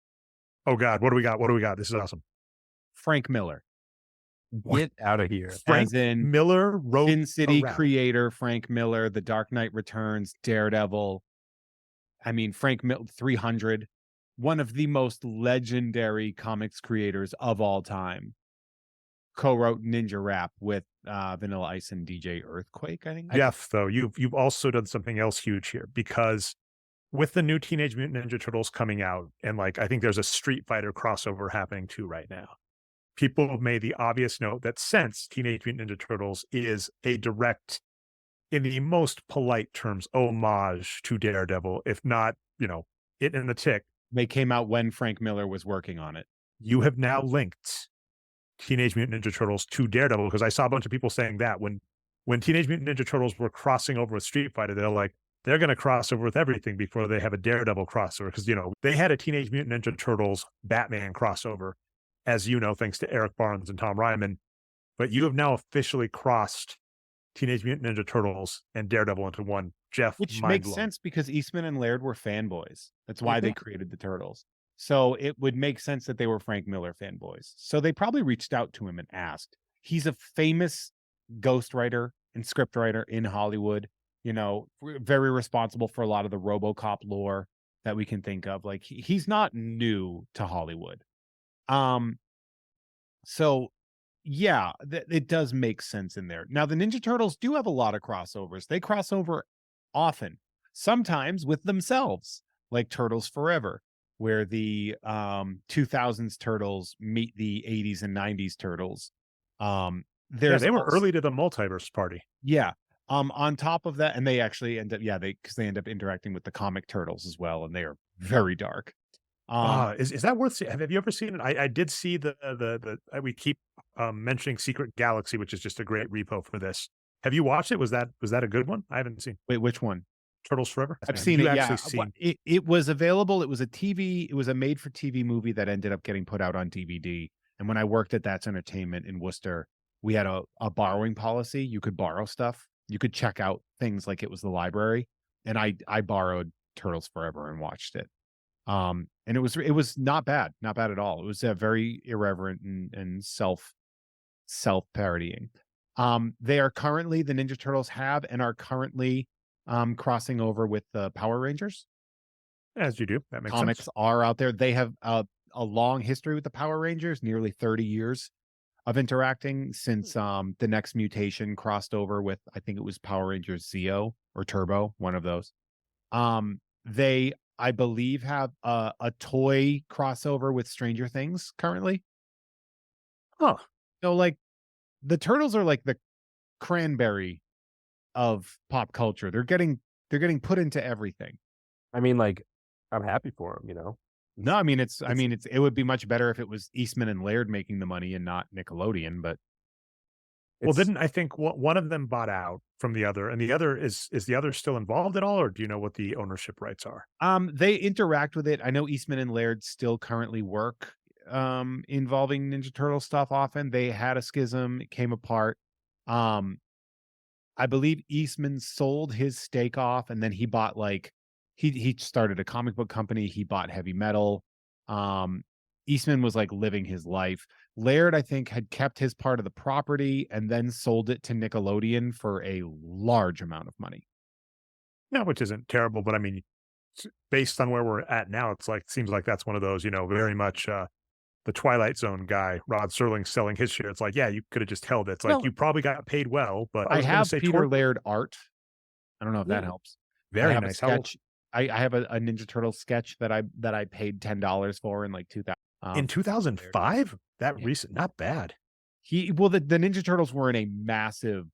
Oh God, what do we got? What do we got? This is awesome. Frank Miller. Get out of here. Frank As in Miller wrote Sin City a rap. creator Frank Miller, The Dark Knight Returns, Daredevil. I mean, Frank Miller, 300, one of the most legendary comics creators of all time, co-wrote Ninja Rap with Vanilla Ice and DJ Earthquake, I think. Jeff, though, you've also done something else huge here, because with the new Teenage Mutant Ninja Turtles coming out, and like I think there's a Street Fighter crossover happening too right now, people have made the obvious note that since Teenage Mutant Ninja Turtles is a direct, in the most polite terms, homage to Daredevil, if not, it and the Tick, They came out when Frank Miller was working on it. you have now linked Teenage Mutant Ninja Turtles to Daredevil, because I saw a bunch of people saying that when Teenage Mutant Ninja Turtles were crossing over with Street Fighter, they're going to cross over with everything before they have a Daredevil crossover, because they had a Teenage Mutant Ninja Turtles Batman crossover, as you know, thanks to Eric Barnes and Tom Ryman. But you have now officially crossed Teenage Mutant Ninja Turtles and Daredevil into one. Jeff, Which mind makes blown. sense because Eastman and Laird were fanboys. That's why they Mhm. created the Turtles. So it would make sense that they were Frank Miller fanboys. So they probably reached out to him and asked. He's a famous ghostwriter and scriptwriter in Hollywood, very responsible for a lot of the RoboCop lore that we can think of. Like he's not new to Hollywood. Um so yeah, it does make sense in there. Now, the Ninja Turtles do have a lot of crossovers. They cross over often, sometimes with themselves, like Turtles Forever, where the 2000s Turtles meet the 80s and 90s Turtles. Yeah, There's they were also, early to the multiverse party. yeah. On top of that, and they actually end up, because they end up interacting with the comic Turtles as well, and they are very dark. Is that worth seeing? Have you ever seen it? I did see we keep mentioning Secret Galaxy, which is just a great repo for this. Have you watched it? Was that a good one? I haven't seen Wait, which one? Turtles Forever. I've Have seen you it, actually yeah. seen? It was available. It was a made for TV movie that ended up getting put out on DVD. And when I worked at That's Entertainment in Worcester, we had a borrowing policy. You could borrow stuff. You could check out things like it was the library. And I borrowed Turtles Forever and watched it. And it was not bad, not bad at all. It was very irreverent and self parodying. They are currently the Ninja Turtles have and are currently crossing over with the Power Rangers. As you do. That makes sense. Comics are out there. They have a long history with the Power Rangers, nearly 30 years of interacting since the next mutation crossed over with, I think it was Power Rangers Zeo or Turbo, one of those. They, I believe, have a toy crossover with Stranger Things currently. Huh. So like the Turtles are like the cranberry of pop culture. They're getting put into everything. I mean, like, I'm happy for him, you know? No, it would be much better if it was Eastman and Laird making the money and not Nickelodeon, but Well, it's didn't I think one of them bought out from the other, and the other is the other still involved at all, or do you know what the ownership rights are? they interact with it. I know Eastman and Laird still currently work involving Ninja Turtle stuff often. They had a schism, it came apart. Um I believe Eastman sold his stake off and then he bought he started a comic book company, he bought heavy metal. Um Eastman was like living his life. Laird, I think, had kept his part of the property and then sold it to Nickelodeon for a large amount of money. No, which isn't terrible, but I mean, based on where we're at now, it's like seems like that's one of those, very much the Twilight Zone guy, Rod Serling selling his share. It's like, yeah, you could have just held it. It's like No, you probably got paid well, but I I was going to have say Peter Laird art. I don't know if that Yeah. helps. I very have a nice. How old? sketch. I have a Ninja Turtle sketch that I paid $10 for in like 2000. In From Peter Laird. 2005? That Yeah. recent, not bad. The Ninja Turtles were in a massive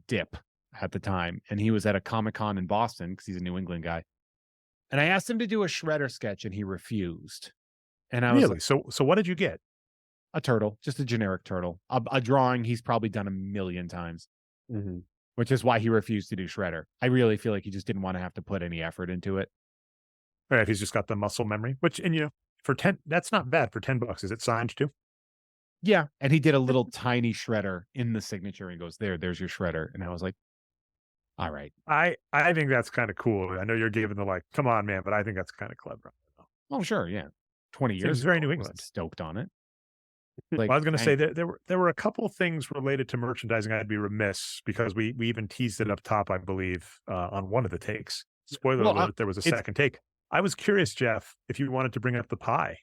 dip at the time, and he was at a Comic-Con in Boston because he's a New England guy. And I asked him to do a Shredder sketch, and he refused. And I was Really? like, So what did you get? a turtle, just a generic turtle, a drawing he's probably done a million times, Hmm. which is why he refused to do Shredder. I really feel like he just didn't want to have to put any effort into it. All right, he's just got the muscle memory, which, and for 10, that's not bad for $10. Is it signed too? Yeah, and he did a little tiny Shredder in the signature and goes, there's your Shredder. And I was like, all right. I think that's kind of cool. I know you're giving the like, come on, man, but I think that's kind of clever. Oh, sure, yeah. 20 Seems years very ago, New I England. wasn't stoked on it. Well, Like, I was going to say dang. that there were a couple things related to merchandising. I'd be remiss because we even teased it up top, I believe, on one of the takes. Spoiler Well, alert: there was a it's second take. I was curious, Jeff, if you wanted to bring up the pie.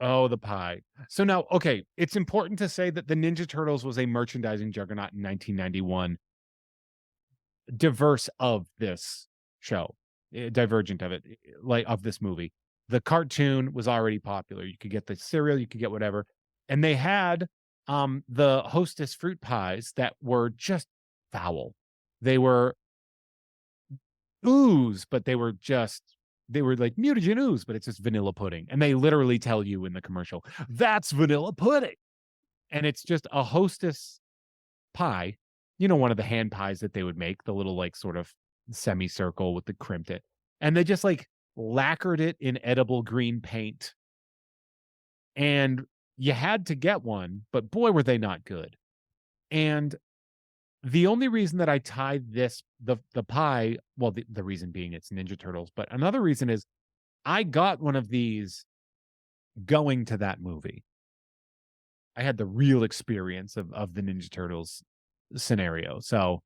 oh, the pie. So now, okay, it's important to say that the Ninja Turtles was a merchandising juggernaut in 1991, diverse of this show, divergent of it, like of this movie. The cartoon was already popular. You could get the cereal, you could get whatever. And they had the Hostess fruit pies that were just foul. They were ooze, but they were like mutagen ooze, but it's just vanilla pudding. And they literally tell you in the commercial, that's vanilla pudding. And it's just a Hostess pie, one of the hand pies that they would make, the little like sort of semicircle with the crimped it. And they just like lacquered it in edible green paint. And you had to get one, but boy, were they not good. And The only reason that I tied the pie, well, the reason being it's Ninja Turtles, but another reason is I got one of these going to that movie. I had the real experience of the Ninja Turtles scenario. So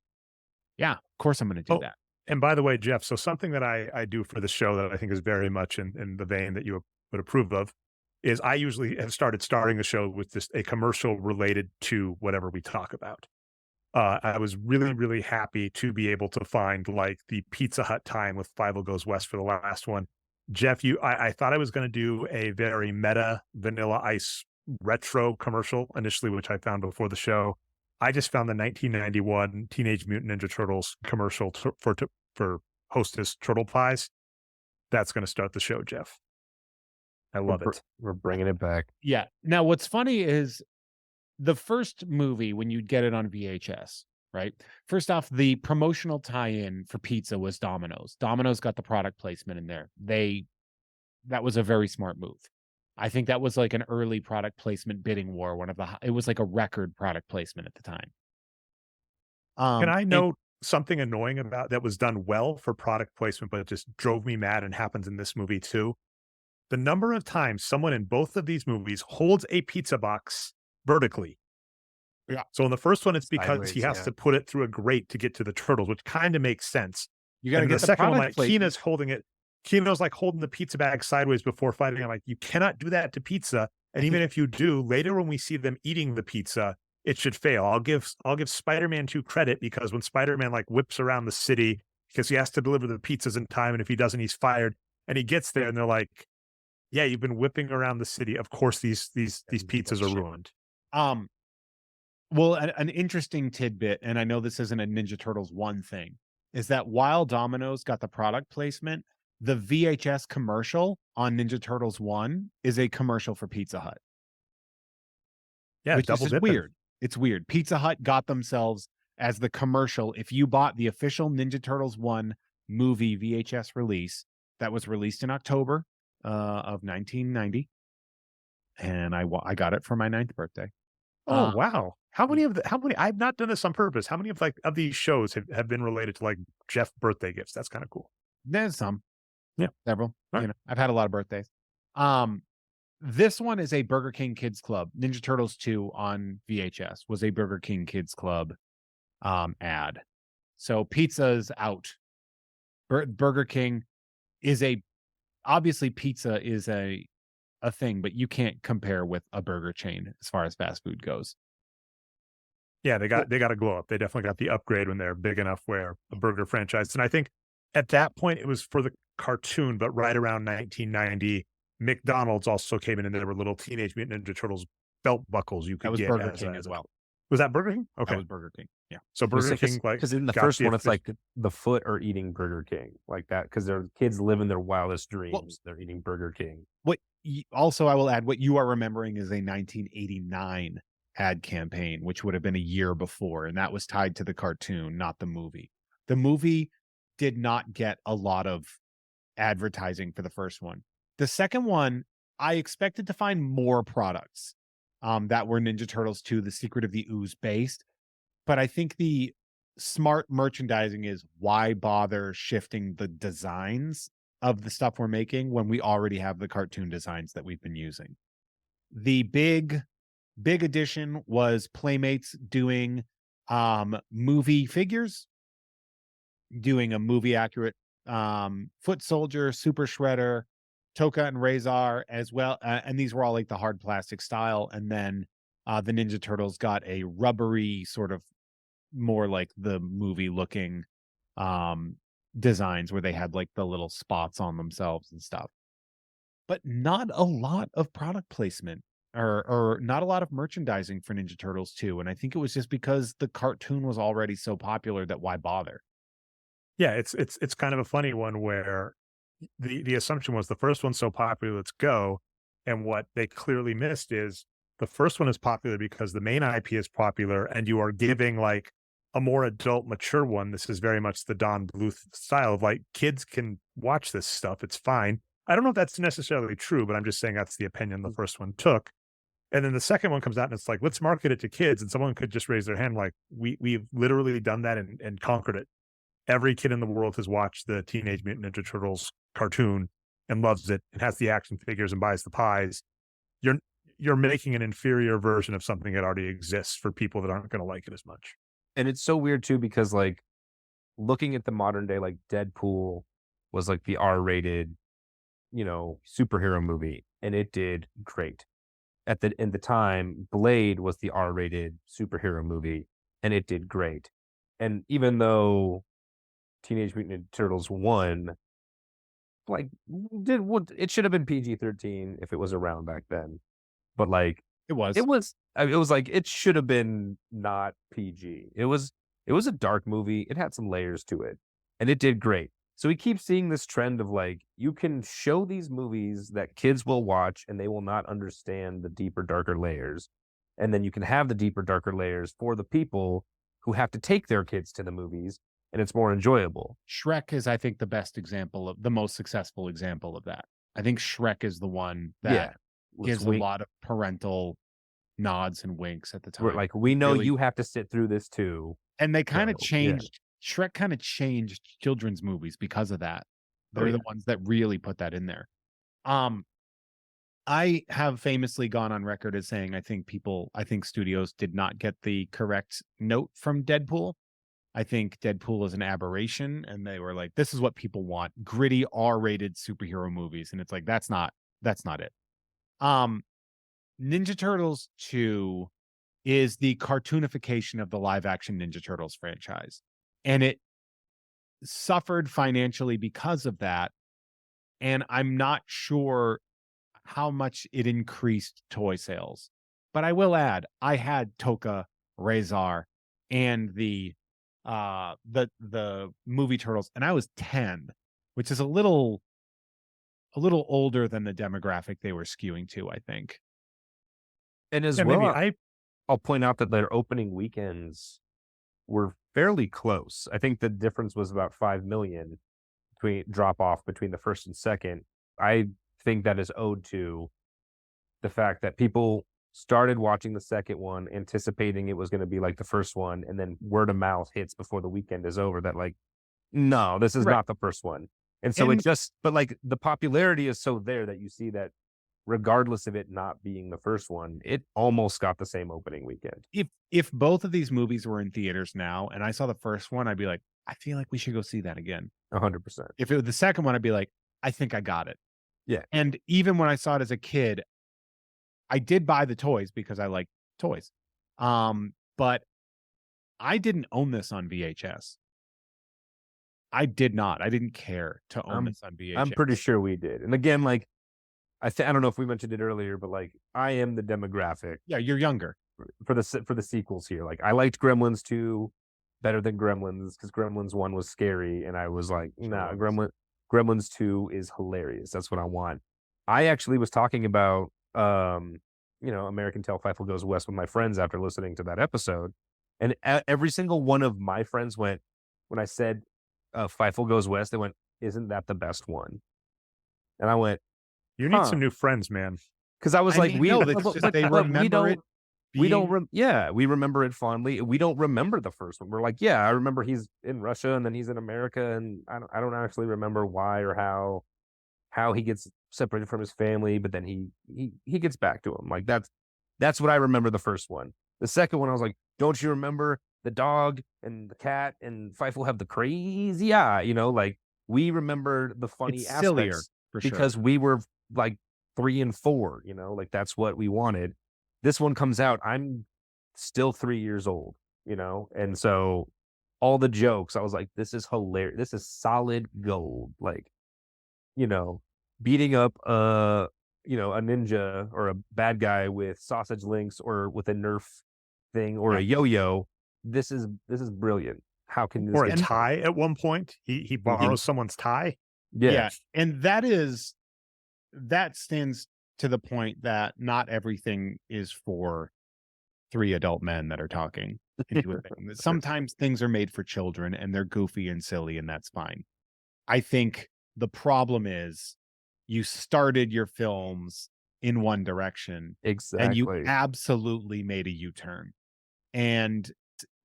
yeah, of course I'm going to do Oh, that. and by the way, Jeff, so something that I do for the show that I think is very much in the vein that you would approve of is I usually have starting the show with just a commercial related to whatever we talk about. I was really, really happy to be able to find like the Pizza Hut time with Five Goes West for the last one. Jeff, I thought I was going to do a very meta Vanilla Ice retro commercial initially, which I found before the show. I just found the 1991 Teenage Mutant Ninja Turtles commercial for Hostess Turtle Pies. That's going to start the show, Jeff. I love it. We're bringing it back. Yeah. Now, what's funny is the first movie when you'd get it on VHS, right? First off, the promotional tie-in for pizza was Domino's. Domino's got the product placement in there. That was a very smart move. I think that was like an early product placement bidding war. It was like a record product placement at the time. Can I And note something annoying about that was done well for product placement, but it just drove me mad and happens in this movie too? The number of times someone in both of these movies holds a pizza box vertically. Yeah. So in the first one, it's because Sideways, he has yeah. to put it through a grate to get to the turtles, which kind of makes sense. you got to And get the the second one, product like placement. Kina's holding it. Kino's like holding the pizza bag sideways before fighting. I'm like, you cannot do that to pizza. And even if you do, later when we see them eating the pizza, it should fail. I'll give Spider-Man 2 credit because when Spider-Man like whips around the city because he has to deliver the pizzas in time, and if he doesn't, he's fired. And he gets there, and they're like, "Yeah, you've been whipping around the city. Of course, these pizzas are ruined." Well, an interesting tidbit, and I know this isn't a Ninja Turtles 1 thing, is that while Domino's got the product placement, the VHS commercial on Ninja Turtles 1 is a commercial for Pizza Hut. Yeah, Which is double just dipping. weird. It's weird. Pizza Hut got themselves as the commercial. If you bought the official Ninja Turtles 1 movie VHS release that was released in October of 1990, and I got it for my 9th birthday. Oh wow! How many I've not done this on purpose. How many of these shows have been related to like Jeff birthday gifts? That's kind of cool. There's some. Yeah. Several. All You right. know, I've had a lot of birthdays. This one is a Burger King Kids Club. Ninja Turtles 2 on VHS was a Burger King Kids Club ad. So pizza's out. Burger King is obviously pizza is a thing, but you can't compare with a burger chain as far as fast food goes. Yeah, they got a glow up. They definitely got the upgrade when they're big enough where a burger franchise. And I think at that point it was for the cartoon, but right around 1990, McDonald's also came in and there were little Teenage Mutant Ninja Turtles belt buckles you could That was get Burger as King a- as well. Was that Burger King? That Okay. was Burger King. Yeah. So Burger King, like, because in the got first the one, it's official- like the foot are eating Burger King, like that, because their kids living their wildest dreams. They're eating Burger King. Also, I will add what you are remembering is a 1989 ad campaign, which would have been a year before, and that was tied to the cartoon, not the movie. The movie did not get a lot of advertising for the first one. The second one, I expected to find more products that were Ninja Turtles 2, The Secret of the Ooze based, but I think the smart merchandising is why bother shifting the designs of the stuff we're making when we already have the cartoon designs that we've been using. The big addition was Playmates doing movie figures, doing a movie accurate Foot Soldier, Super Shredder, Toka and Razor as well, and these were all like the hard plastic style. And then the Ninja Turtles got a rubbery sort of more like the movie looking designs where they had like the little spots on themselves and stuff, but not a lot of product placement or not a lot of merchandising for Ninja Turtles 2. And I think it was just because the cartoon was already so popular that why bother? Yeah, it's kind of a funny one where the assumption was the first one's so popular, let's go. And what they clearly missed is the first one is popular because the main IP is popular, and you are giving like a more adult, mature one. This is very much the Don Bluth style of like kids can watch this stuff. It's fine. I don't know if that's necessarily true, but I'm just saying that's the opinion the first one took. And then the second one comes out and it's like, let's market it to kids. And someone could just raise their hand like, we've literally done that and conquered it. Every kid in the world has watched the Teenage Mutant Ninja Turtles cartoon and loves it and has the action figures and buys the pies. You're you're making an inferior version of something that already exists for people that aren't going to like it as much. And it's so weird too, because like looking at the modern day, like Deadpool was like the R-rated, superhero movie, and it did great. At the time, Blade was the R-rated superhero movie, and it did great. And even though Teenage Mutant Ninja Turtles won, like it should have been PG-13 if it was around back then. But like It was. it was like it should have been not PG. It was a dark movie. It had some layers to it, and it did great. So we keep seeing this trend of like you can show these movies that kids will watch and they will not understand the deeper, darker layers. And then you can have the deeper, darker layers for the people who have to take their kids to the movies, and it's more enjoyable. Shrek is, I think, the best example of the most successful example of that. I think Shrek is the one that gives a lot of parental nods and winks at the time. We're like, we know Really- you have to sit through this too. And they kind of So, yeah. changed. Shrek kind of changed children's movies because of that. They're Oh, the yeah. ones that really put that in there. I have famously gone on record as saying I think studios did not get the correct note from Deadpool. I think Deadpool is an aberration, and they were like, this is what people want. Gritty R-rated superhero movies. And it's like, that's not it. Ninja Turtles 2 is the cartoonification of the live action Ninja Turtles franchise. And it suffered financially because of that. And I'm not sure how much it increased toy sales. But I will add, I had Toka, Razor, and the movie Turtles, and I was 10, which is a little older than the demographic they were skewing to, I think. And as Yeah, well, maybe I'll point out that their opening weekends were fairly close. I think the difference was about 5 million drop off between the first and second. I think that is owed to the fact that people started watching the second one, anticipating it was going to be like the first one, and then word of mouth hits before the weekend is over that like, no, this is Right. not the first one. And so but like the popularity is so there that you see that regardless of it not being the first one, it almost got the same opening weekend. If both of these movies were in theaters now and I saw the first one, I'd be like, I feel like we should go see that again. 100%. If it was the second one, I'd be like, I think I got it. Yeah. And even when I saw it as a kid, I did buy the toys because I like toys. But I didn't own this on VHS. I did not. I didn't care to own this on VHS. I'm pretty sure we did. And again, like I don't know if we mentioned it earlier, but like I am the demographic. Yeah, you're younger for the sequels here. Like I liked Gremlins 2 better than Gremlins because Gremlins 1 was scary, and I was like, nah, Gremlins 2 is hilarious. That's what I want. I actually was talking about American Tail Fievel Goes West with my friends after listening to that episode, and every single one of my friends went when I said Fievel Goes West. They went, "Isn't that the best one?" And I went, you need some new friends, man. because I was like, they remember it. We don't. We remember it fondly. We don't remember the first one. We're like, yeah, I remember he's in Russia and then he's in America, and I don't actually remember why or how he gets separated from his family, but then he gets back to him. Like that's what I remember the first one. The second one, I was like, don't you remember the dog and the cat and Fife will have the crazy eye? Like we remember the funny It's aspects sillier, for sure. because we were like 3 and 4. Like that's what we wanted. This one comes out, I'm still 3 years old, and so all the jokes, I was like, this is hilarious. This is solid gold. Like, beating up a ninja or a bad guy with sausage links or with a Nerf thing or a yo-yo. This is brilliant. How can this Or a get tie at one point? He borrows someone's tie. Yeah. And that stands to the point that not everything is for 3 adult men that are talking into a thing. Sometimes things are made for children and they're goofy and silly, and that's fine. I think the problem is you started your films in one direction. Exactly. And you absolutely made a U-turn. And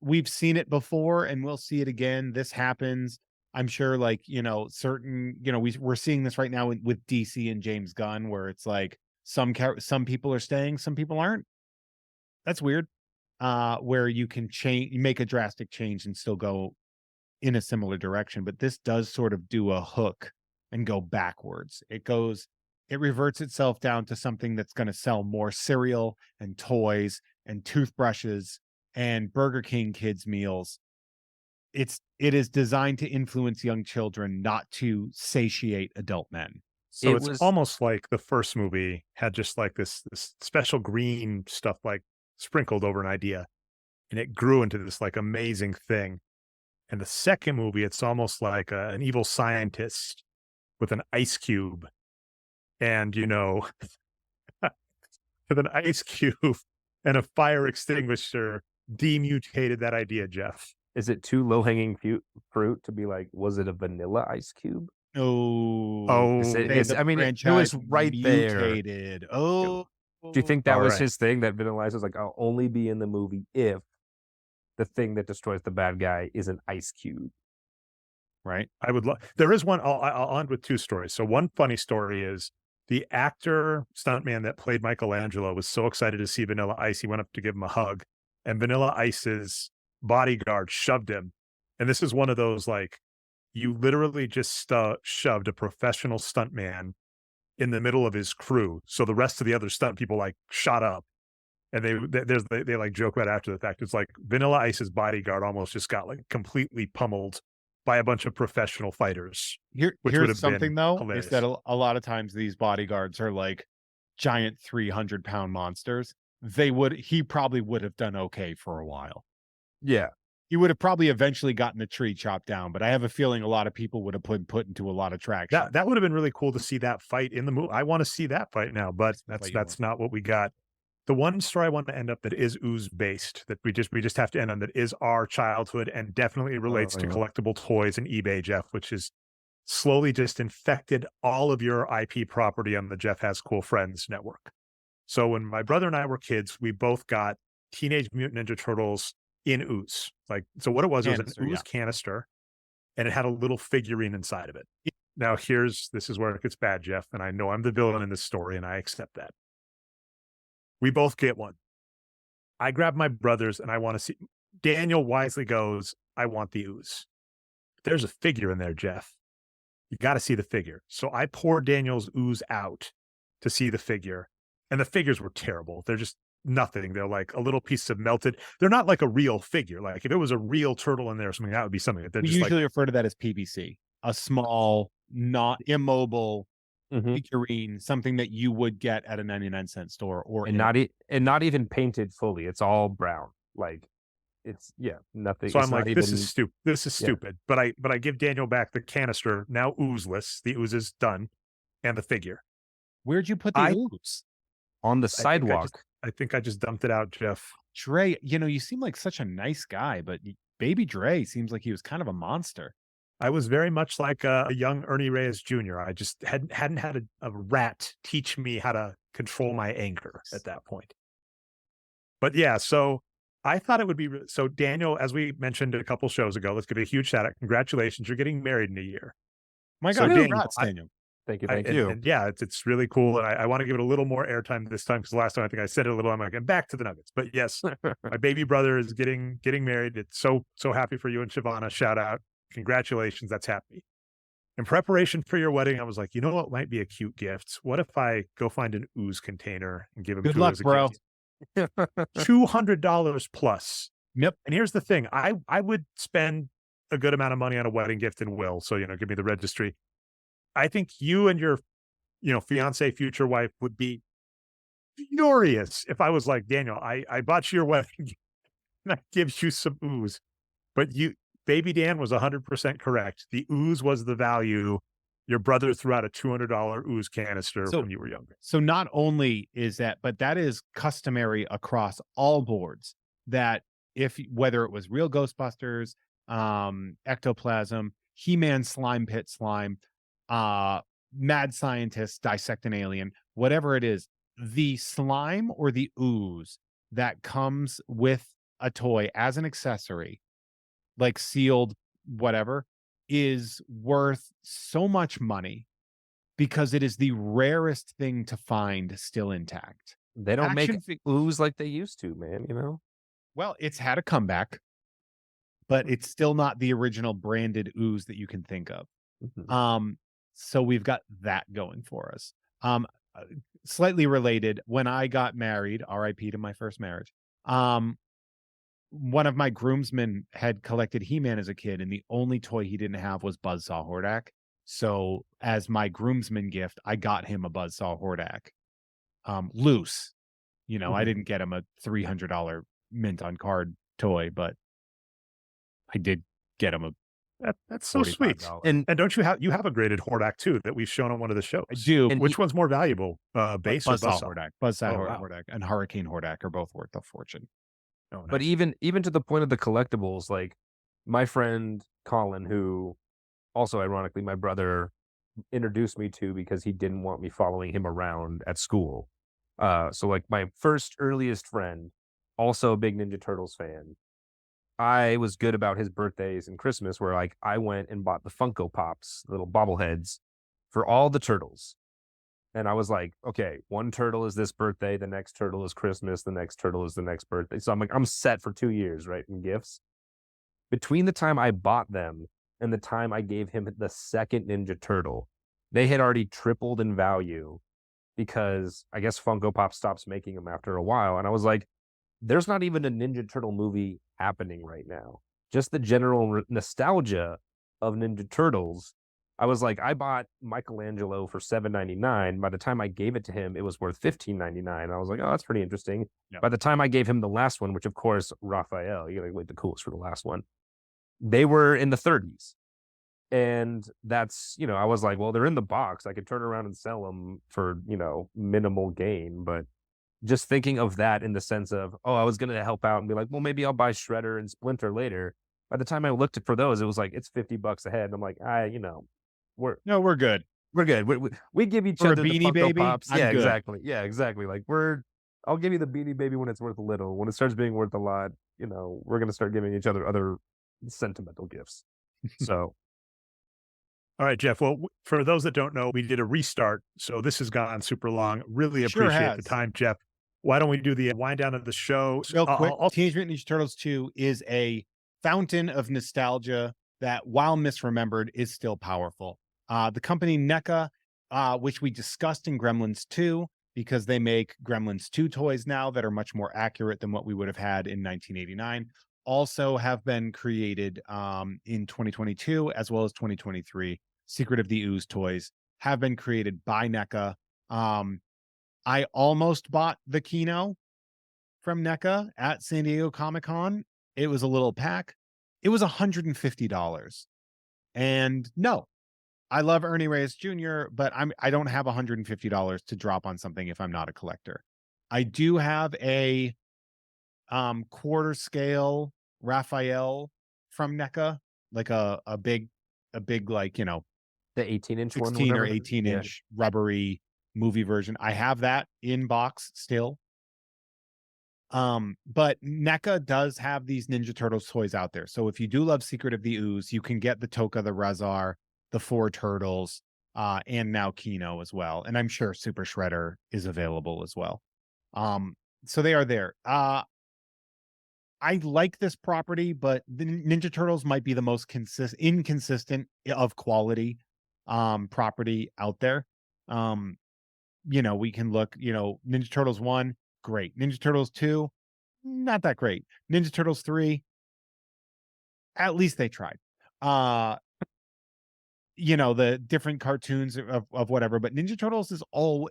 we've seen it before and we'll see it again. This happens. I'm sure, like, certain, we're seeing this right now with DC and James Gunn, where it's like some people are staying, some people aren't. That's weird. Where you can make a drastic change and still go in a similar direction. But this does sort of do a hook and go backwards. It reverts itself down to something that's going to sell more cereal and toys and toothbrushes and Burger King kids meals. It is designed to influence young children, not to satiate adult men. So it's almost like the first movie had just like this special green stuff like sprinkled over an idea, and it grew into this like amazing thing. And the second movie, it's almost like an evil scientist with an ice cube, and with an ice cube and a fire extinguisher demutated that idea, Jeff. Is it too low-hanging fruit to be like, was it a vanilla ice cube? Oh, I mean, it was right mutated. there. Oh, do you think that all was right. his thing? That vanilla ice was like, I'll only be in the movie if the thing that destroys the bad guy is an ice cube. Right. I would love. There is one. I'll end with two stories. So one funny story is the actor stuntman that played Michelangelo was so excited to see Vanilla Ice, he went up to give him a hug, and Vanilla Ice's bodyguard shoved him. And this is one of those like, you literally just shoved a professional stuntman in the middle of his crew. So the rest of the other stunt people like shot up, and they like joke about it after the fact. It's like Vanilla Ice's bodyguard almost just got like completely pummeled by a bunch of professional fighters. Here's something though, hilarious. Is that a lot of times these bodyguards are like giant 300-pound monsters. He probably would have done okay for a while. Yeah. He would have probably eventually gotten the tree chopped down, but I have a feeling a lot of people would have put into a lot of traction. That would have been really cool to see that fight in the movie. I want to see that fight now, but that's not what we got. The one story I want to end up that is Ooze based, that we just have to end on, that is our childhood and definitely relates to collectible toys and eBay, Jeff, which is slowly just infected all of your IP property on the Jeff Has Cool Friends network. So when my brother and I were kids, we both got Teenage Mutant Ninja Turtles in Ooze. So what it was an Ooze canister, and it had a little figurine inside of it. Now this is where it gets bad, Jeff, and I know I'm the villain in this story, and I accept that. We both get one. I grab my brother's and I want to see. Daniel wisely goes, I want the Ooze. There's a figure in there, Jeff. You got to see the figure. So I pour Daniel's Ooze out to see the figure. And the figures were terrible. They're just nothing. They're like a little piece of melted. They're not like a real figure. Like if it was a real turtle in there or something, that would be something. We usually refer to that as PVC, a small, not immobile figurine, something that you would get at a 99-cent store, not even painted fully. It's all brown. Like it's nothing. So I'm like, this is stupid. This is stupid. But I give Daniel back the canister, now oozeless. The ooze is done, and the figure. Where'd you put the ooze? On the sidewalk. I think I just dumped it out, Jeff. Dre, you seem like such a nice guy, but baby Dre seems like he was kind of a monster. I was very much like a young Ernie Reyes Jr. I just hadn't had a rat teach me how to control my anger at that point. But yeah, so I thought it would be so. Daniel, as we mentioned a couple shows ago, let's give a huge shout out. Congratulations, you're getting married in a year. My God, Daniel. Thank you. And yeah, it's really cool. And I want to give it a little more airtime this time, because the last time I think I said it a little, I'm like, back to the Nuggets. But yes, my baby brother is getting married. It's so happy for you and Shavana. Shout out. Congratulations. That's happy. In preparation for your wedding, I was like, you know what might be a cute gift? What if I go find an Ooze container and give him good luck, bro. $200 plus. Yep. And here's the thing. I would spend a good amount of money on a wedding gift and will. So, give me the registry. I think you and your, fiance, future wife would be furious if I was like, Daniel, I bought you your wedding and I give you some Ooze. But Baby Dan was 100% correct. The Ooze was the value. Your brother threw out a $200 Ooze canister when you were younger. So not only is that, but that is customary across all boards, that whether it was real Ghostbusters, Ectoplasm, He-Man Slime Pit Slime, Mad Scientist Dissect an Alien, whatever it is, the slime or the ooze that comes with a toy as an accessory, like sealed, whatever, is worth so much money because it is the rarest thing to find still intact. They don't make Action fig ooze like they used to, man, you know? Well, it's had a comeback, but it's still not the original branded ooze that you can think of. Mhm. So we've got that going for us. Um, uh, Slightly related, when I got married, RIP to my first marriage, um, one of my groomsmen had collected He-Man as a kid, and the only toy he didn't have was Buzzsaw Hordak. So as my groomsman gift, I got him a Buzzsaw Hordak. Loose. You know, I Mhm. didn't get him a $300 mint on card toy, but I did get him a That's so sweet. $45. And And don't you have a graded Hordak too that we've shown on one of the shows? I do. and Which one's more valuable, base or Buzzsaw buzzsaw? Hordak, Buzzsaw Oh, wow. Hordak, and Hurricane Hordak are both worth a fortune. Oh, But nice. even to the point of the collectibles, like my friend Colin, who also ironically my brother introduced me to because he didn't want me following him around at school. So like my first earliest friend, also a big Ninja Turtles fan. I was good about his birthdays and Christmas where like I went and bought the Funko Pops, little bobbleheads for all the turtles. And I was like, okay, one turtle is this birthday, the next turtle is Christmas, the next turtle is the next birthday. So I'm like, I'm set for 2 years, right? In gifts. Between the time I bought them and the time I gave him the second Ninja Turtle, they had already tripled in value because I guess Funko Pop stops making them after a while. And I was like, there's not even a Ninja Turtle movie happening right now. Just the general nostalgia of Ninja Turtles. I was like, I bought Michelangelo for $7.99. By the time I gave it to him, it was worth $15.99. I was like, oh, that's pretty interesting. Yep. By the time I gave him the last one, which of course, Raphael, you gotta wait the coolest for the last one. They were in the 30s. And that's, I was like, well, they're in the box. I could turn around and sell them for, minimal gain. But just thinking of that in the sense of, oh, I was going to help out and be like, well, maybe I'll buy Shredder and Splinter later. By the time I looked for those, it was like, it's $50 a head. And I'm like, we're No, we're good. we're good. We give each For a other the Beanie Funko Baby, Pops. I'm Yeah, good. exactly. Yeah, exactly. Like I'll give you the Beanie Baby when it's worth a little. When it starts being worth a lot, we're going to start giving each other sentimental gifts. So All right, Jeff. Well, for those that don't know, we did a restart, so this has gone super long. Really Sure appreciate the has. time, Jeff. Why don't we do the wind down of the show? Real quick, I'll Teenage Mutant Ninja Turtles 2 is a fountain of nostalgia that, while misremembered, is still powerful. The company NECA, which we discussed in Gremlins 2, because they make Gremlins 2 toys now that are much more accurate than what we would have had in 1989, also have been created in 2022 as well as 2023. Secret of the Ooze toys have been created by NECA. I almost bought the Kino from NECA at San Diego Comic-Con. It was a little pack. It was $150. And no, I love Ernie Reyes Jr., but I don't have $150 to drop on something if I'm not a collector. I do have a quarter scale Raphael from NECA, like a big like, the 18-inch one, 16 or whatever. 18-inch rubbery movie version. I have that in box still. But NECA does have these Ninja Turtles toys out there. So if you do love Secret of the Ooze, you can get the Toka, the Rezar, the 4 Turtles, and now Kino as well. And I'm sure Super Shredder is available as well. So they are there. I like this property, but the Ninja Turtles might be the most inconsistent of quality property out there. We can look, Ninja Turtles 1, great. Ninja Turtles 2, not that great. Ninja Turtles 3, at least they tried. The different cartoons of whatever, but Ninja Turtles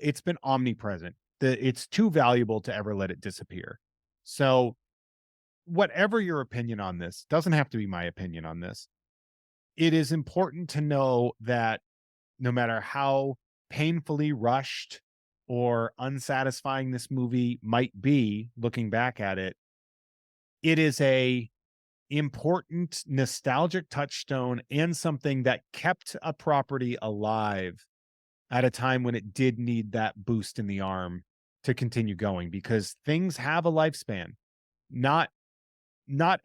it's been omnipresent. It's too valuable to ever let it disappear. So whatever your opinion on this, doesn't have to be my opinion on this. It is important to know that no matter how painfully rushed or unsatisfying this movie might be, looking back at it, it is a important nostalgic touchstone and something that kept a property alive at a time when it did need that boost in the arm to continue going because things have a lifespan. Not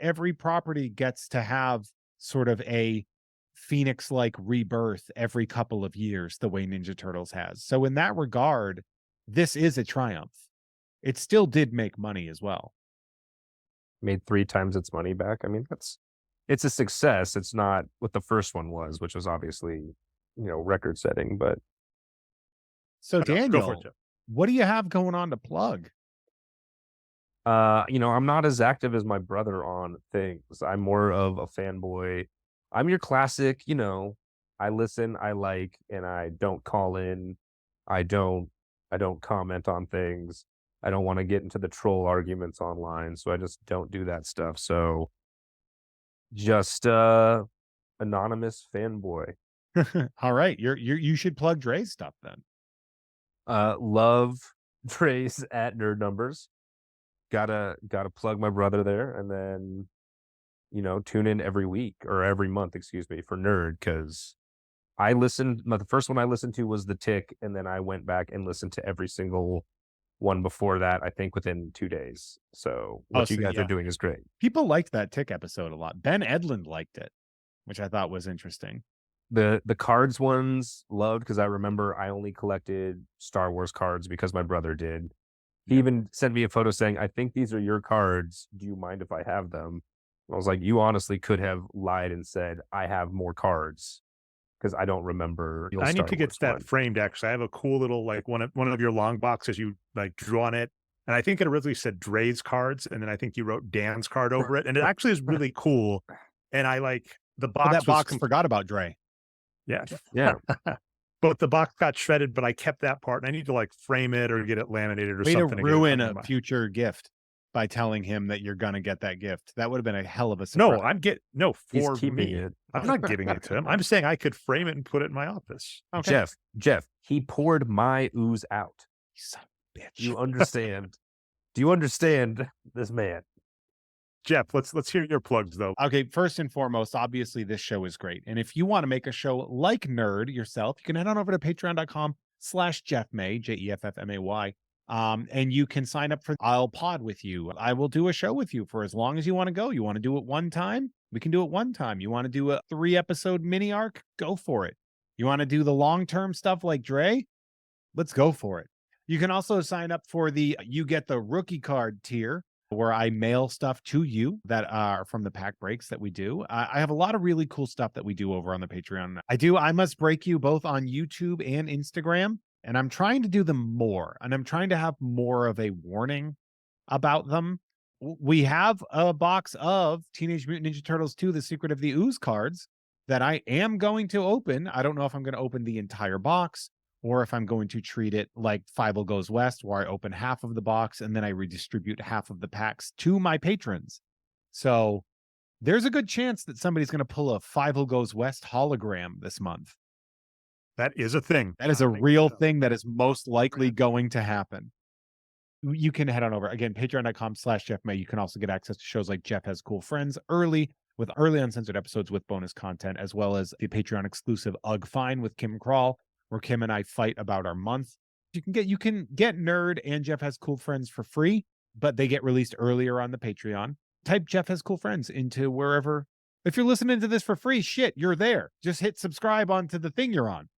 every property gets to have sort of a Phoenix-like rebirth every couple of years the way Ninja Turtles has. So in that regard, this is a triumph. It still did make money as well. Made 3 times its money back. I mean, it's a success. It's not what the first one was, which was obviously, record setting, but So Go for Daniel, it, Jeff. what do you have going on to plug? I'm not as active as my brother on things. I'm more of a fanboy. I'm your classic, I listen, I like, and I don't call in. I don't comment on things. I don't want to get into the troll arguments online, so I just don't do that stuff. So just anonymous fanboy. All right, you should plug Dre's stuff then. Love Dre's at Nerd Numbers. Gotta plug my brother there, and then tune in every week or every month, excuse me, for Nerd, because the first one I listened to was The Tick, and then I went back and listened to every single one before that, I think within 2 days. So what you guys are doing is great. People liked that Tick episode a lot. Ben Edlund liked it, which I thought was interesting. The cards ones loved, because I remember I only collected Star Wars cards because my brother did. He even sent me a photo saying, "I think these are your cards. Do you mind if I have them?" I was like, "You honestly could have lied and said I have more cards, because I don't remember." I need to get that framed. Actually, I have a cool little one of your long boxes. You drew on it, and I think it originally said Dre's cards, and then I think you wrote Dan's card over it, and it actually is really cool. And I like the box. That box forgot about Dre. Yeah, yeah. But the box got shredded, but I kept that part, and I need to frame it or get it laminated or something. To ruin a future gift by telling him that you're gonna get that gift. That would have been a hell of a surprise. He's keeping it. I'm not giving it to him. I'm saying I could frame it and put it in my office. Okay. Jeff, he poured my ooze out. You son of a bitch. You understand? Do you understand this man? Jeff, let's hear your plugs though. Okay, first and foremost, obviously this show is great. And if you want to make a show like Nerd yourself, you can head on over to patreon.com/JeffMay, JEFFMAY. And you can sign up for I'll pod with you. I will do a show with you for as long as you want to go. You want to do it one time? We can do it one time. You want to do a 3-episode mini arc? Go for it. You want to do the long-term stuff like Dre? Let's go for it. You can also sign up for you get the rookie card tier, where I mail stuff to you that are from the pack breaks that we do. I have a lot of really cool stuff that we do over on the Patreon. I Must Break You both on YouTube and Instagram, and I'm trying to do them more, and I'm trying to have more of a warning about them. We have a box of Teenage Mutant Ninja Turtles 2, The Secret of the Ooze cards that I am going to open. I don't know if I'm going to open the entire box, or if I'm going to treat it like Fievel Goes West, where I open half of the box and then I redistribute half of the packs to my patrons. So there's a good chance that somebody's going to pull a Fievel Goes West hologram this month. That is a thing. That is a real thing that is most likely going to happen. You can head on over, again, patreon.com/JeffMay. You can also get access to shows like Jeff Has Cool Friends with early uncensored episodes with bonus content, as well as the Patreon exclusive Ugh Fine with Kim Crawl, where Kim and I fight about our month. You can get Nerd and Jeff Has Cool Friends for free, but they get released earlier on the Patreon. Type Jeff Has Cool Friends into wherever. If you're listening to this for free, shit, you're there. Just hit subscribe onto the thing you're on.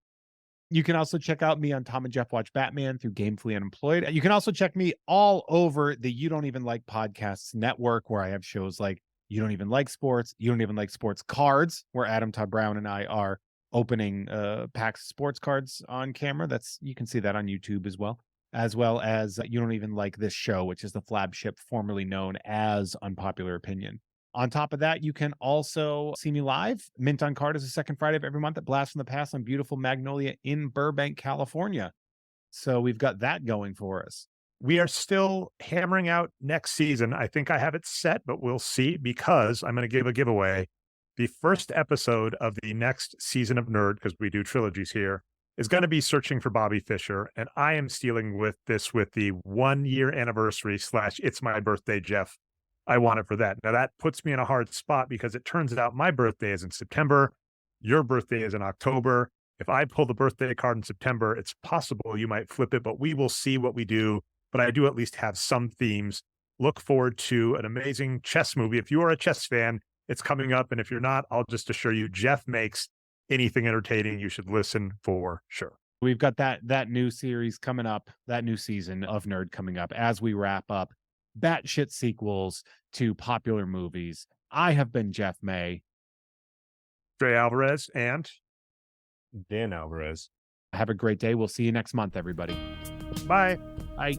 You can also check out me on Tom and Jeff Watch Batman through Gamefully Unemployed. You can also check me all over the You Don't Even Like Podcasts network, where I have shows like You Don't Even Like Sports, You Don't Even Like Sports Cards, where Adam Todd Brown and I are opening packs of sports cards on camera. You can see that on YouTube as well as You Don't Even Like This Show, which is the flagship formerly known as Unpopular Opinion. On top of that, you can also see me live. Mint on Card is the second Friday of every month at Blast from the Past on beautiful Magnolia in Burbank, California. So we've got that going for us. We are still hammering out next season. I think I have it set, but we'll see, because I'm going to give a giveaway. The first episode of the next season of Nerd, because we do trilogies here, is going to be Searching for Bobby Fischer. And I am stealing with the 1-year anniversary / It's My Birthday, Jeff. I want it for that. Now, that puts me in a hard spot, because it turns out my birthday is in September. Your birthday is in October. If I pull the birthday card in September, it's possible you might flip it, but we will see what we do. but I do at least have some themes. Look forward to an amazing chess movie. If you are a chess fan, it's coming up. And if you're not, I'll just assure you, Jeff makes anything entertaining. You should listen for sure. We've got that new series coming up, that new season of Nerd coming up as we wrap up batshit sequels to popular movies. I have been Jeff May. Dre Alvarez and Dan Alvarez. Have a great day. We'll see you next month, everybody. bye. Bye.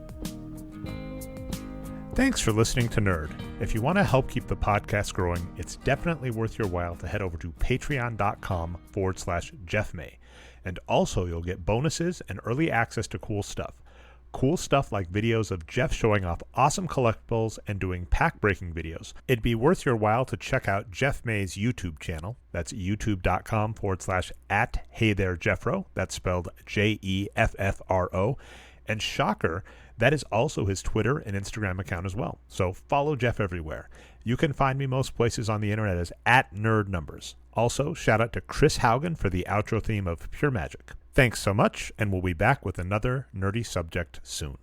Thanks for listening to Nerd. If you want to help keep the podcast growing, it's definitely worth your while to head over to patreon.com/Jeff May. And also, you'll get bonuses and early access to cool stuff. Cool stuff like videos of Jeff showing off awesome collectibles and doing pack-breaking videos. It'd be worth your while to check out Jeff May's YouTube channel. That's youtube.com/@HeyThereJeffro. That's spelled JEFFRO. And shocker, that is also his Twitter and Instagram account as well. So follow Jeff everywhere. You can find me most places on the internet as @NerdNumbers. Also, shout out to Chris Haugen for the outro theme of Pure Magic. Thanks so much, and we'll be back with another nerdy subject soon.